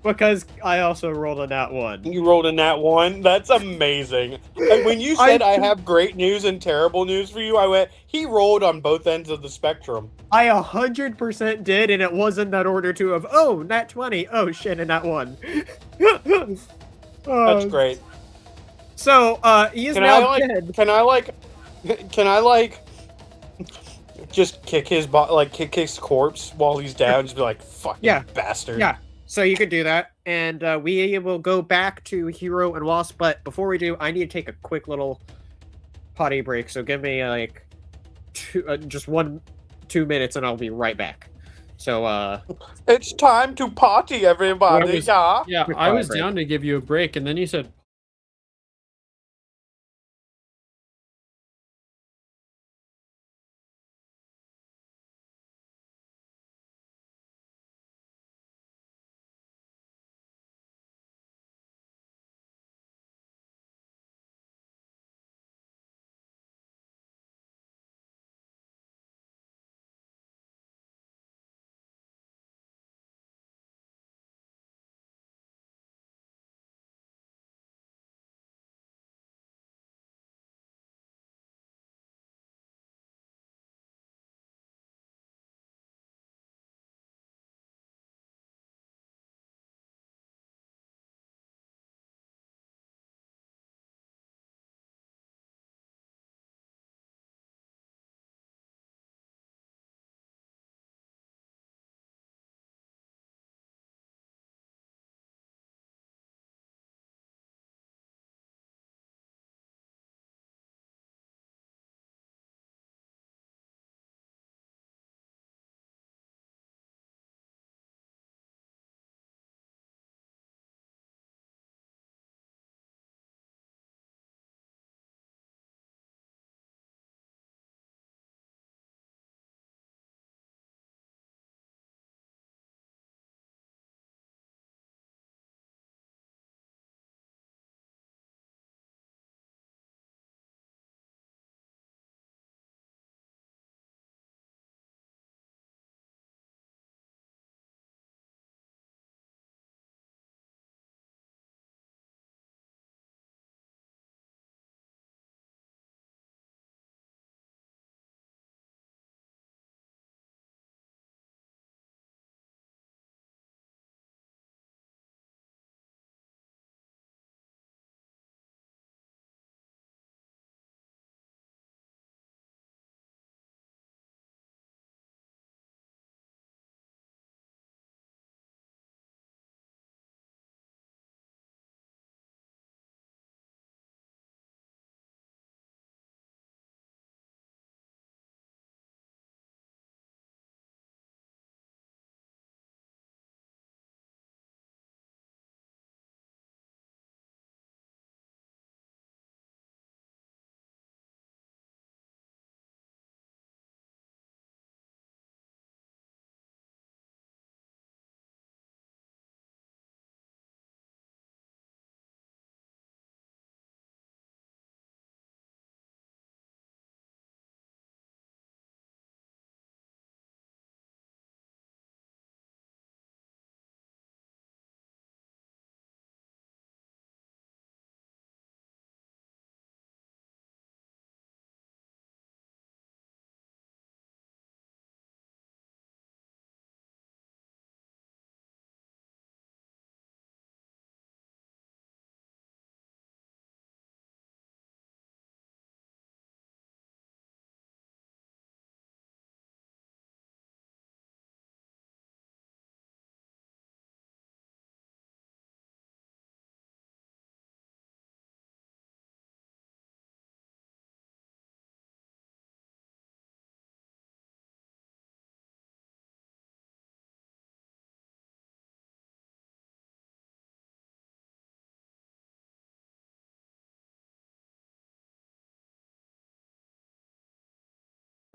Because I also rolled a nat 1. You rolled a nat 1? That's amazing. And when you said I have great news and terrible news for you, I went, he rolled on both ends of the spectrum. I 100% did, and it was in that order too of, oh, nat 20, oh shit, and nat 1. That's great. So, he is now dead. Can I just kick his kick his corpse while he's down. Just be like, "Fucking Yeah. bastard." Yeah. So you could do that, and we will go back to Hero and Wasp. But before we do, I need to take a quick little potty break. So give me like just 2 minutes, and I'll be right back. So It's time to party, everybody. Yeah. Yeah, Quick I potty was break. down to give you a break, and then you said,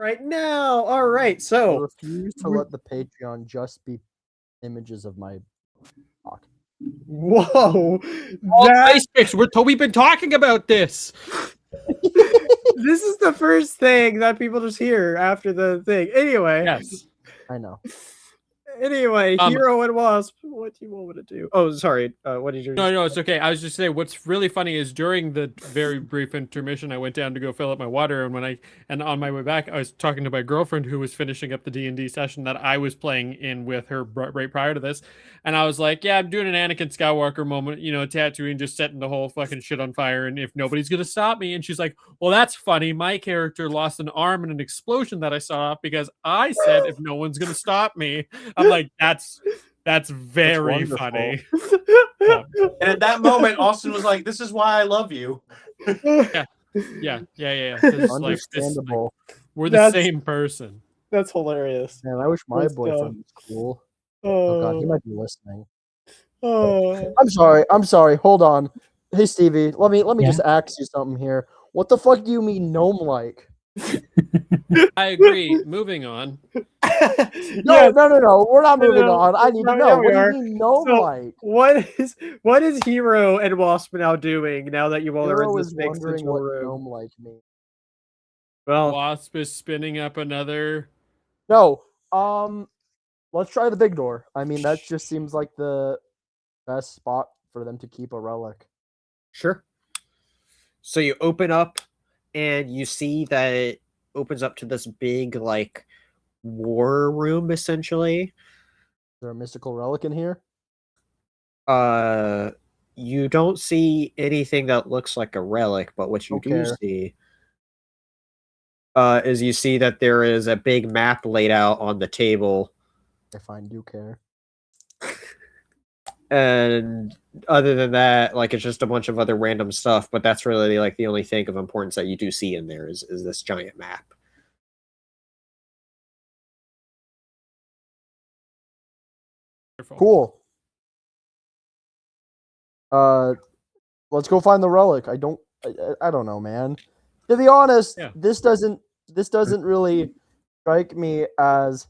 right now, all right. I So refuse to let the Patreon just be images of my talk. whoa, "All that ice picks. We've been talking about this." this is the first thing that people just hear after the thing. Anyway, Yes. I know. Anyway, Hero and Wasp, what do you want me to do? Oh, sorry. What did you? No, it's okay. I was just saying, what's really funny is during the very brief intermission, I went down to go fill up my water, and on my way back, I was talking to my girlfriend who was finishing up the D&D session that I was playing in with her right prior to this, and I was like, "Yeah, I'm doing an Anakin Skywalker moment, Tatooine just setting the whole fucking shit on fire, and if nobody's gonna stop me," and she's like, "Well, that's funny. My character lost an arm in an explosion that I saw because I said if no one's gonna stop me." I'm like, That's very funny. And at that moment, Austin was like, "This is why I love you." Yeah. Understandable. We're the same person. That's hilarious. Man, I wish my That's boyfriend was cool. Oh God, he might be listening. Oh. I'm sorry. Hold on. Hey Stevie, let me Yeah? just ask you something here. What the fuck do you mean gnome-like? I agree. Moving on. No, we're not moving No, on. I need to yeah, know. we What do are. you mean gnome-like? What is Hero and Wasp now doing now that you all are in Hero this is big wondering central what room? gnome-like means. Well, Wasp is spinning up another. No, let's try the big door. I mean, that just seems like the best spot for them to keep a relic. sure. So you open up and you see that it opens up to this big like war room essentially. Is there a mystical relic in here? You don't see anything that looks like a relic, but what you do see is you see that there is a big map laid out on the table. If I do care. And other than that, like it's just a bunch of other random stuff, but that's really like the only thing of importance that you do see in there is this giant map. Cool. Let's go find the relic. I don't know, man. To be honest, this doesn't really strike me as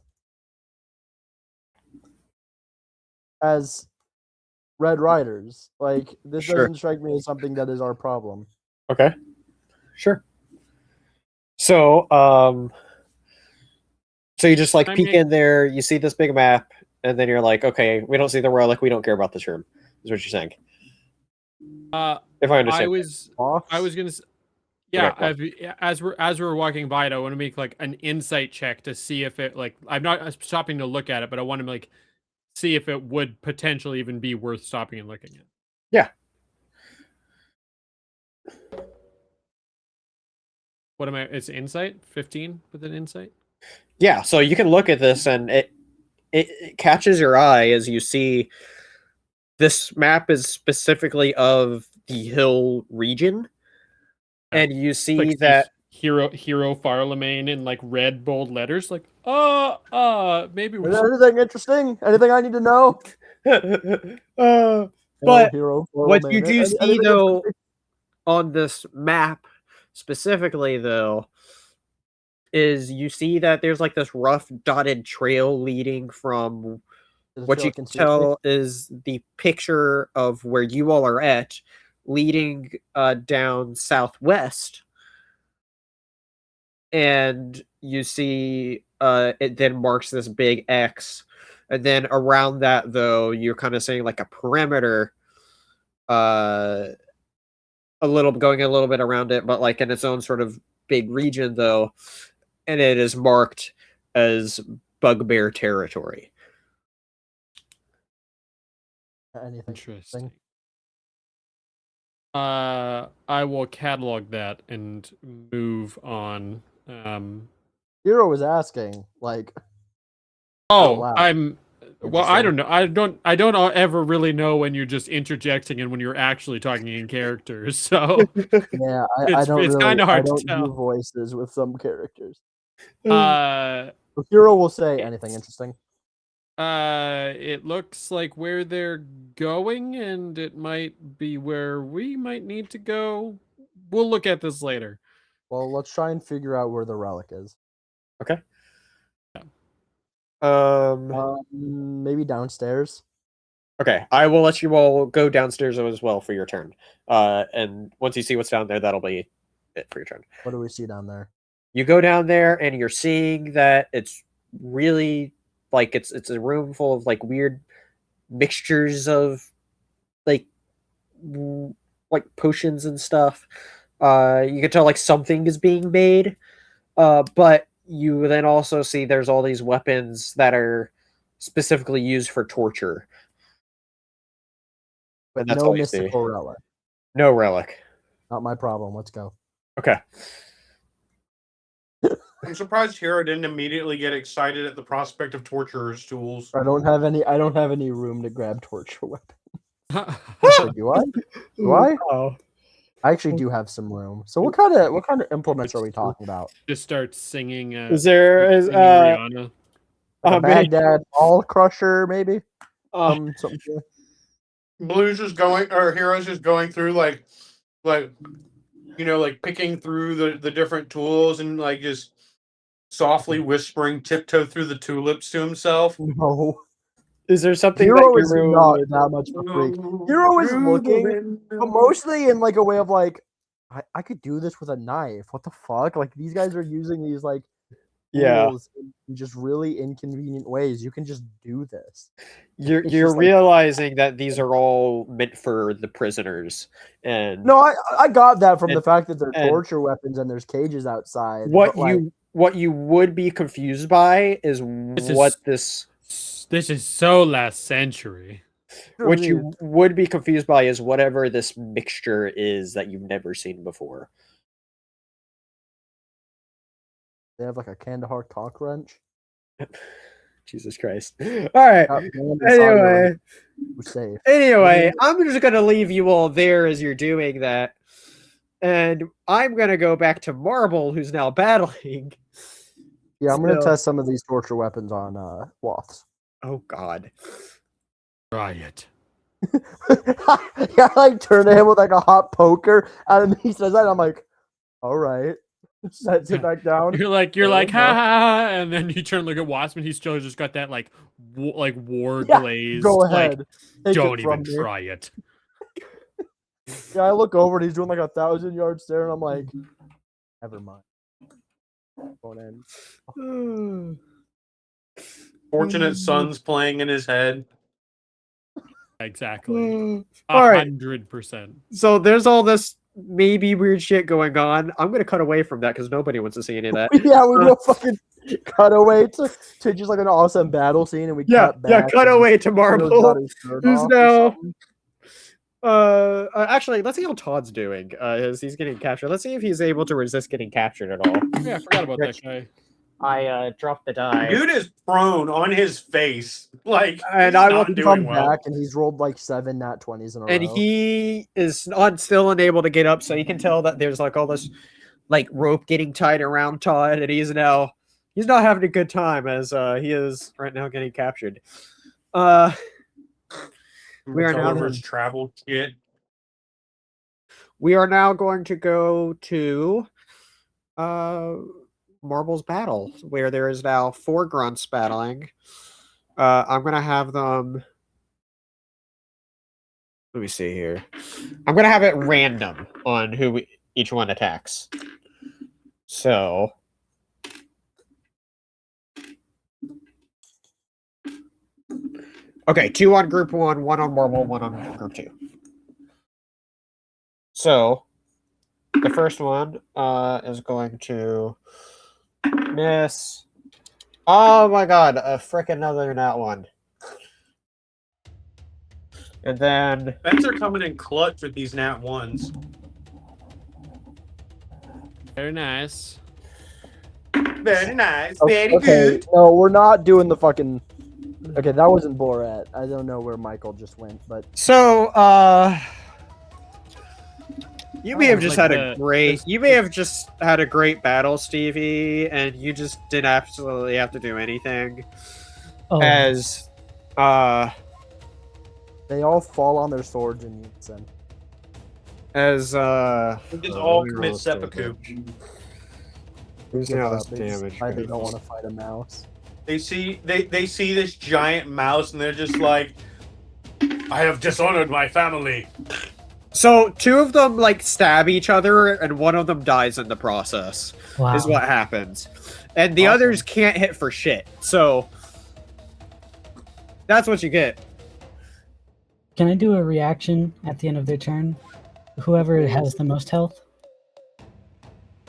Red Riders. Like this doesn't strike me as something that is our problem. Okay. Sure. So, so you just like peek in there, you see this big map, and then you're like, okay, we don't see the relic, we don't care about this room. Is what you're saying. If I understand. I was gonna say, yeah. As we're walking by it, I want to make like an insight check to see if it like I'm not stopping to look at it, but I want to like see if it would potentially even be worth stopping and looking at. Yeah. What am I? It's insight 15 with an insight. Yeah, so you can look at this and it catches your eye as you see this map is specifically of the hill region. And you see like that hero Farlemagne in like red bold letters, like maybe is there anything interesting? Anything I need to know? But Hero what you do see though on this map specifically though is you see that there's like this rough dotted trail leading from what you can tell is the picture of where you all are at leading down southwest, and you see it then marks this big X, and then around that though you're kind of seeing like a perimeter going a little bit around it, but like in its own sort of big region though, and it is marked as bugbear territory. Anything interesting. I will catalog that and move on. Hero was asking, like, well, I don't know. I don't ever really know when you're just interjecting and when you're actually talking in characters. So yeah, it's kind of hard to tell. Do voices with some characters. Hero will say anything interesting. It looks like where they're going, and it might be where we might need to go. We'll look at this later. Well, let's try and figure out where the relic is. Okay. Maybe downstairs. Okay, I will let you all go downstairs as well for your turn. And once you see what's down there, that'll be it for your turn. What do we see down there? You go down there, and you're seeing that it's really like it's a room full of like weird mixtures of like like potions and stuff. You can tell like something is being made, but you then also see there's all these weapons that are specifically used for torture. But And that's no all you see. mystical relic. No relic. Not my problem. Let's go. Okay. I'm surprised Hero didn't immediately get excited at the prospect of torturer's tools. I don't have any room to grab torture weapons. Actually, Do I? Do I? Oh. I actually do have some room. So what kind of implements are we talking about? just start singing. Is there singing Rihanna. Like a man. Baghdad Ball Crusher, maybe? Oh. Something. Blue's just going, or Hero's just going through like you know, like picking through the different tools and like just softly whispering, tiptoe through the tulips to himself. No. Is there something Hero that is Hero not would- that much of a freak. Hero is looking, but mostly in like a way of like, I could do this with a knife. What the fuck? Like these guys are using these like Yeah. tools in just really inconvenient ways. You can just do this. You're It's you're just like- realizing that these are all meant for the prisoners, and No, I got that from the And- fact that they're and- torture weapons and there's cages outside. what but, like, what you would be confused by is is- what this This is so last century. what dude, you would be confused by is whatever this mixture is that you've never seen before. they have like a Kandahar cock wrench. Jesus Christ! All right. Got banned in Saudi Anyway, Arabia. Who's safe? anyway, I'm just gonna leave you all there as you're doing that, and I'm gonna go back to Marble, who's now battling. Yeah, I'm gonna So- test some of these torture weapons on Woths. Oh God. Riot. Yeah, I like turn to him with like a hot poker, and he says that, and I'm like, all right, sets it back down. You're like Oh, ha no. ha, ha, and then you turn and look at Wasp, and he's still just got that like war Yeah, glaze. Go like, ahead. Take don't it from even me. try it. Yeah, I look over and he's doing like 1,000-yard stare, and I'm like, never mind. Going in. Fortunate Son's playing in his head. Exactly. All right. 100%. So there's all this maybe weird shit going on. I'm gonna cut away from that because nobody wants to see any of that. Yeah, we do a fucking cutaway to just like an awesome battle scene, and we Yeah, cut yeah. back. Cut and away to Hero's Marble. got his shirt Who's off or now- something. Actually, let's see how Todd's doing. As he's getting captured. Let's see if he's able to resist getting captured at all. Yeah, I forgot about Rich. that guy. I dropped the die. Dude is prone on his face. Like, And he's I not will He's doing come well. back, and he's rolled like 7 nat 20s in a And row. he is still unable to get up, so you can tell that there's like all this like rope getting tied around Todd, and he's not having a good time as he is right now getting captured. We are now Oliver's travel kit. we are now going to go to Marble's battle, where there is now 4 grunts battling. I'm gonna have them. Let me see here. I'm gonna have it random on who each one attacks. So. Okay, 2 on group 1, 1 on Marble, 1 on group 2. So, the first one is going to miss. Oh my god, a frickin' another nat 1. And then Spencer coming in clutch with these nat ones. Very nice. Very nice. Okay, Very good. No, we're not doing the fucking. Okay, that wasn't Borat. I don't know where Michael just went, but so you may Oh, have just like had a the- great this- you may have just had a great battle, Stevie, and you just didn't absolutely have to do anything. Oh, As they all fall on their swords in unison. as We just all commit seppuku. Who's Give now up. this They just damage? decide they don't want to fight a mouse. They see this giant mouse and they're just like, I have dishonored my family. So 2 of them like stab each other, and 1 of them dies in the process. wow. Is what happens, and the Awesome. others can't hit for shit. So That's what you get. Can I do a reaction at the end of their turn? Whoever has the most health.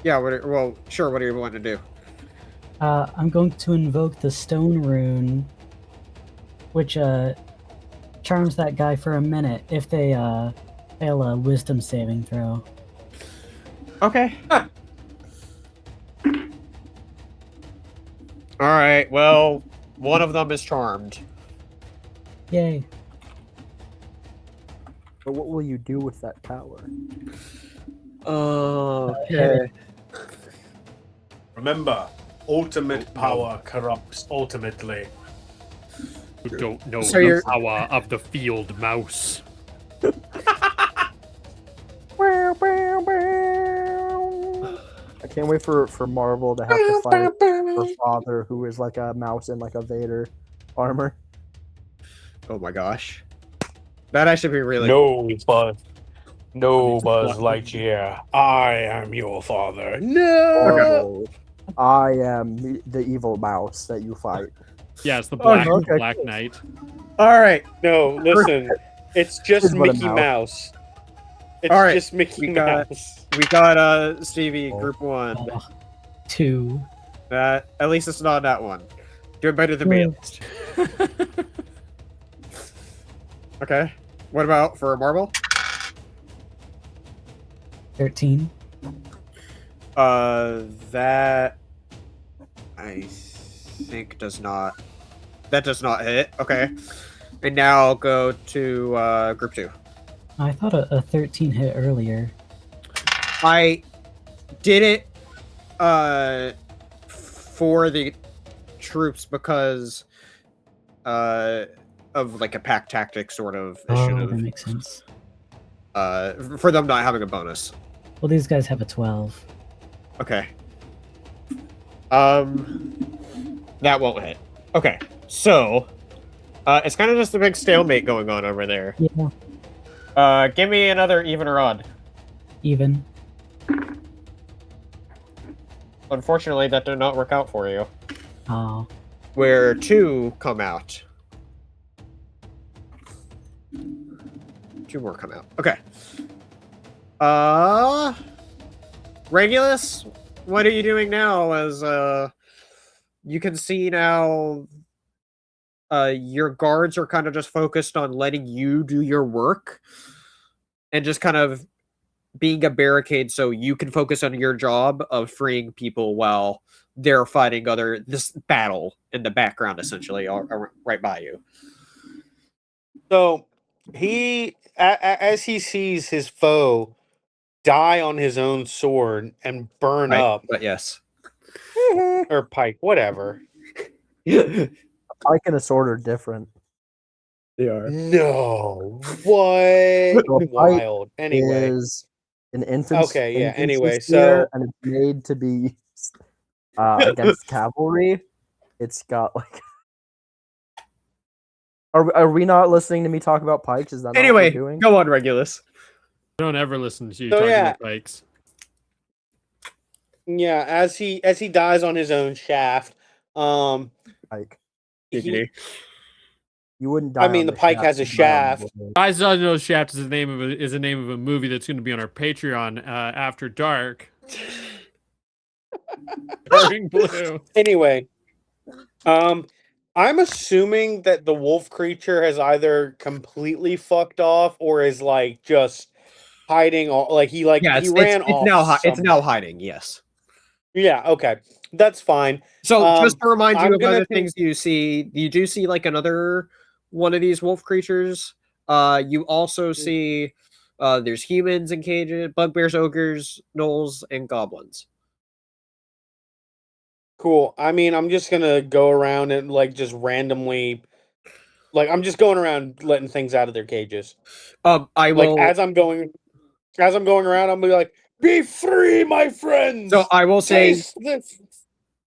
Yeah, well, sure, what do you want to do? I'm going to invoke the stone rune, which charms that guy for a minute if they fail a wisdom saving throw. Okay. Alright, well, one of them is charmed. Yay. But what will you do with that power? Okay. Remember, ultimate power corrupts ultimately. You don't know So the you're- power of the field mouse. I can't wait for Marvel to have to fight her father, who is like a mouse in like a Vader armor. Oh my gosh. That actually be really No, Buzz. No, Just Buzz what- Lightyear. I am your father. No. Marvel, I am the evil mouse that you fight. Yeah, it's the Oh, Black, okay, Black cool. Knight. Alright. No, listen. It's just Here's what a Mickey mouse. Mouse. It's All right, just Mickey we got- Mouse. We got Stevie, Oh. group 1. Oh, 2. That at least it's not that one. Doing better than me at least. Okay. What about for Marble? 13. That I think does not. That does not hit. Okay. And now I'll go to group 2. I thought a 13 hit earlier. I did it for the troops because of like a pack tactic sort of Oh, that initiative. makes sense. For them not having a bonus. Well, these guys have a 12. Okay. That won't hit. Okay. So it's kind of just a big stalemate going on over there. Yeah, Give me another even or odd. even. Unfortunately, that did not work out for you. Oh, Where 2 come out. 2 more come out. Okay. Regulus, what are you doing now? As you can see now, your guards are kind of just focused on letting you do your work, and just kind of being a barricade so you can focus on your job of freeing people while they're fighting this battle in the background, essentially, right by you. So he, as he sees his foe die on his own sword and burn Right, up, but yes. or pike, whatever. They Pike and a sword are different. are. No, what? Well, pike Wild. Anyway, Is an infantry. Okay, yeah, infantry anyway, spear, so- and it's made to be against cavalry. It's got like. Are we not listening to me talk about pikes? Is that not Anyway, what we're doing? go on, Regulus. Don't ever listen to you So, talking yeah. about bikes. yeah, as he dies on his own shaft, Pike. GG. You wouldn't die. I mean, on the pike shaft, has a you'd die on the shaft. blade. Guys Doesn't Know Shaft is the name of a movie that's going to be on our Patreon after dark. Burning blue. Anyway, I'm assuming that the wolf creature has either completely fucked off or is like just hiding. He ran off. It's now somewhere. hiding. Yes. Yeah. Okay, that's fine. So just to remind you I'm of gonna other con- things you see, you do see like another one of these wolf creatures. You also see there's humans in cages, bugbears, ogres, gnolls, and goblins. Cool. I mean, I'm just gonna go around and like just randomly, like I'm just going around letting things out of their cages. I will. Like as I'm going around, I'm gonna be like, "Be free, my friends." So I will say Taste this.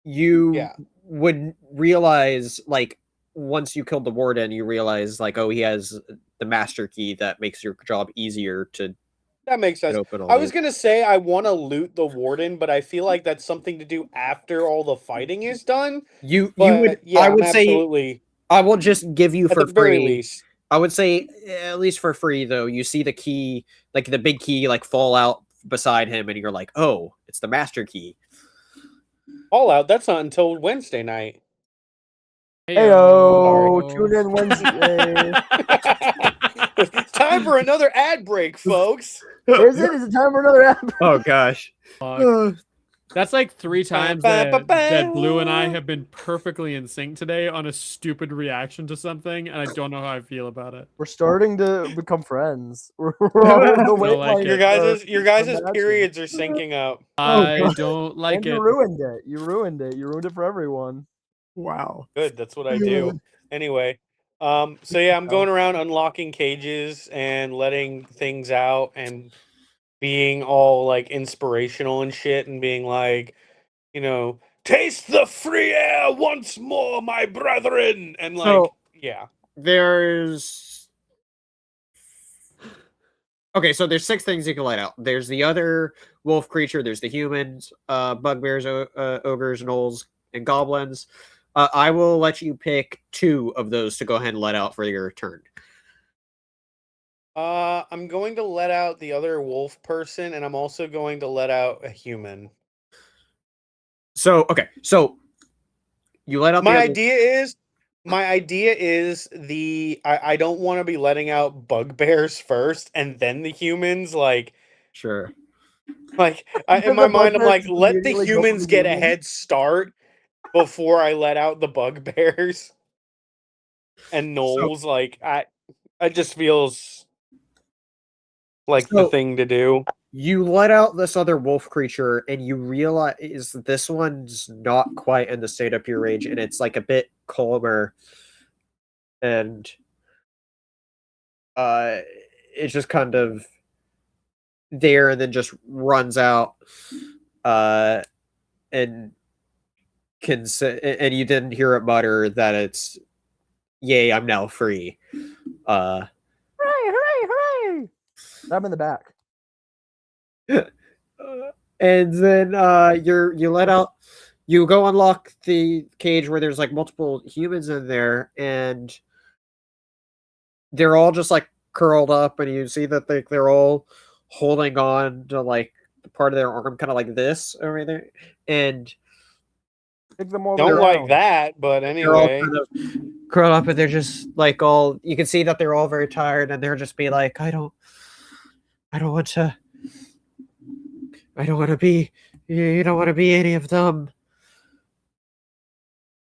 you Yeah. would realize, like, once you killed the warden, you realize, like, oh, he has the master key that makes your job easier to That makes sense. open all I was these. gonna say I want to loot the warden, but I feel like that's something to do after all the fighting is done. You But would. yeah, I would I'm say absolutely. I will just give you At for the very free. least. I would say at least for free though. You see the key, like the big key, like fall out beside him, and you're like, "Oh, it's the master key." All out. That's not until Wednesday night. Heyo, Heyo. tune in Wednesday. Time for another ad break, folks. Is it? Is it time for another app? Oh gosh. Fuck. That's like 3 times that Ba-ba-ba-ba. Blue and I have been perfectly in sync today on a stupid reaction to something, and I don't know how I feel about it. We're starting to become friends. We're on the way. like Your it. guys' periods are syncing up. I God. don't like And it. you ruined it. You ruined it. You ruined it for everyone. Wow. Good, that's what I do. Anyway, so yeah, I'm going around unlocking cages and letting things out and being all like inspirational and shit and being like, you know, taste the free air once more, my brethren, and like, So- yeah. There's okay, so there's 6 things you can light out. There's the other wolf creature. There's the humans, bugbears, ogres, gnolls, and goblins. I will let you pick 2 of those to go ahead and let out for your turn. I'm going to let out the other wolf person, and I'm also going to let out a human. So okay, so you let out the My other... idea is I don't want to be letting out bugbears first and then the humans. Like Sure. In my mind, I'm Bugbears like, just let the immediately go for humans the get a humans. head start before I let out the bugbears and gnolls. Like it just feels like the So- thing to do. You let out this other wolf creature, and you realize this one's not quite in the state up your range, and it's like a bit calmer, and it's just kind of there, and then just runs out, and can say, and you didn't hear it mutter that it's, "Yay, I'm now free." Hooray! Hooray! Hooray! I'm in the back. And then you let out, you go unlock the cage where there's like multiple humans in there, and they're all just like curled up, and you see that they're all holding on to like part of their arm, kind of like this over there, and Kick them all Don't like around. that, but they're all anyway. kind of curled up, and they're just like all, you can see that they're all very tired, and they're just be like, I don't want to be, you don't want to be any of them.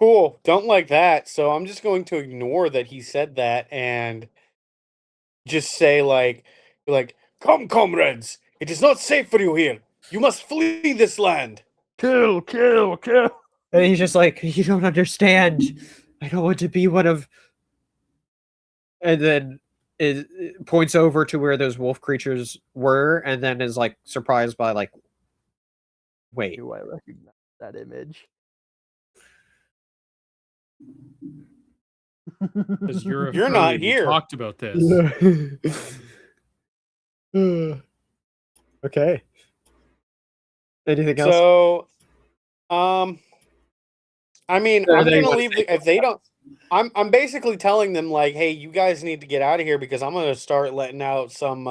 Cool. Don't like that. So I'm just going to ignore that he said that and just say like, come, comrades. It is not safe for you here. You must flee this land. Kill, kill, kill. And he's just like, you don't understand. I don't want to be one of. And then it points over to where those wolf creatures were, and then is like surprised by like, wait, Do I recognize that image? Because you're You're not afraid. We here. talked about this. Okay. Anything else? So, I mean, Or I'm they gonna wanna leave say if they don't. I'm basically telling them like, hey, you guys need to get out of here because I'm gonna start letting out some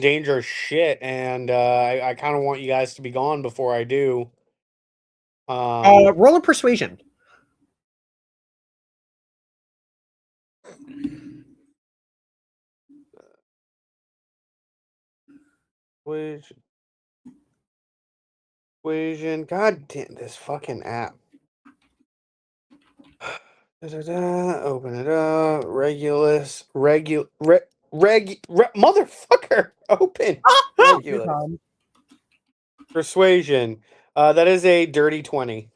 dangerous shit, and I kind of want you guys to be gone before I do. Roll a persuasion. Equation. God damn this fucking app. Open it up. Motherfucker. Open. Your Regulus. time. Persuasion. That is a dirty 20.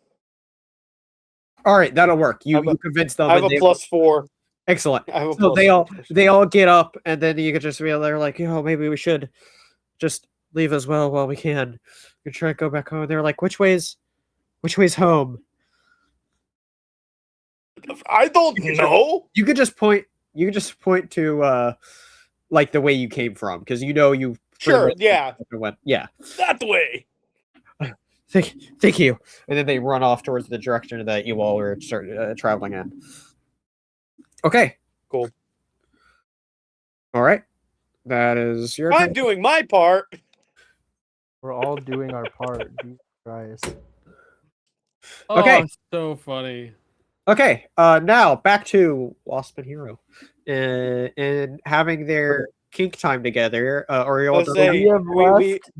All right, that'll work. I have You convince them. I have and a they- +4. Excellent. I have a So +4. they all get up, and then you could just be they're like, maybe we should just leave as well while we can. You try to go back home. They're like, which way's home? I don't know. You could just point. You could just point to like the way you came from, because you. Sure, yeah, Went, yeah. that way. Thank you. And then they run off towards the direction that you all were traveling in. Okay. Cool. All right. That is your I'm turn. doing my part. We're all doing our part. Jesus Christ. Okay. Oh, so funny. Okay. Now back to Wasp and Hero, and having their kink time together. Oriole, Let's say We have we left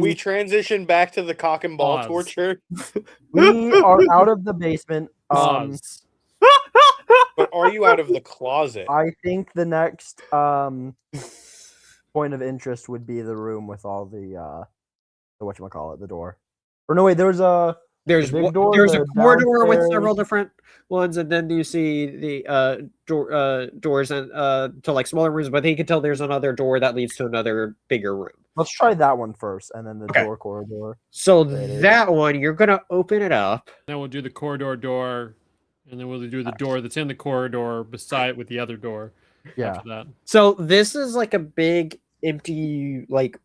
we the- transition back to the cock and ball Pause. torture. We are out of the basement. Pause. But are you out of the closet? I think the next point of interest would be the room with all the whatchamacallit, the door. Or no, wait, there's a There's big one- door, there's a the corridor with downstairs. several different ones, and then you see the doors and to like smaller rooms. But you can tell there's another door that leads to another bigger room. Let's try that one first, and then the Okay. door corridor. So There it is. that one, you're gonna open it up. Then we'll do the corridor door, and then we'll do the door that's in the corridor beside it with the other door. Yeah. After that. So this is like a big empty like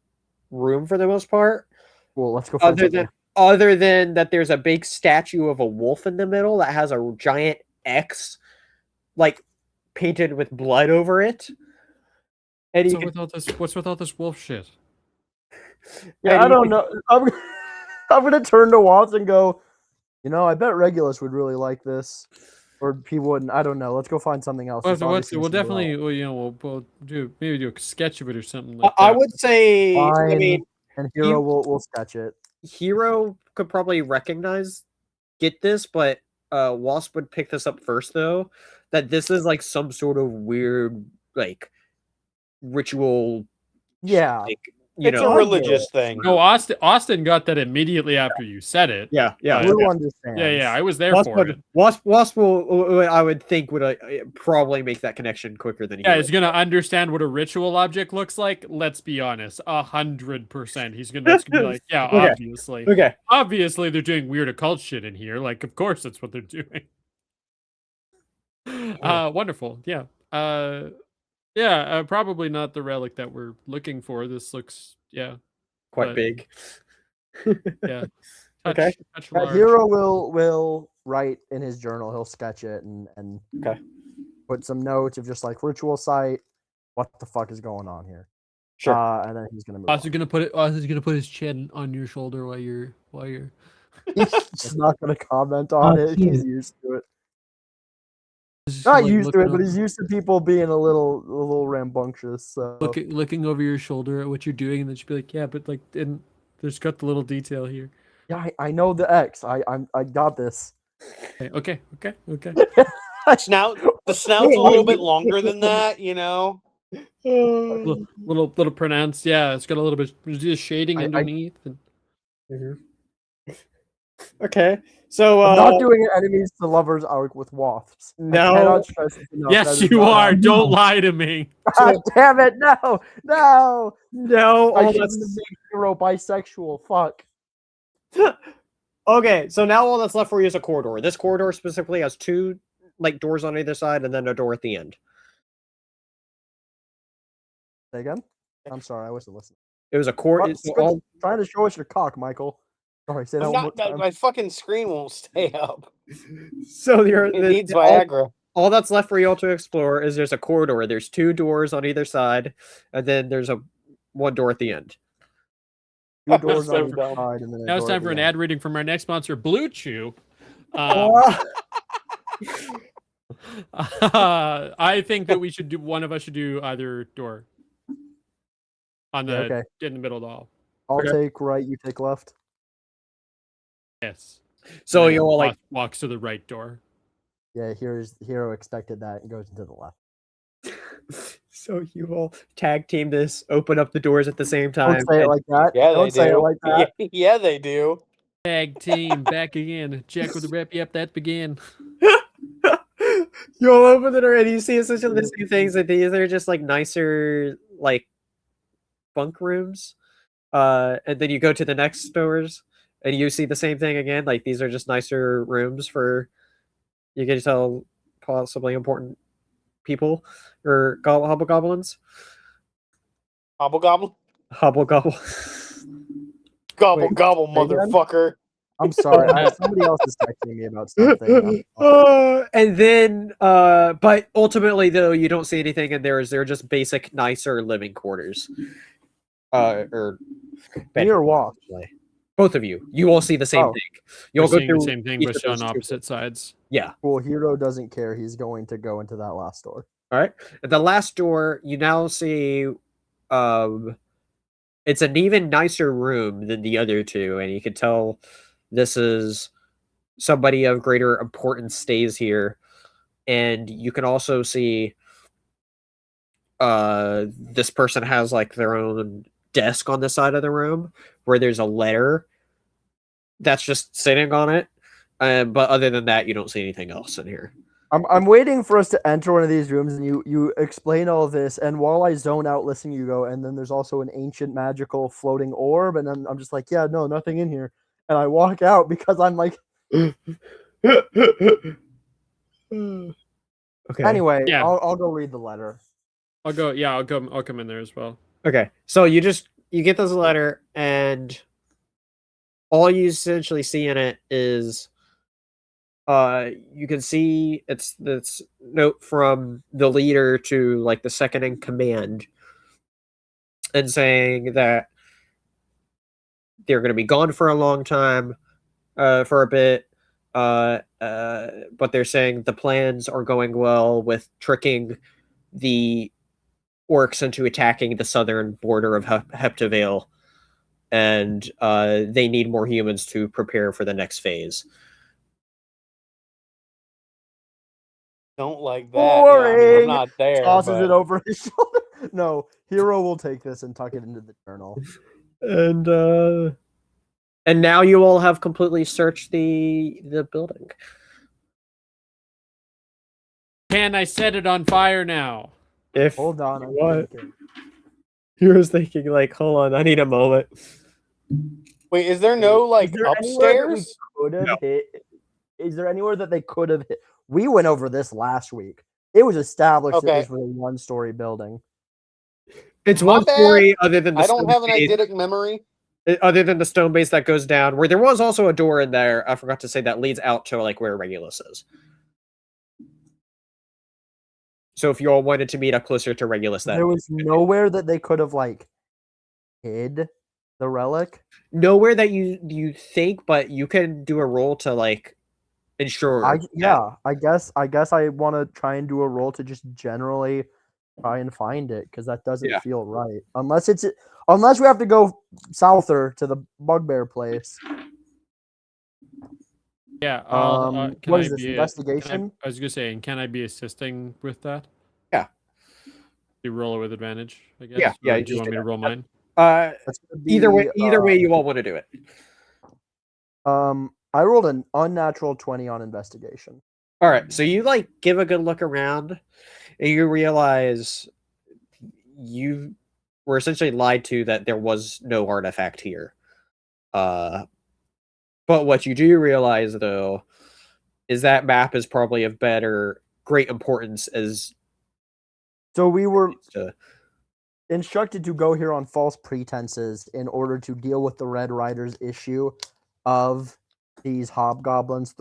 room for the most part. Well, let's go find something. Other than that, there's a big statue of a wolf in the middle that has a giant X, like painted with blood over it. And you What's with all this wolf shit? Yeah, I don't know. I'm gonna turn to Watts and go, I bet Regulus would really like this. Or people wouldn't. I don't know. Let's go find something else. It's obviously We'll somewhere definitely, else. we'll maybe do a sketch of it or something like I that. would say, I Fine. mean, And Hero will sketch it. Hero could probably get this, but Wasp would pick this up first, though. That this is like some sort of weird, like, ritual. Yeah. Like, It's a religious thing. No, Austin got that immediately after you said it. Yeah. Blue understands. Yeah, I was there Wasp for it. Wasp will, I would think, would probably make that connection quicker than Yeah, you. he's gonna understand what a ritual object looks like. Let's be honest, 100%. He's gonna be like, yeah, Okay. obviously. Okay. Obviously, they're doing weird occult shit in here. Like, of course, that's what they're doing. Wonderful. Yeah. Probably not the relic that we're looking for. This looks, Quite but- big. yeah. Okay. Touch large. Hero will write in his journal. He'll sketch it and Okay. put some notes of just like ritual site. What the fuck is going on here? Sure. And then he's gonna move. Austin's gonna put his chin on your shoulder while you're. He's not gonna comment on it. He's cute. used to it. Just, Not like, used to it, looking but over- he's used to people being a little rambunctious. So looking over your shoulder at what you're doing, and then she'd be like, "Yeah, but like, and there's got the little detail here." yeah, I know the X. I got this. Okay. The snout's a little bit longer than that, Little pronounced. Yeah, it's got a little bit of shading I- underneath. And... Okay. So I'm not doing enemies to lovers arc with wasps. I No. cannot stress this enough. yes, That is you not are. happening. Don't lie to me. God damn it! No. no. I All shouldn't that's... have made Hero bisexual. Fuck. Okay, so now all that's left for you is a corridor. This corridor specifically has two like doors on either side and then a door at the end. Say again. I'm sorry. I wasn't listening. It was a corridor. Quit trying to show us your cock, Michael. Sorry. Say that I'm one not, more time. my fucking screen won't stay up. So It needs Viagra. all that's left for you all to explore is there's a corridor. There's two doors on either side, and then there's one door at the end. Two doors So on either dumb. side, and then a Now it's door at time for the an end. ad reading from our next sponsor, Blue Chew. I think that one of us should do either door on the Okay. in the middle of the hall. I'll Okay. take right. You take left. Yes. So And then you all like walks to the right door. Yeah. Hero expected that and goes into the left. so you all tag team this, open up the doors at the same Don't time. say it like that. Yeah, Don't they say do. it like that. Yeah, they do. Tag team back again. Check with the rep. Yep, that began. You all open the door and you see essentially the same things. That these are just like nicer like bunk rooms. And then you go to the next doors and you see the same thing again. Like these are just nicer rooms for you can tell possibly important people or hobgoblins. Gobble gobble. Hobgoblin. Gobble Wait, gobble, say again? motherfucker. I'm sorry. Somebody else is texting me about something. And then, but ultimately, though, you don't see anything in there. They're just basic, nicer living quarters. Or Me or Walk? both of you. You all see the same Oh. thing. You're You'll go seeing the through same thing, each but of on those two opposite doors. sides. Yeah. Well, Hero doesn't care. He's going to go into that last door. All right. At the last door, you now see, it's an even nicer room than the other two, and you can tell this is somebody of greater importance stays here. And you can also see, this person has like their own desk on the side of the room where there's a letter that's just sitting on it. But other than that, you don't see anything else in here. I'm waiting for us to enter one of these rooms and you explain all of this, and while I zone out listening, you go, and then there's also an ancient magical floating orb, and then I'm just like, yeah, no, nothing in here. And I walk out because I'm like Okay. anyway, Yeah. I'll go read the letter. I'll go. Yeah, I'll come in there as well. Okay. So you get this letter, and all you essentially see in it is, you can see it's this note from the leader to like the second in command, and saying that they're going to be gone for a long time, for a bit, but they're saying the plans are going well with tricking the orcs into attacking the southern border of Heptavale, and they need more humans to prepare for the next phase. Don't like that. Yeah, I mean, I'm not there. Tosses it but- over his shoulder. No, Hero will take this and tuck it into the journal. And now you all have completely searched the building. Can I set it on fire now? If Hold on, I'm what? thinking. He was thinking, like, hold on, I need a moment. Wait, is there no like Is there anywhere that we upstairs? could have hit? Is there anywhere that they could have hit? We went over this last week. It was established that Okay. this was a one-story building. It's My one bad. story other than the I don't stone have an base, eidetic memory. other than the stone base that goes down, where there was also a door in there, I forgot to say, that leads out to like where Regulus is. So if you all wanted to meet up closer to Regulus, that There was nowhere that they could have like hid the relic. nowhere that you think, but you can do a roll to like ensure. I guess I want to try and do a roll to just generally try and find it, because that doesn't Yeah. feel right. Unless we have to go souther to the bugbear place. Yeah. Can what I is this, be investigation? I was gonna say, and can I be assisting with that? Yeah. You roll it with advantage, I guess. Yeah, yeah, Or you do you just want do me to that. roll mine? That's gonna be, either way you all want to do it. I rolled an unnatural 20 on investigation. All right, so you like give a good look around, and you realize you were essentially lied to, that there was no artifact here. But what you do realize, though, is that map is probably of great importance as So we were to. instructed to go here on false pretenses in order to deal with the Red Riders issue of these hobgoblins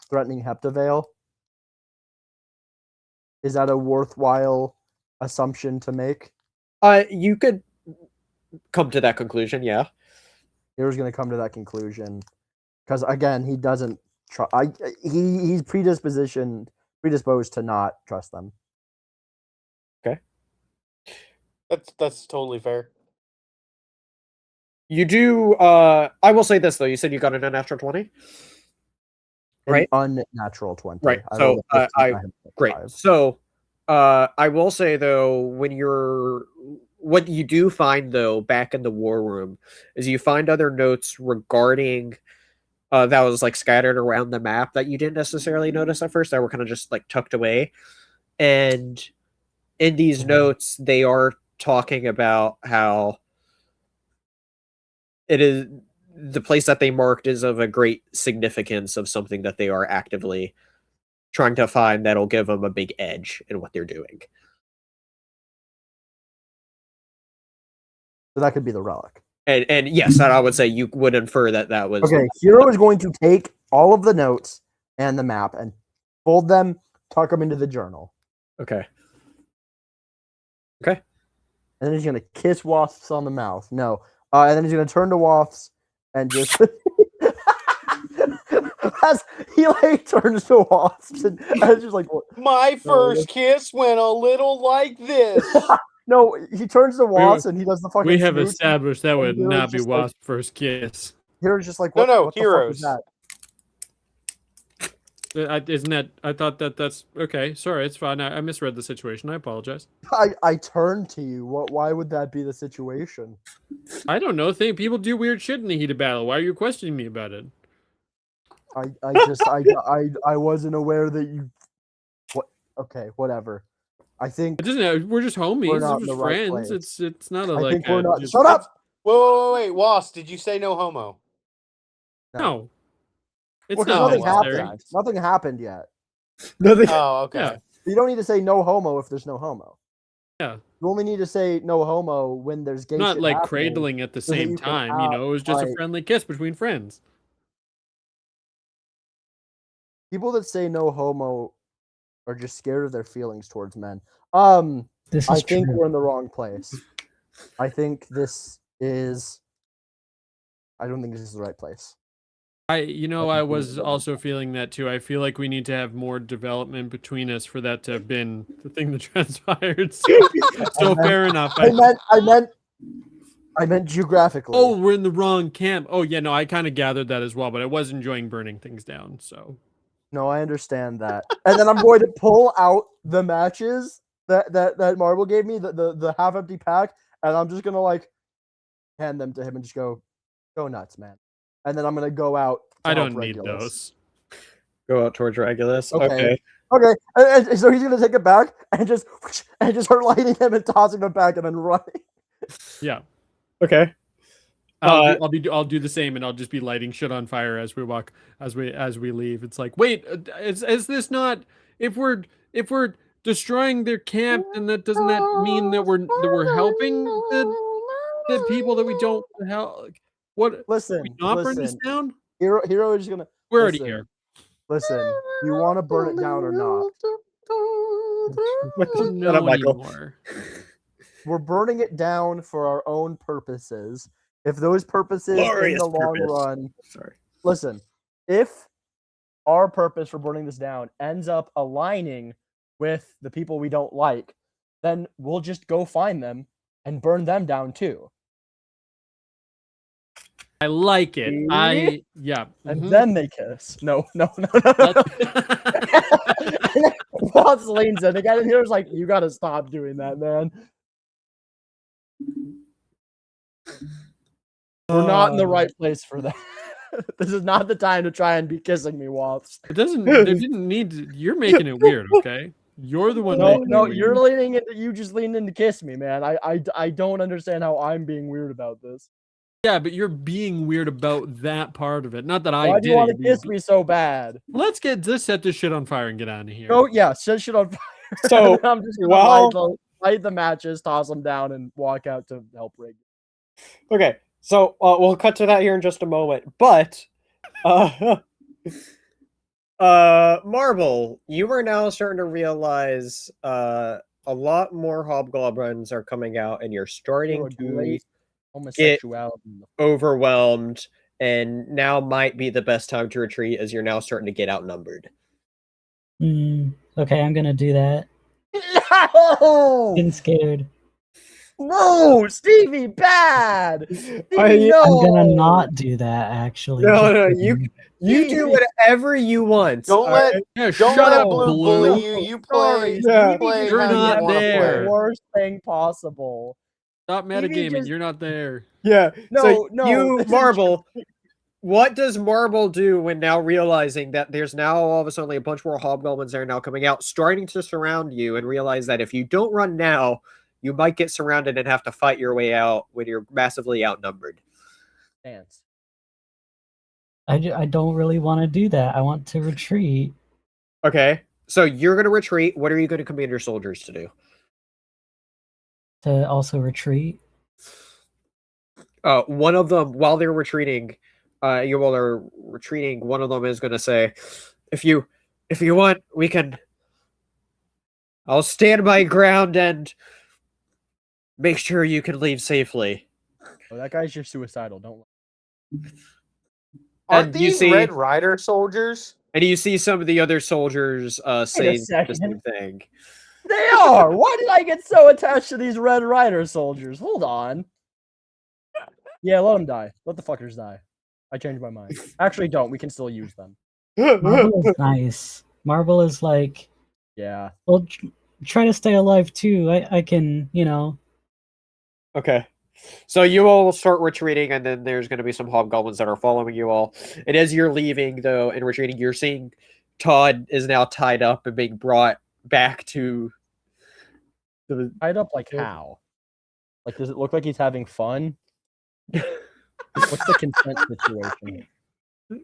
threatening Heptavale. Is that a worthwhile assumption to make? You could come to that conclusion, yeah. Here's going to come to that conclusion because, again, he doesn't trust. He's predisposed to not trust them. That's totally fair. You do. I will say this though. You said you got an unnatural 20, right? An unnatural 20. Right. I So rolled a 15, I had a great. 5. So I will say though, what you do find though back in the war room is you find other notes regarding that was like scattered around the map that you didn't necessarily notice at first, that were kind of just like tucked away. And in these notes, they are talking about how it is the place that they marked is of a great significance of something that they are actively trying to find that'll give them a big edge in what they're doing. So that could be the relic. And yes, that I would say you would infer that was Okay, Hero is going to take all of the notes and the map and fold them, tuck them into the journal. Okay. And then he's gonna kiss Wasps on the mouth. No. And then he's gonna turn to Wasps and just as he like turns to Wasps and it's just like My first kiss went a little like this. no, he turns to Wasps and he does the fucking. We have smooch, established that would Hero's not be just like- Wasp's first kiss. Hero's just like No, what, no, what the fuck is Heroes. that? Isn't that? I thought that's okay. Sorry, it's fine. I misread the situation. I apologize. I turned to you. Why would that be the situation? I don't know. Think people do weird shit in the heat of battle. Why are you questioning me about it? I wasn't aware that you. What? Okay, whatever. I think It doesn't. We're just homies. We're not We're in just the right friends. place. It's not a I like. think we're a- not. just- Shut up. Wait, Wasp, did you say no homo? No. It's Well, 'cause not nothing necessary. happened. Nothing happened yet. Nothing. Oh, okay. Yeah. You don't need to say no homo if there's no homo. Yeah. You only need to say no homo when there's gay Not shit like happening. cradling at the so that same you can time. You know, it was just a right. friendly kiss between friends. People that say no homo are just scared of their feelings towards men. This is I think true. we're in the wrong place. I think this is. I don't think this is the right place. I think I we need was to go also feeling that too. I feel like we need to have more development between us for that to have been the thing that transpired. So fair enough. I meant geographically. Oh, we're in the wrong camp. Oh yeah, no, I kind of gathered that as well, but I was enjoying burning things down. So No, I understand that. And then I'm going to pull out the matches that Marble gave me, the half empty pack, and I'm just gonna like hand them to him and just go nuts, man. And then I'm gonna go out. To I help don't need Regulus. those. Go out towards Regulus. Okay. Okay. And so he's gonna take it back and just start lighting him and tossing him back and then running. Yeah. Okay. I'll do the same, and I'll just be lighting shit on fire as we walk, as we leave. It's like, wait, is this not? If we're destroying their camp, then doesn't that mean that we're helping the people that we don't help? What? Listen, we not burn this listen. down? Hero is just gonna. We're already listen, here. Listen, you want to burn it down or not? What I don't the- shut up, know Michael. anymore. We're burning it down for our own purposes. If those purposes in Glorious the long purpose. run, Sorry. listen, if our purpose for burning this down ends up aligning with the people we don't like, then we'll just go find them and burn them down too. I like it. See? Yeah. And mhm. then they kiss. No. That's- And then Watts leans in again, and Hero's like, "You gotta stop doing that, man. We're not in the right place for that. This is not the time to try and be kissing me, Watts." It doesn't. There didn't need. You're making it weird. Okay. You're the one. making it weird. You're leaning into. You just leaned in to kiss me, man. I don't understand how I'm being weird about this. Yeah, but you're being weird about that part of it. Not that I Why did do you want it. to kiss me so bad? Let's set this shit on fire and get out of here. Oh yeah, set shit on fire. So, I'm just gonna while- light the matches, toss them down, and walk out to help Rig. Okay. So we'll cut to that here in just a moment. But Marble, you are now starting to realize a lot more hobgoblins are coming out, and you're starting to Great homosexuality. overwhelmed, and now might be the best time to retreat as you're now starting to get outnumbered. Okay, I'm gonna do that. No! Getting scared. No, Stevie, bad. I- no. I'm gonna not do that. Actually. No, Just no, kidding. You do whatever you want. Don't all let- right? Yeah, Don't shut let up, Blue Blue. bully you. You play. Yeah. You play You're how you not wanna there. play. Worst thing possible. Stop Stevie metagaming. just- You're not there. Yeah. No, so no, you this is Marble. What does Marble do when now realizing that there's now all of a sudden a bunch more hobgoblins that are now coming out, starting to surround you, and realize that if you don't run now, you might get surrounded and have to fight your way out when you're massively outnumbered. Dance. I don't really want to do that. I want to retreat. Okay. So you're going to retreat. What are you going to command your soldiers to do? To also retreat. One of them, while they're retreating, you all are retreating. One of them is going to say, "If you want, we can. I'll stand my ground and make sure you can leave safely." Oh, that guy's just suicidal. Don't. Aren't And you these see- Red Rider soldiers? And you see some of the other soldiers say the second. same thing. They are. Why did I get so attached to these Red Rider soldiers? Hold on. Yeah, let them die. Let the fuckers die. I changed my mind. Actually, don't. We can still use them. Marble is nice. Marble is like, Yeah. well, try to stay alive too. I can, you know. Okay. So you all start retreating, and then there's going to be some hobgoblins that are following you all. And as you're leaving, though, and retreating, you're seeing Todd is now tied up and being brought back to the. Tied up like how? Like, does it look like he's having fun? What's the consent situation?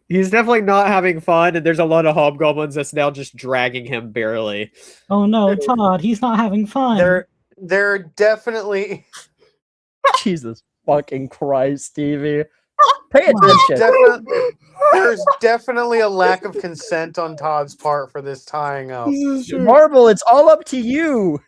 He's definitely not having fun, and there's a lot of hobgoblins that's now just dragging him barely. Oh no, Todd, he's not having fun. They're definitely Jesus fucking Christ, Stevie. Pay there's attention. there's definitely a lack of consent on Todd's part for this tying up. Marble, it's all up to you.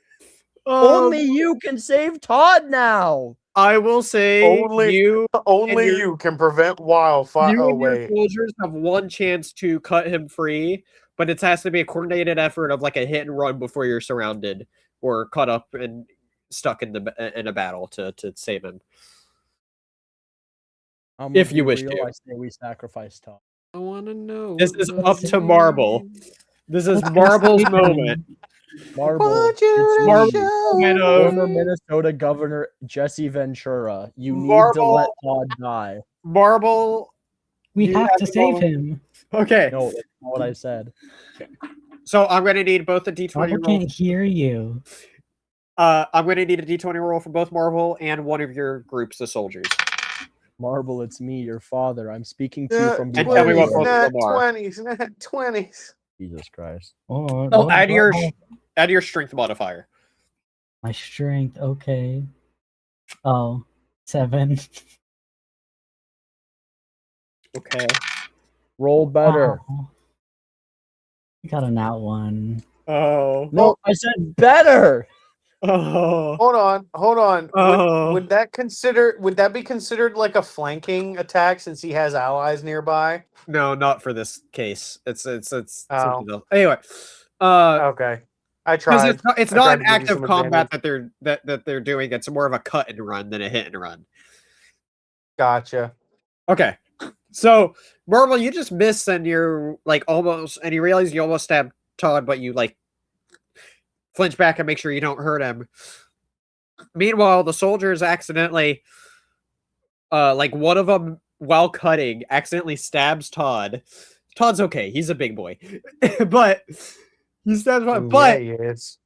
Um, Only you can save Todd now. I will say Only you Only your- you can prevent wildfire. You Oh and your wait, soldiers have one chance to cut him free, but it has to be a coordinated effort of like a hit and run before you're surrounded or caught up and stuck in a battle to save him. I'm If gonna you be wish real, to. I say we sacrifice Todd. I want to know. This is what up the to Marble. name- This is Let's Marble's save moment. him. Marble, want you it's to Marble- me, show former me. Minnesota Governor Jesse Ventura. You need to Marble- let Todd die. Marble. We You have have to the save moment. him. Okay, No, that's not what I said. so I'm going to need both a D20 Marble roll. can't hear you. I'm going to need a D20 roll for both Marble and one of your groups of soldiers. Marble, it's me, your father. I'm speaking to you Yeah, from And tell me what 20s, both of not them are. 20s, not 20s. Jesus Christ. Oh, Oh, add your strength modifier. my strength. Okay. Oh, 7. Okay. Roll better. Wow. I got a nat 1. Oh. No, I said better. Oh. Hold on. Oh. Would that be considered like a flanking attack since he has allies nearby? No, not for this case. It's Oh. something else. Anyway, Okay, I because tried. it's I not tried an to give you active some combat advantage. that they're doing. It's more of a cut and run than a hit and run. Gotcha. Okay, so Marvel, you just miss and you're like almost, and you realize you almost stabbed Todd, but you like flinch back and make sure you don't hurt him. Meanwhile, the soldiers accidentally, like one of them while cutting accidentally stabs Todd. Todd's okay; he's a big boy, but he stabs Todd. Ooh, But yeah, he is.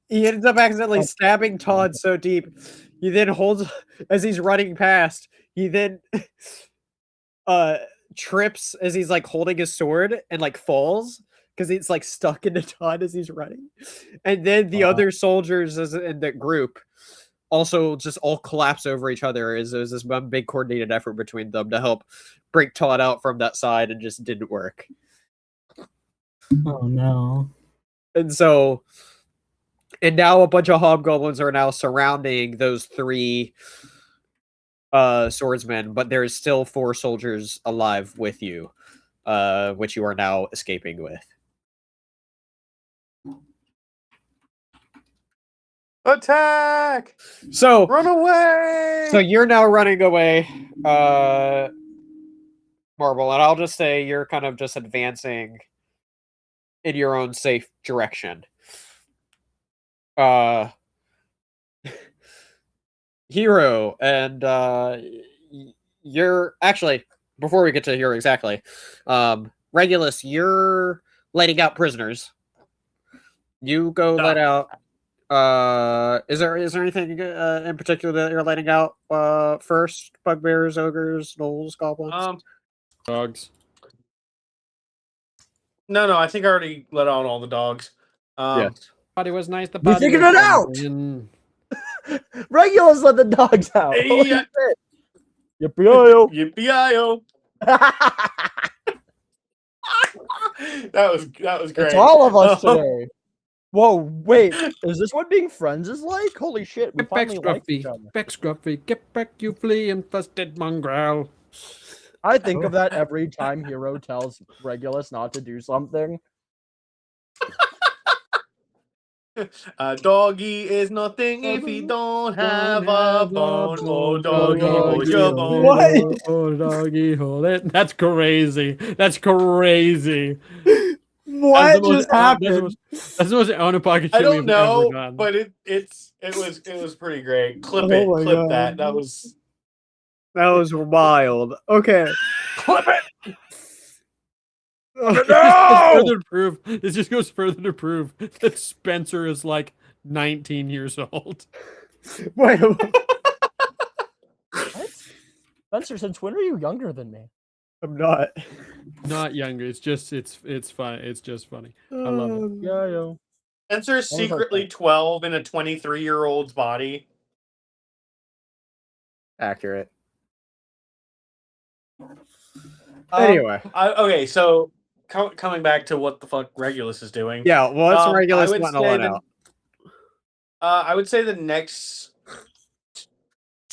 he ends up accidentally stabbing Todd so deep. He then holds as he's running past. He then trips as he's like holding his sword and like falls because it's like stuck into Todd as he's running. And then the other soldiers in the group also just all collapse over each other as there's this one big coordinated effort between them to help break Todd out from that side, and just didn't work. Oh no. And so, and now a bunch of hobgoblins are now surrounding those 3 swordsmen, but there's still 4 soldiers alive with you, which you are now escaping with. Attack! So, Run away! so you're now running away, Marble, and I'll just say you're kind of just advancing in your own safe direction. Hero, and you're actually, before we get to Hero exactly, Regulus, you're letting out prisoners. You go let out. Is there anything in particular that you're letting out first? Bugbears, ogres, gnolls, goblins. Dogs. No, I think I already let out all the dogs. Yes. Body was nice. The We body figured was it out! in. Regulus let the dogs out. Hey, Holy yeah. shit. Yippee-yo. Yippee-yo. That was great. It's all of us today. Whoa, wait. Is this what being friends is like? Holy shit, we Get back, finally like each Scruffy. other. Back, Scruffy. Get back, you flea-infested mongrel. I think of that every time Hero tells Regulus not to do something. A doggy is nothing if he don't have a bone. Oh, doggy, hold your bone. What? Oh, doggy, hold it. That's crazy. That's crazy. What just happened? That's the most out-of-pocket I shit don't we've know, ever done. but it was pretty great. Clip Oh it, my clip God. that. That was wild. Okay. clip it. This just goes further to prove that Spencer is like 19 years old. Wait. What? Spencer, since when are you younger than me? I'm not. Not younger. It's fun. It's just funny. I love it. Yeah, yo. Spencer's What was I secretly saying? 12 in a 23-year-old's body. Accurate. Anyway. Okay, so coming back to what the fuck Regulus is doing. Yeah, what's I Regulus would wanting to say let the- out? I would say the next.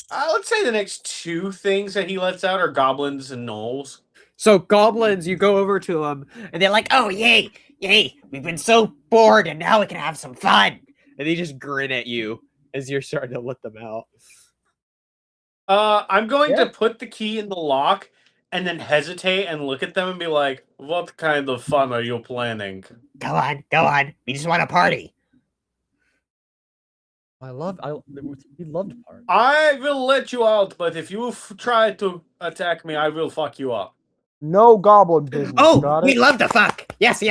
I would say the next two things that he lets out are goblins and gnolls. So goblins, you go over to them, and they're like, "Oh, yay, yay! We've been so bored, and now we can have some fun." And they just grin at you as you're starting to let them out. I'm going Yeah. to put the key in the lock and then hesitate and look at them and be like, "What kind of fun are you planning?" Go on. We just want to party. We loved part. I will let you out, but if you try to attack me, I will fuck you up. No goblin business. got it? love to fuck. Yes.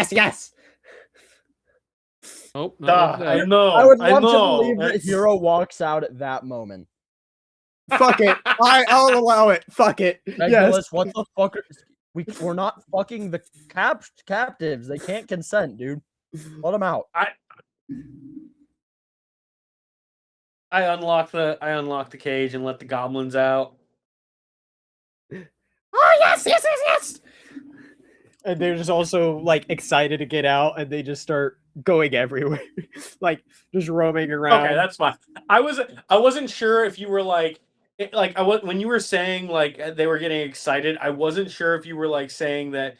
Oh, not Duh, like that. I know. I would love to know. believe that It's- Hero walks out at that moment. Fuck it. I'll allow it. Fuck it. Regulus, what the fuck? We're not fucking the captives. They can't consent, dude. Let them out. I unlock the cage and let the goblins out. Oh yes. And they're just also like excited to get out, and they just start going everywhere, like just roaming around. Okay, that's fine. I wasn't sure if you were like when you were saying like they were getting excited. I wasn't sure if you were like saying that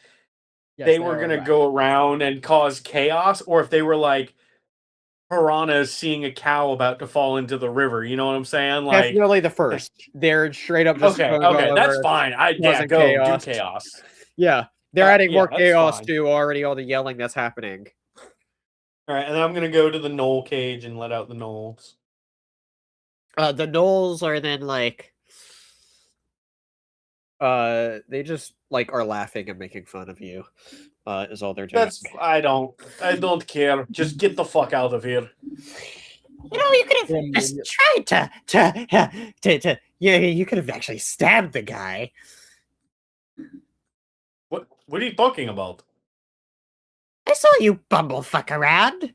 Yes, they were gonna go around and cause chaos, or if they were like piranhas seeing a cow about to fall into the river. You know what I'm saying? Like Definitely the first. They're straight up just okay, gonna go that's over, fine. causing Go chaos. do chaos. Yeah, they're adding yeah, more that's chaos fine. to already all the yelling that's happening. All right, and then I'm gonna go to the gnoll cage and let out the gnolls. The gnolls are then like, they just like are laughing and making fun of you. Is all they're doing. I don't care. Just get the fuck out of here. You know, you could have just tried to. Yeah, you could have actually stabbed the guy. What are you talking about? I saw you bumblefuck around.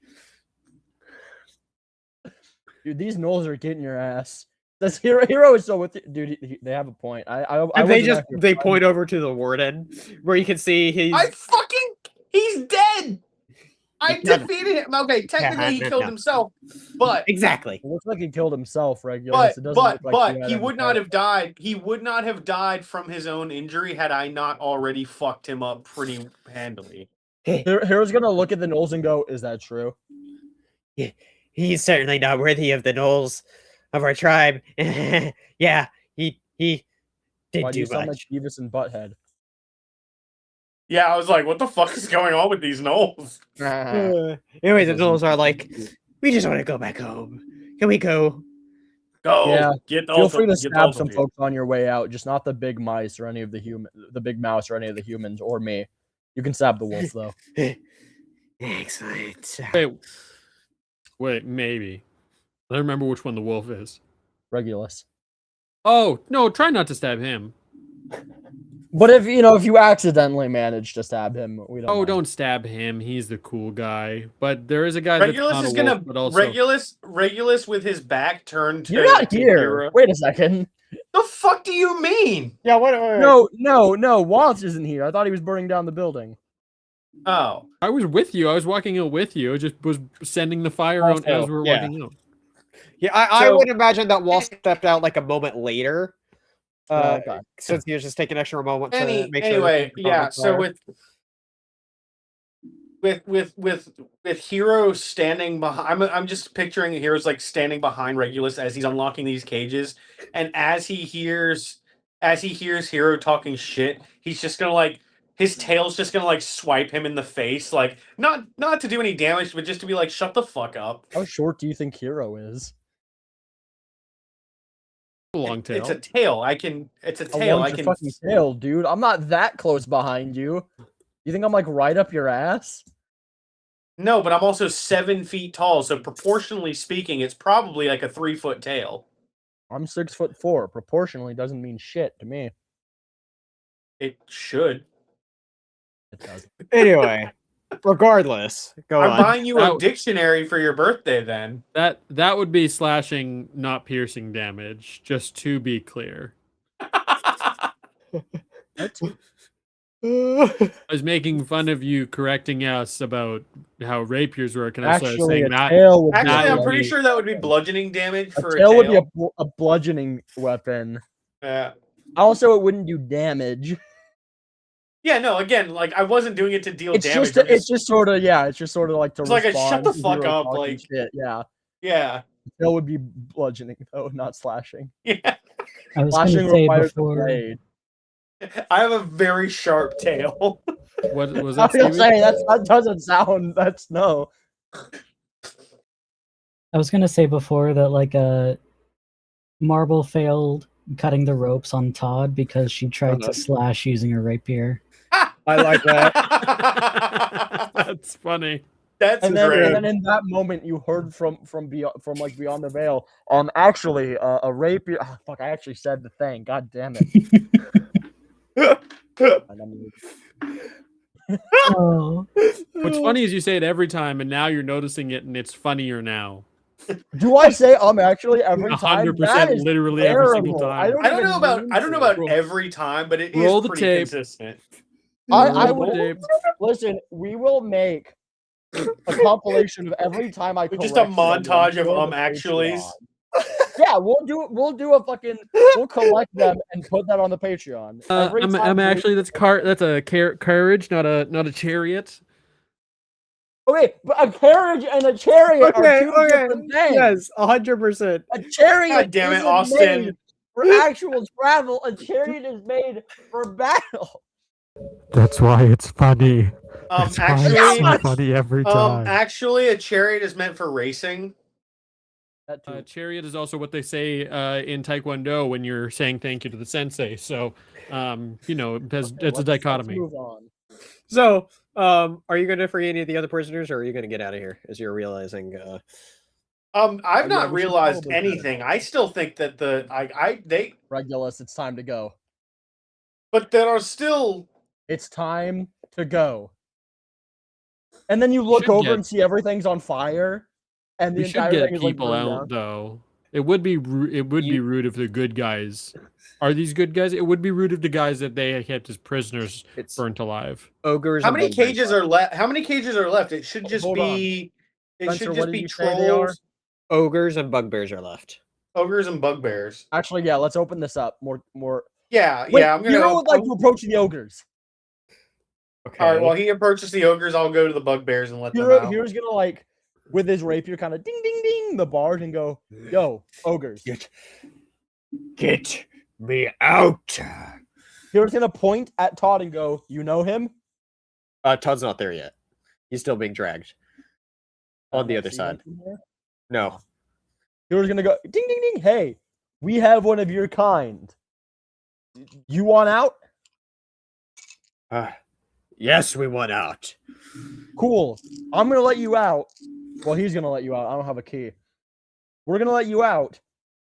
Dude, these gnolls are getting your ass. This hero is so with you. Dude, they have a point. And they point over to the warden, where you can see he's. He's dead. I No. defeated him. Okay, technically he no, killed no. himself, but Exactly. It looks like he killed himself, Regulus. It doesn't look like but had he any would not have died. He would not have died from his own injury had I not already fucked him up pretty handily. Hero's gonna look at the gnolls and go, "Is that true?" He's certainly not worthy of the gnolls of our tribe. Yeah, he did Why do too you sound like much. Beavis and Butthead? Yeah, I was like, what the fuck is going on with these gnolls? Anyway, the gnolls are like, we just want to go back home. Can we go? Go. Yeah, Get Feel free to get stab off some of here. folks on your way out, just not the big mice or any of the big mouse or any of the humans or me. You can stab the wolf though. Excellent. Wait, maybe. I don't remember which one the wolf is. Regulus. Oh, no, try not to stab him. But if you accidentally manage to stab him, we don't. Oh, mind. don't stab him. He's the cool guy. But there is a guy that's Regulus not is a gonna wolf, but also... Regulus with his back turned to You're not to here. Hero. Wait a second. The fuck do you mean? Yeah, what? No. Wallace isn't here. I thought he was burning down the building. Oh. I was with you. I was walking out with you. I just was sending the fire out as we were yeah. walking out. Yeah, I So- would imagine that Wall stepped out like a moment later. Okay. Since he was just taking an extra moment to make sure. Anyway, everything was on yeah. So fire. with Hero standing behind, I'm just picturing Hero's like standing behind Regulus as he's unlocking these cages, and as he hears Hero talking shit, he's just gonna like his tail's just gonna like swipe him in the face, like not to do any damage, but just to be like, shut the fuck up. How short do you think Hero is? Long tail. It's a tail. It's a How tail. long's your fucking tail, dude? I'm not that close behind you. You think I'm like right up your ass? No, but I'm also 7 feet tall, so proportionally speaking, it's probably like a 3-foot tail. I'm 6'4". Proportionally doesn't mean shit to me. It should. It does. Anyway, regardless, go I'm on. buying you a That- dictionary for your birthday then. That would be slashing, not piercing damage. Just to be clear, What? I was making fun of you correcting us about how rapiers work, and I started Actually, saying a that. tail would be Actually, That I'm would pretty be- sure that would be bludgeoning damage a for tail a would be tail. a bludgeoning weapon. Yeah. Also, it wouldn't do damage. Yeah, no, again, like I wasn't doing it to deal It's damage. just it's just sort of like to It's like a respond shut the to fuck Hero up, talking like- shit. Yeah, yeah. tail would be bludgeoning though, not slashing. Yeah. I was Slashing going to say requires a before. blade. I have a very sharp tail. What was I that? was gonna Steven? say that doesn't sound. That's no. I was going to say before that like Marble failed cutting the ropes on Todd because she tried to slash using a rapier. I like that. That's funny. That's And great. then in that moment, you heard from beyond the veil. Actually, a rapier. Oh, fuck, I actually said the thing. God damn it. Oh, What's funny is you say it every time, and now you're noticing it, and it's funnier now. Do I say actually every time? 100%, That is literally every single terrible. time. I don't know about it. every time, but it Roll is the pretty tape. consistent. I Roll would the tape. listen. We will make a compilation of every time I Just a correct someone montage of for the actuallys. Patreon. Yeah, we'll do a fucking. We'll collect them and put that on the Patreon. Every time I'm we- actually that's a carriage, not a chariot. Okay, but a carriage and a chariot are two different things. Yes, 100%. A chariot God damn it, isn't Austin. made for actual travel. A chariot is made for battle. That's why it's funny. That's why it's Actually, so funny every time. actually, a chariot is meant for racing. That too. Chariot is also what they say in Taekwondo when you're saying thank you to the sensei. So, you know, it's a Let's dichotomy. move on. So, are you going to free any of the other prisoners, or are you going to get out of here? As you're realizing, I've yeah, not we should realized probably cut it anything. I still think that they Regulus, it's time to go. but there are still It's time to go. And then you look Should over get- and see everything's on fire, and the We should entire get thing is like people burned out down. though. It would be be rude if the good guys are these good guys. It would be rude if the guys that they kept as prisoners it's burnt alive. ogres. how and many bugbears cages left. are left? How many cages are left? It should just Hold on. be it Spencer, should what just did be you say they are? trolls, Ogres and bugbears are left. ogres, and bugbears. Actually, yeah, let's open this up. More. Yeah, Wait, yeah. I'm gonna. Hero would like to approach the ogres. Okay. All right. While he approaches the ogres, I'll go to the bugbears and let them out. Hero's gonna like, with his rapier, kind of ding ding ding the bars and go, "Yo, ogres." Get me out. Hero's gonna point at Todd and go, "You know him?" Todd's not there yet. He's still being dragged on the I other see side. him from here. No. Hero's gonna go, ding ding ding. Hey, we have one of your kind. You want out? Yes, we want out. Cool. I'm gonna let you out. Well, he's gonna let you out. I don't have a key. We're gonna let you out,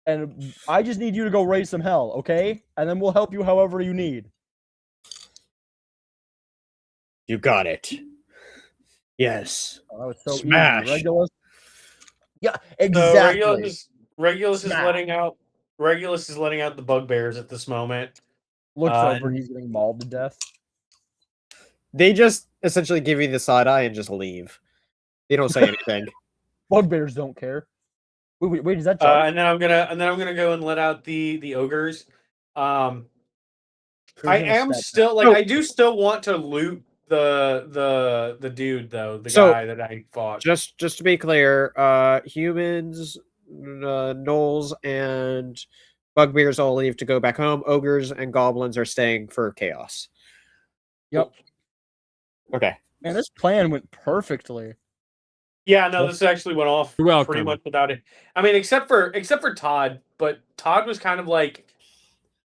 and I just need you to go raise some hell, okay? And then we'll help you however you need. You got it. Yes. Oh, that was so Smash. easy. Regulus. Yeah, So exactly. Regulus is Smash. letting out Regulus is letting out the bugbears at this moment. Looks over, he's getting mauled to death. They just essentially give you the side eye and just leave. They don't say anything. Bugbears don't care. Wait, is that Charlie? And then I'm gonna go and let out the ogres. I Who's gonna am step still like Oh. I do still want to loot the dude though, the So- guy that I fought. Just to be clear, humans, gnolls, and bugbears all leave to go back home. Ogres and goblins are staying for chaos. Yep. Okay. Man, this plan went perfectly. Yeah, no, this actually went off You're welcome. pretty much without it. I mean, except for Todd, but Todd was kind of like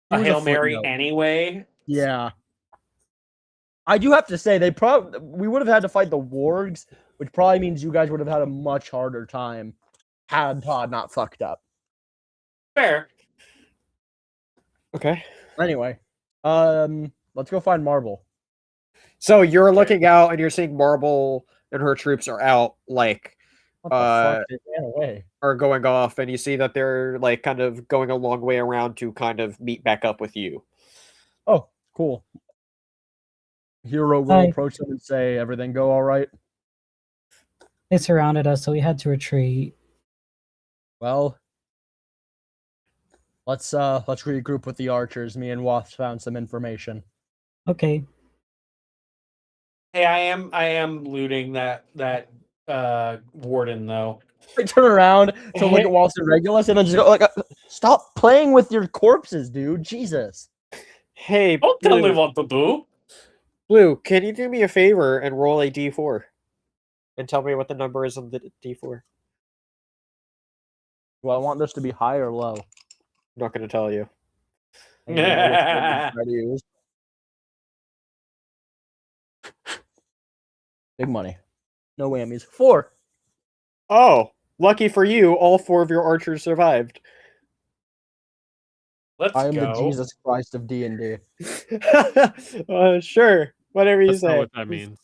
He a was a Hail Mary footnote. anyway. Yeah. I do have to say, we would have had to fight the wargs, which probably means you guys would have had a much harder time had Todd not fucked up. Fair. Okay. Anyway, let's go find Marble. So you're looking out and you're seeing Marble and her troops are out, like, What the fuck? They ran away. are going off, and you see that they're like kind of going a long way around to kind of meet back up with you. Oh, cool. Hero will Hi. approach them and say, "Everything go all right?" They surrounded us, so we had to retreat. Well, let's regroup with the archers. Me and Wasp found some information. Okay. Hey, I am looting that warden though. I turn around to look at Wasp and Regulus, and then just go like, "Stop playing with your corpses, dude! Jesus!" Hey, Don't tell me Blue, what to do. Blue, can you do me a favor and roll a d4? And tell me what the number is on the d4. Do I want this to be high or low? I'm not going to tell you. I'm gonna know which one to use. Big money. No whammies. 4. Oh, lucky for you, all 4 of your archers survived. Let's I am go. the Jesus Christ of D&D. Sure, whatever you That's not say. what that means.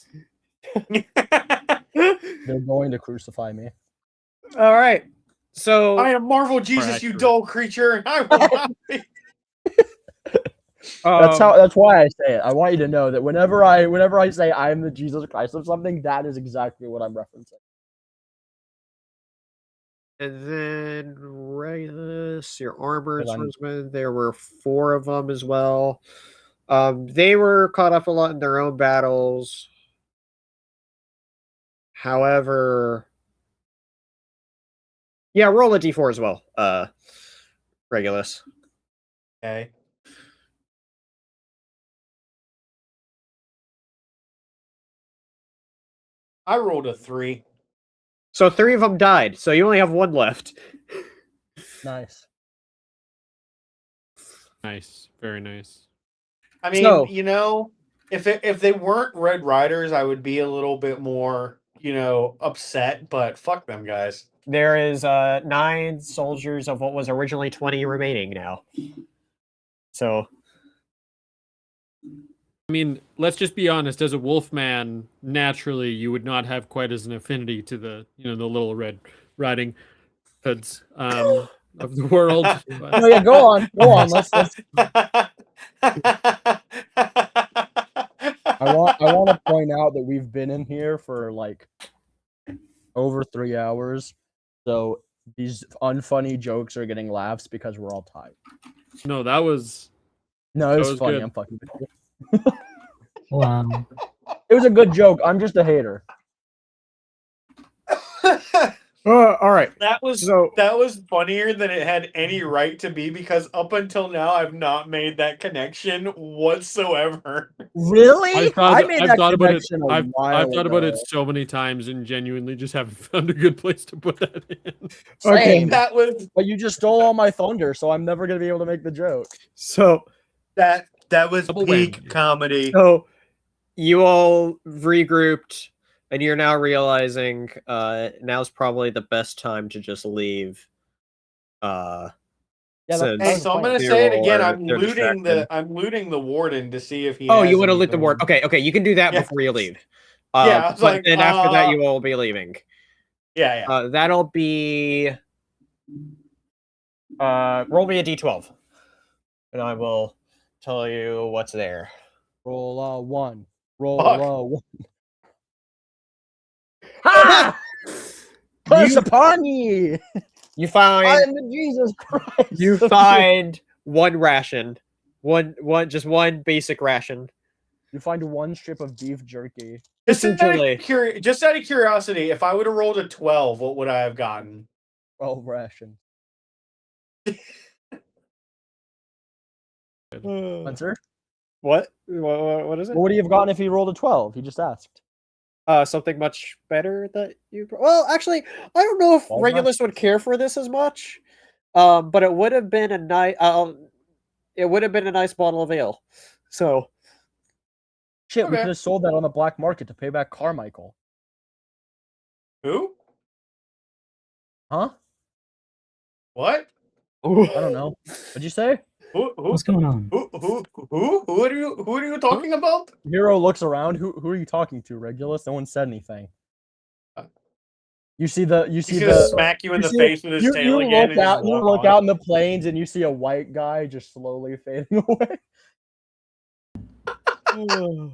They're going to crucify me. All right. So I am Marvel Jesus, you accurate. dull creature. I will not be. That's why I say it. I want you to know that whenever I say I am the Jesus Christ of something, that is exactly what I'm referencing. And then Regulus, your armor Hold on. swordsman, there were 4 of them as well. They were caught up a lot in their own battles. However, yeah, roll a d4 as well, Regulus. Okay. I rolled a 3. So 3 of them died, so you only have 1 left. Nice. Nice. Very nice. I mean, So- you know, if they weren't Red Riders, I would be a little bit more, upset. But fuck them guys. There is 9 soldiers of what was originally 20 remaining now. So I mean, let's just be honest. As a wolfman, naturally, you would not have quite as an affinity to the little Red Riding Hoods of the world. but- No, yeah, go on. Let's. I want to point out that we've been in here for like over 3 hours, so these unfunny jokes are getting laughs because we're all tired. No, that was No, it was was funny. good. I'm fucking with you. Wow. It was a good joke. I'm just a hater. all right. That was funnier than it had any right to be because up until now I've not made that connection whatsoever. Really? I've made that thought about it. connection a I've while thought about it ago. so many times and genuinely just haven't found a good place to put that in. Okay. Same. That was But you just stole all my thunder, so I'm never gonna be able to make the joke. So that was Double peak whammy. comedy. So you all regrouped, and you're now realizing now's probably the best time to just leave. Yeah, Since Hey, so I'm gonna they say it all again. are- they're distracted. I'm looting the warden to see if he. Oh, has you want to loot the anything. ward? Okay, you can do that Yeah. before you leave. Yeah, I was but like, then after that, you all will be leaving. Yeah. That'll be Roll me a d12, and I will tell you what's there. Roll a 1. Roll Fuck. a 1. Ha! Curse upon ye! You I find am the Jesus Christ. you find one ration, one just one basic ration. You find 1 strip of beef jerky. Just out, Essentially, just out of curiosity, if I would have rolled a 12, what would I have gotten? 12 ration. Spencer? what is it? What would he have gotten if he rolled a 12? He just asked. Something much better that you. Well, actually, I don't know if All Regulus would care for this as much. But it would have been a nice. It would have been a nice bottle of ale. So Shit, we Okay. could have sold that on the black market to pay back Carmichael. Who? Huh? What? I don't know. What'd you say? Who What's going on? who are you talking about? Hero looks around. Who are you talking to, Regulus? No one said anything. You see the He's gonna smack you in the face with his tail again. You look out in the plains and you see a white guy just slowly fading away.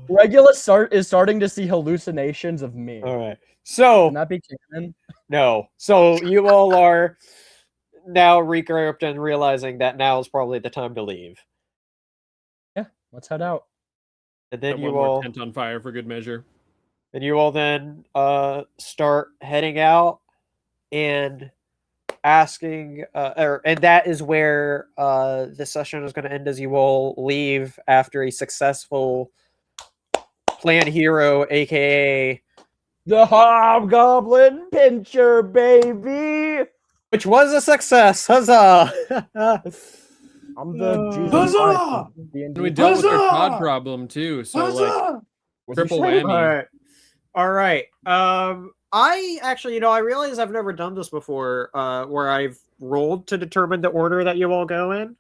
Regulus is starting to see hallucinations of me. all right. So Can that be canon? no. So you all are now regrouped and realizing that now is probably the time to leave. Yeah, let's head out. And then Got you one more all tent on fire for good measure. and you all then start heading out and asking and that is where this session is going to end as you all leave after a successful plan hero, aka The Hobgoblin Pincher, baby! which was a success. Huzzah! I'm the Jesus Huzzah! Christ. D&D. And we dealt with their Huzzah! pod problem too, so like What'd you triple say? whammy. All right. I actually, I realize I've never done this before, where I've rolled to determine the order that you all go in.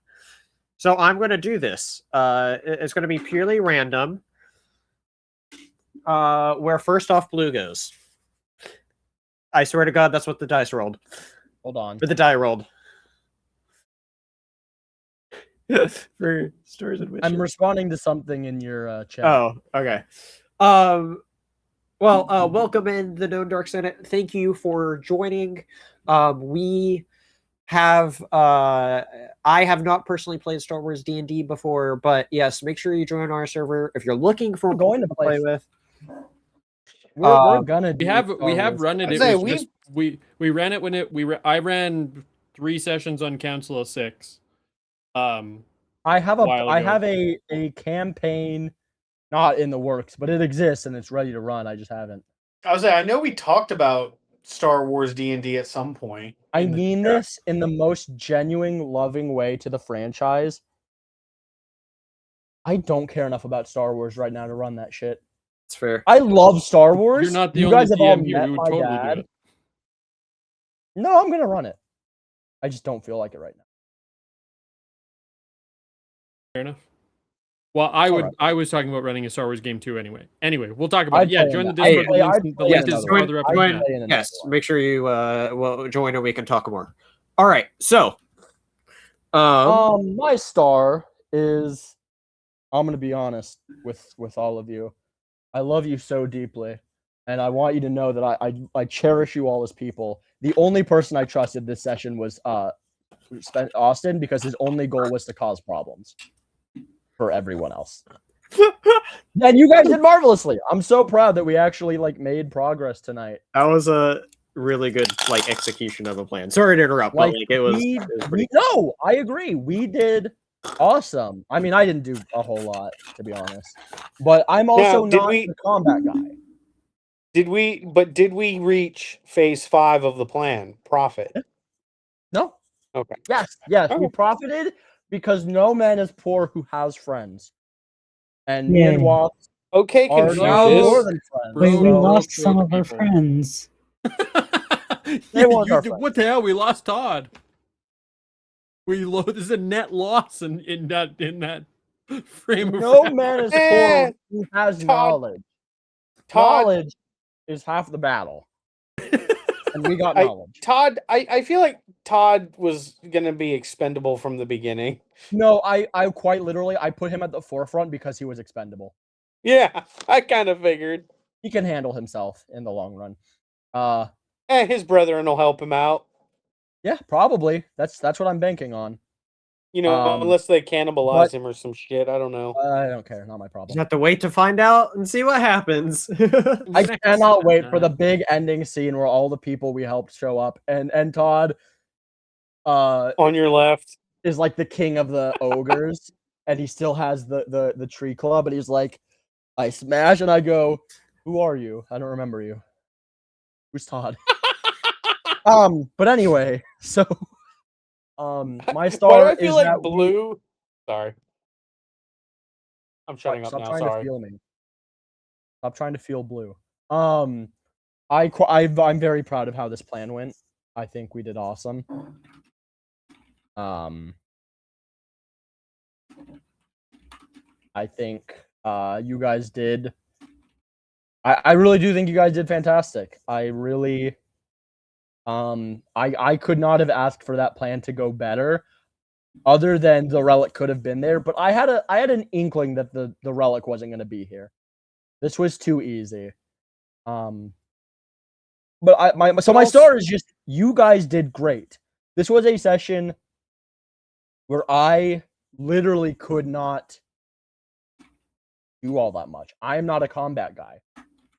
So I'm going to do this. It's going to be purely random. Where first off Blue goes. I swear to God, that's what the dice rolled. Hold on. Or the die rolled. For stories in which I'm responding to something in your chat. Oh, okay. Well, welcome in the Known Dark Senate. Thank you for joining. We have I have not personally played Star Wars D&D before, but yes, make sure you join our server if you're looking for We're going to people play with. We're gonna. We have run it. I'd It say was just we ran it when it I ran 3 sessions on Council of 6. I have while ago. a campaign, not in the works, but it exists and it's ready to run. I just haven't. I know we talked about Star Wars D&D at some point. I mean this in the most genuine, loving way to the franchise. I don't care enough about Star Wars right now to run that shit. It's fair. I love Star Wars. You're not the you only guys have all DM here met who would my totally dad. do it. No, I'm gonna run it. I just don't feel like it right now. Fair enough. Well, I was talking about running a Star Wars game too anyway. Anyway, we'll talk about it. Yeah, join the Discord. The link is further up. Join, yes, make sure you will join and we can talk more. All right, so my star is, I'm gonna be honest with all of you. I love you so deeply, and I want you to know that I cherish you all as people. The only person I trusted this session was Austin, because his only goal was to cause problems for everyone else. And you guys did marvelously. I'm so proud that we actually made progress tonight. that was a really good execution of a plan. Sorry to interrupt, but it was pretty no, I agree. We did awesome. I mean, I didn't do a whole lot, to be honest, but I'm also not the combat guy. Did we reach phase 5 of the plan? Profit. No. Okay. Yes, Okay. we profited because no man is poor who has friends, and me and Yay. Walk Okay, are now Confucius. more than friends. Wait, we Bro, lost bro, some of our people. friends. They weren't our friends. What the hell? We lost Todd. This is a net loss in that frame of No reference. man is poor who has knowledge. Todd, Knowledge is half the battle. and we got knowledge. Todd, I feel like Todd was gonna be expendable from the beginning. No, I quite literally I put him at the forefront because he was expendable. Yeah, I kind of figured. He can handle himself in the long run. And his brethren will help him out. Yeah, probably. That's what I'm banking on. You know, unless they cannibalize him or some shit. I don't know. I don't care. Not my Just problem. have to wait to find out and see what happens. I cannot wait for the big ending scene where all the people we helped show up and Todd On your left is like the king of the ogres and he still has the tree club and he's like, I smash and I go, who are you? I don't remember you. Who's Todd? But anyway, so my star Why do I feel is like that blue? Sorry. I'm shutting up Stop now. trying Sorry. to feel me. Stop trying to feel blue. I'm very proud of how this plan went. I think we did awesome. I think you guys did. I really do think you guys did fantastic. I really I could not have asked for that plan to go better, other than the relic could have been there. But I had an inkling that the relic wasn't going to be here. This was too easy. But my star is just you guys did great. This was a session where I literally could not do all that much. I am not a combat guy.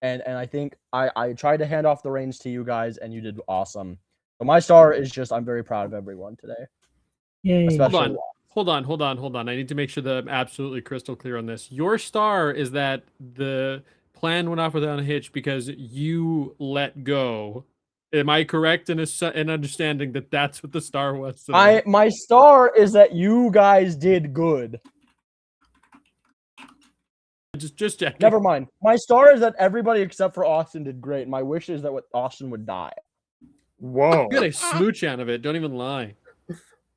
And I think I tried to hand off the reins to you guys, and you did awesome. So my star is just I'm very proud of everyone today. Yay. Especially Hold on. I need to make sure that I'm absolutely crystal clear on this. Your star is that the plan went off without a hitch because you let go. Am I correct in understanding that that's what the star was today? my star is that you guys did good. Just checking. Never mind. My star is that everybody except for Austin did great. My wish is that Austin would die. Whoa. You got a smooch out of it. Don't even lie.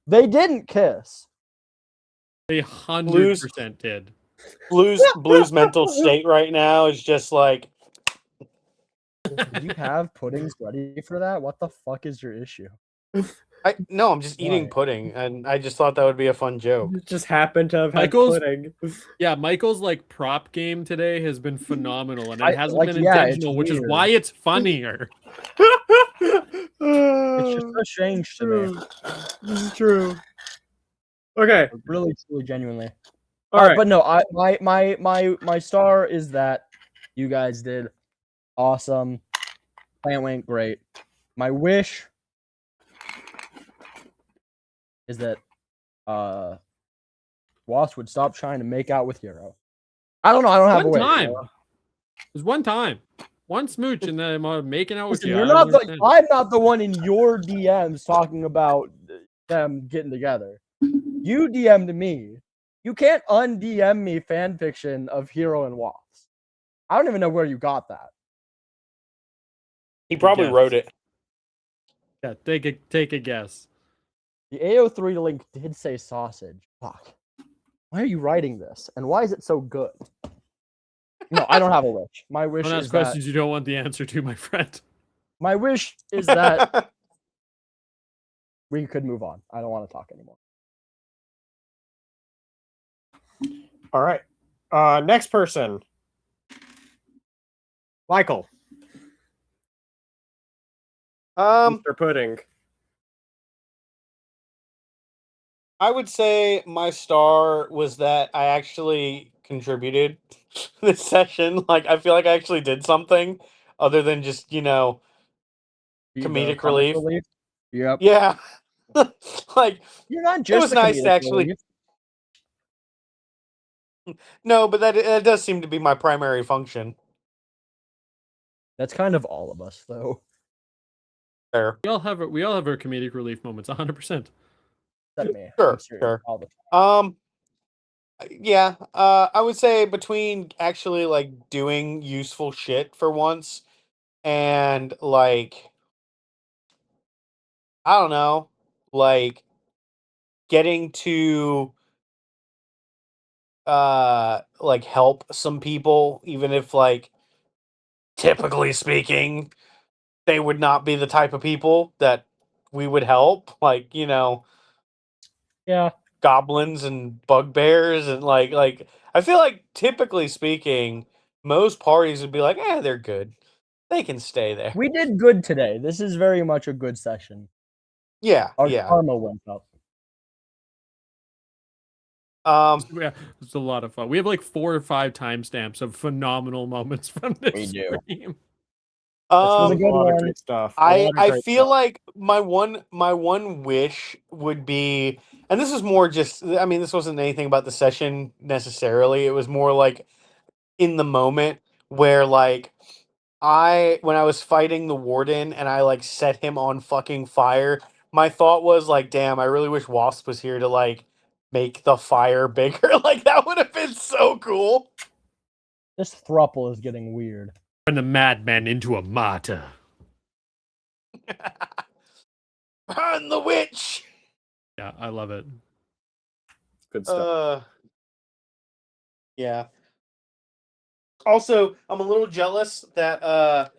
They didn't kiss. They 100% did. Blue's mental state right now is just like. Do you have puddings ready for that? What the fuck is your issue? No, I'm just eating pudding, and I just thought that would be a fun joke. It just happened to have had Michael's- pudding. Yeah, Michael's like prop game today has been phenomenal, and it hasn't been yeah, intentional, which is weird. why it's funnier. It's just so strange to me. This is true. Okay. Really, truly, genuinely. All right. But no, my star is that you guys did awesome. Plan went great. My wish is that Wasp would stop trying to make out with Hero. I don't know. I don't have a wish. Time. It was one time. One smooch, and then I'm making out with Listen, you. you're not I'm not the one in your DMs talking about them getting together. You DM'd me. You can't un-DM me fan fiction of Hero and Wasp. I don't even know where you got that. He probably guess. wrote it. Yeah, take a guess. The AO3 link did say sausage. Fuck. Why are you writing this? And why is it so good? No, I don't have a wish. My wish Don't is ask questions you don't want the answer to, my friend. my wish is that we could move on. I don't want to talk anymore. All right. Next person. Michael. Mr. Pudding. I would say my star was that I actually contributed this session. Like, I feel like I actually did something other than just, The comedic comic relief. Yep. Yeah. Like, You're not it just was the nice to comedic actually. relief. No, but that does seem to be my primary function. That's kind of all of us, though. Fair. We all have our comedic relief moments, 100%. Except me. Sure, I'm serious sure. all the time. Yeah, I would say between actually like doing useful shit for once and like I don't know, like getting to like help some people, even if like typically speaking they would not be the type of people that we would help. Like, Yeah. goblins and bugbears and like I feel like typically speaking, most parties would be like, they're good. They can stay there. We did good today. This is very much a good session. Yeah, Our yeah. karma went up. Yeah, it's a lot of fun. We have like 4 or 5 timestamps of phenomenal moments from this We do. stream. This was a good A lot of one. great stuff. I feel like my one wish would be, and this is more just, I mean, this wasn't anything about the session necessarily. It was more like in the moment where like when I was fighting the warden and I like set him on fucking fire, my thought was like, damn, I really wish Wasp was here to like make the fire bigger. Like that would have been so cool. This thruple is getting weird. Turn the madman into a martyr. Burn the witch. Yeah, I love it. Good stuff. Yeah. Also, I'm a little jealous that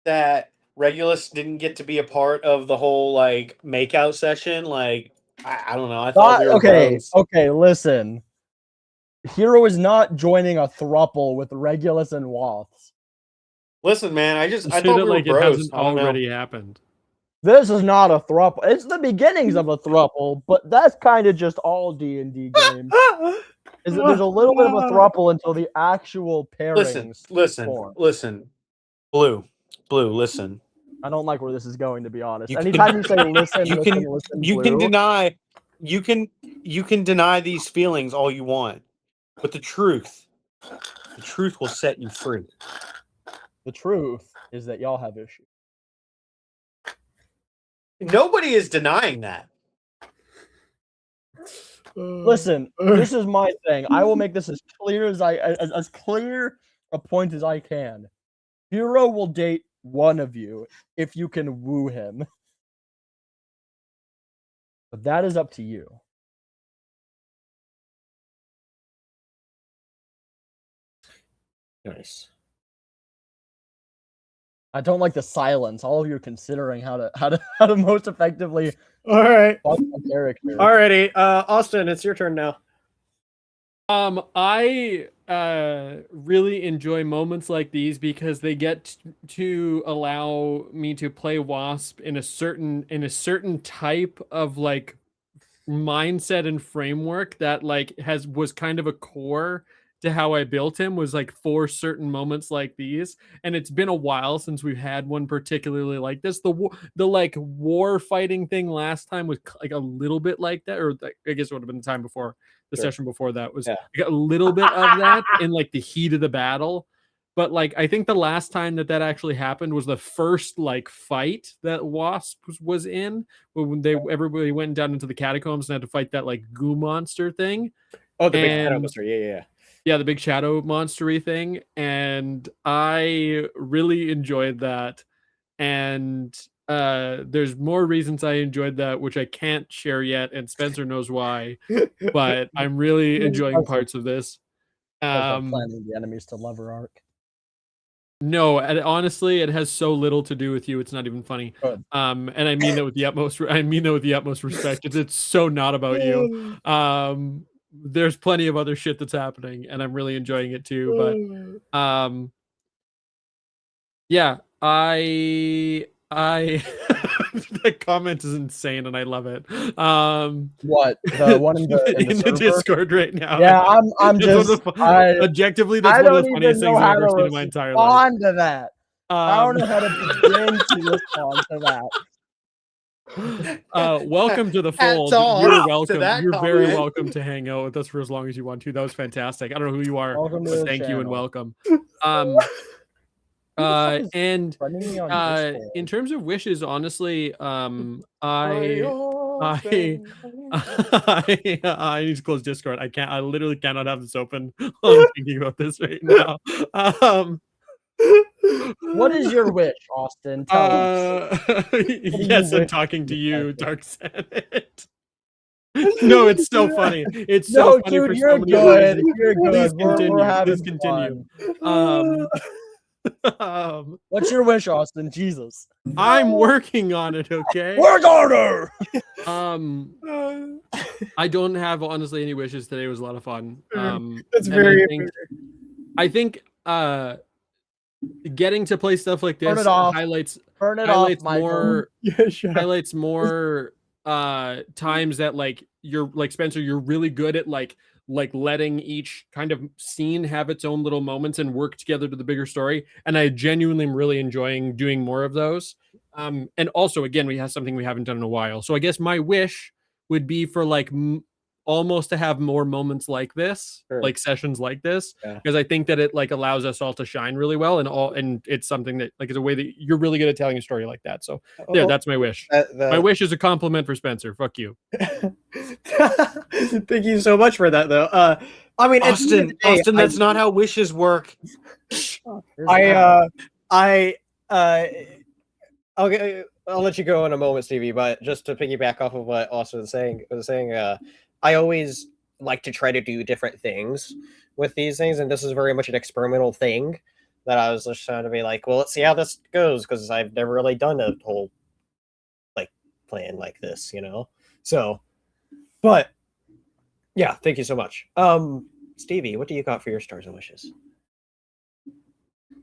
that Regulus didn't get to be a part of the whole like makeout session. Like I don't know. I thought we were bros. Okay, listen. Hero is not joining a thruple with Regulus and Wasps. Listen, man, I Shit thought we were like bros. it hasn't I don't know. already happened. This is not a thruple. It's the beginnings of a thruple, but that's kind of just all D&D games. Is that there's a little bit of a thruple until the actual pairings form. Listen. Blue, listen. I don't like where this is going, to be honest. You Anytime can- you say listen, you listen, can- listen, You Blue, can deny you can deny these feelings all you want, but the truth will set you free. the truth is that y'all have issues. Nobody is denying that. Listen, this is my thing. I will make this as clear as clear a point as I can. Hero will date one of you if you can woo him. But that is up to you. Nice. I don't like the silence. All of you are considering how to most effectively All right. fuck my character. Alrighty. Austin, it's your turn now. I really enjoy moments like these because they get to allow me to play Wasp in a certain type of like mindset and framework that like was kind of a core to how I built him, was like for certain moments like these. And it's been a while since we've had one particularly like this. The like war fighting thing last time was like a little bit like that, or I guess it would have been the time before. The session before that was like a little bit of that in like the heat of the battle. But like I think the last time that actually happened was the first like fight that Wasp was in, when everybody went down into the catacombs and had to fight that like goo monster thing. Oh, the big shadow monster. Yeah. The big shadow monstery thing. And I really enjoyed that. And there's more reasons I enjoyed that, which I can't share yet, and Spencer knows why. But I'm really enjoying parts of this. Planning the enemies to lover arc. No, and honestly, it has so little to do with you. It's not even funny. Good. And I mean that with the utmost. I mean that with the utmost respect. It's so not about you. There's plenty of other shit that's happening, and I'm really enjoying it too. But yeah, I that comment is insane, and I love it. What, the one in the Discord right now? Yeah, I'm just objectively, that's one of the funniest things I've ever seen in my entire life. On to that. I don't know how to begin to respond to that. Welcome to the fold. You're welcome. You're very welcome to hang out with us for as long as you want to. That was fantastic. I don't know who you are, but thank you and welcome. And in terms of wishes, honestly, I need to close Discord. I literally cannot have this open. I'm thinking about this right now. What is your wish, Austin? Tell us. Yes, I'm talking to you, Dark Senate. No, it's so funny. It's so funny, dude, for you're so many good. reasons. You're good. Please continue. We're having Please continue. fun. What's your wish, Austin? Jesus. I'm working on it, okay? Work order! I don't have honestly any wishes. Today was a lot of fun. That's and very. I think getting to play stuff like Turn this it off. highlights Turn it highlights off, Michael. more Yeah, sure. highlights more times that like you're like Spencer, you're really good at like letting each kind of scene have its own little moments and work together to the bigger story. And I genuinely am really enjoying doing more of those. And also, again, we have something we haven't done in a while. So I guess my wish would be for like almost to have more moments like this, Sure. like sessions like this, Yeah. because I think that it like allows us all to shine really well, and it's something that like is a way that you're really good at telling a story like that. So there, that's my wish. My wish is a compliment for Spencer. Fuck you. Thank you so much for that, though. I mean, Austin, Austin, that's not how wishes work. I'll let you go in a moment, Stevie. But just to piggyback off of what Austin was saying, I always like to try to do different things with these things, and this is very much an experimental thing that I was just trying to be like, well, let's see how this goes, because I've never really done a whole like plan like this, you know. So, but yeah, thank you so much. Stevie, what do you got for your stars and wishes? I'm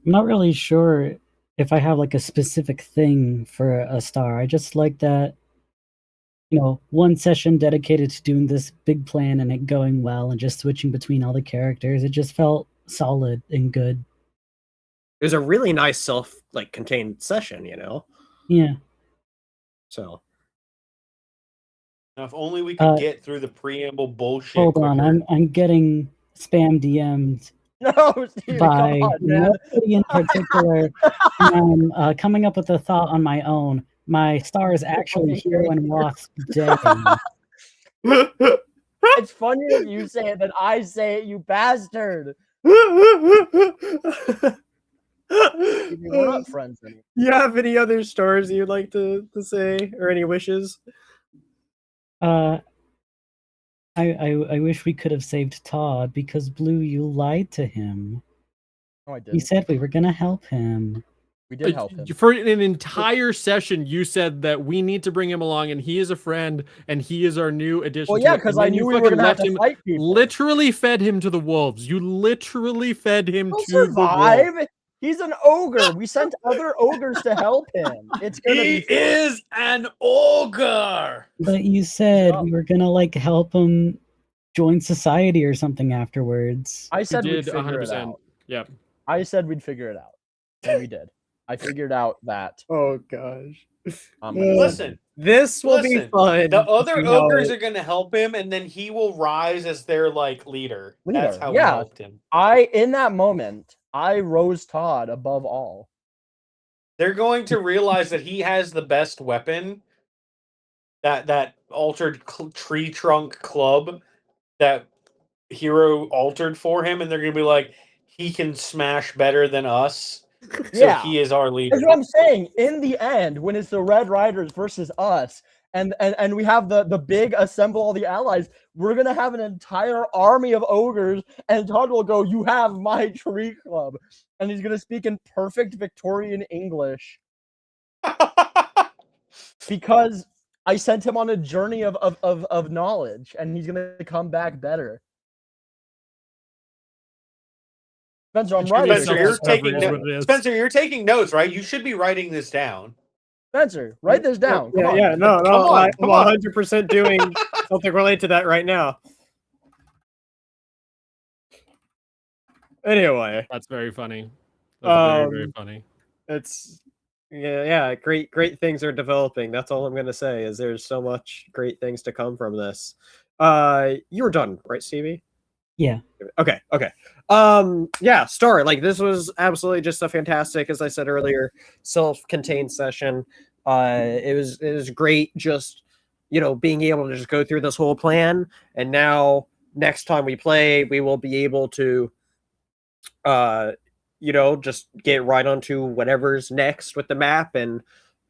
not really sure if I have like a specific thing for a star. I just like that, you know, one session dedicated to doing this big plan and it going well and just switching between all the characters. It just felt solid and good. It was a really nice contained session, you know? Yeah. So. Now, if only we could get through the preamble bullshit. Hold quicker. on, I'm getting spam DM'd No, Stevie, by come on, man. nobody in particular. And I'm coming up with a thought on my own. My star is actually Hero and Wasp Day. It's funny that you say it than I say it, you bastard. Stevie, we're not friends anymore. You have any other stars you'd like to say, or any wishes? I wish we could have saved Todd because Blue, you lied to him. No, I didn't. You said we were gonna help him. We did help him. For an entire session, you said that we need to bring him along, and he is a friend, and he is our new addition. Well, yeah, to it. because And I then knew you we were fucking gonna have left to him. fight people. Literally fed him to the wolves. You literally fed him He'll to the wolves. survive. He's an ogre. We sent other ogres to help him. It's gonna He be fun. is an ogre. But you said we were gonna like help him join society or something afterwards. I You said we'd did figure it 100%. out. Yep. I said we'd figure it out, and we did. I figured out that. Oh gosh. Listen, This will be listen. fun. The other You know, ogres are going to help him, and then he will rise as their like leader. That's how we yeah. helped him. In that moment, I rose Todd above all. They're going to realize that he has the best weapon. That altered tree trunk club that Hero altered for him, and they're going to be like, he can smash better than us. So Yeah. he is our leader. That's what I'm saying. In the end, when it's the Red Riders versus us, and we have the big assemble all the allies, we're gonna have an entire army of ogres, and Todd will go, "You have my tree club," and he's gonna speak in perfect Victorian English because I sent him on a journey of knowledge, and he's gonna come back better. Spencer, I'm writing. Spencer, you're taking Is what it is. Spencer, you're taking notes, right? You should be writing this down. Spencer, write this down. Come on. Yeah, no, Come on, I'm come on. 100% doing something related to that right now. Anyway, That's very funny. That's very funny. it's yeah, great things are developing. That's all I'm gonna say. Is there's so much great things to come from this. You were done, right, Stevie? Yeah. Okay. Yeah, Star, like this was absolutely just a fantastic, as I said earlier, self-contained session. It was great just, you know, being able to just go through this whole plan, and now next time we play, we will be able to you know, just get right onto whatever's next with the map, and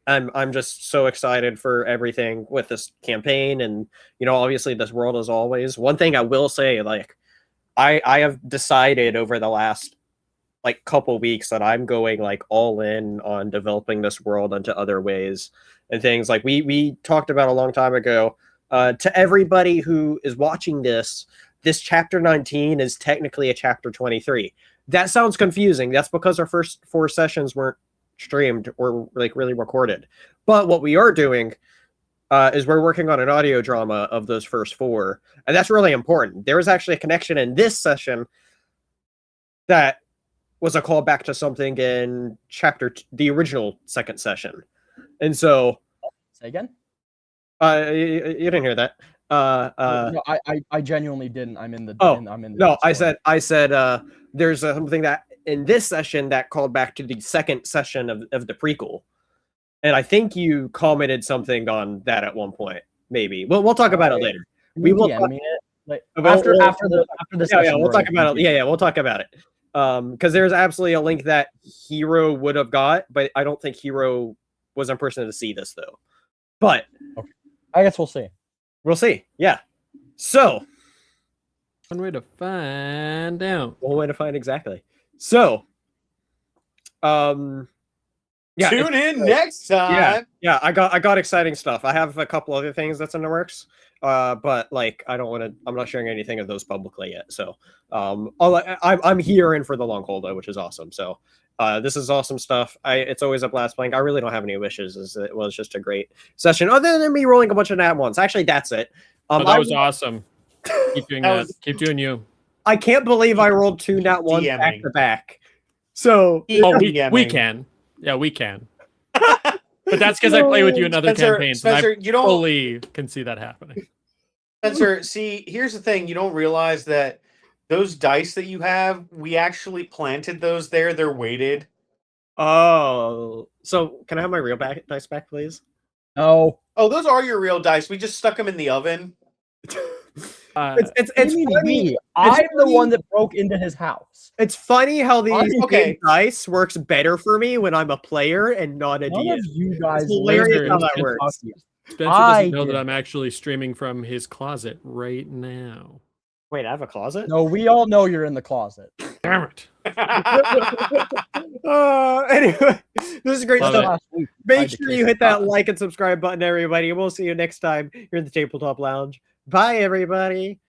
I'm just so excited for everything with this campaign, and you know, obviously this world as always. One thing I will say, like I have decided over the last like couple weeks that I'm going like all in on developing this world into other ways and things. Like we talked about a long time ago. To everybody who is watching this chapter 19 is technically a chapter 23. That sounds confusing. That's because our first 4 sessions weren't streamed or like really recorded. But what we are doing is we're working on an audio drama of those first 4, and that's really important. There was actually a connection in this session that was a callback to something in the original second session, and so. Say again. You didn't hear that. No, I genuinely didn't. I'm in the. Oh, I'm in the no, Discord. I said there's something that in this session that called back to the second session of the prequel, and I think you commented something on that at one point. Maybe we'll talk about it later. We will DM me it. Like, We'll- after we'll- the Yeah, session, we'll we're talk gonna about it. continue. Yeah, we'll talk about it. Because there's absolutely a link that Hero would have got, but I don't think Hero was in person to see this though. But I guess we'll see. we'll see. Yeah. So One way to find out. one way to find exactly. So, yeah. Tune in next time. Yeah, I got exciting stuff. I have a couple other things that's in the works, but like I don't want to. I'm not sharing anything of those publicly yet. So, I'm here in for the long haul though, which is awesome. So, this is awesome stuff. It's always a blast playing. I really don't have any wishes. It was just a great session. Other than me rolling a bunch of nat ones. Actually, that's it. That was awesome. Keep doing That that. Keep doing you. I can't believe I rolled 2 nat ones back DMing. to back. So, Oh, we DMing. can. Yeah, we can. But that's because I play with you in other campaigns, Spencer, and I you don't. fully can see that happening. Spencer, see, here's the thing. You don't realize that those dice that you have, we actually planted those there. They're weighted. oh, so can I have my real dice back, please? No. Oh, those are your real dice. We just stuck them in the oven. It's What do you mean funny. me? I'm the funny. one that broke into his house. It's funny how these Okay. big dice works better for me when I'm a player and not a None DM. of you guys. It's hilarious live how in that Spencer. works. Spencer I doesn't know did. that I'm actually streaming from his closet right now. Wait, I have a closet? No, we all know you're in the closet. Damn it. Anyway, this is great Love stuff. it. Last week, Make tried to sure kiss you the hit that button. like and subscribe button, everybody. We'll see you next time here in the Tabletop Lounge. Bye, everybody.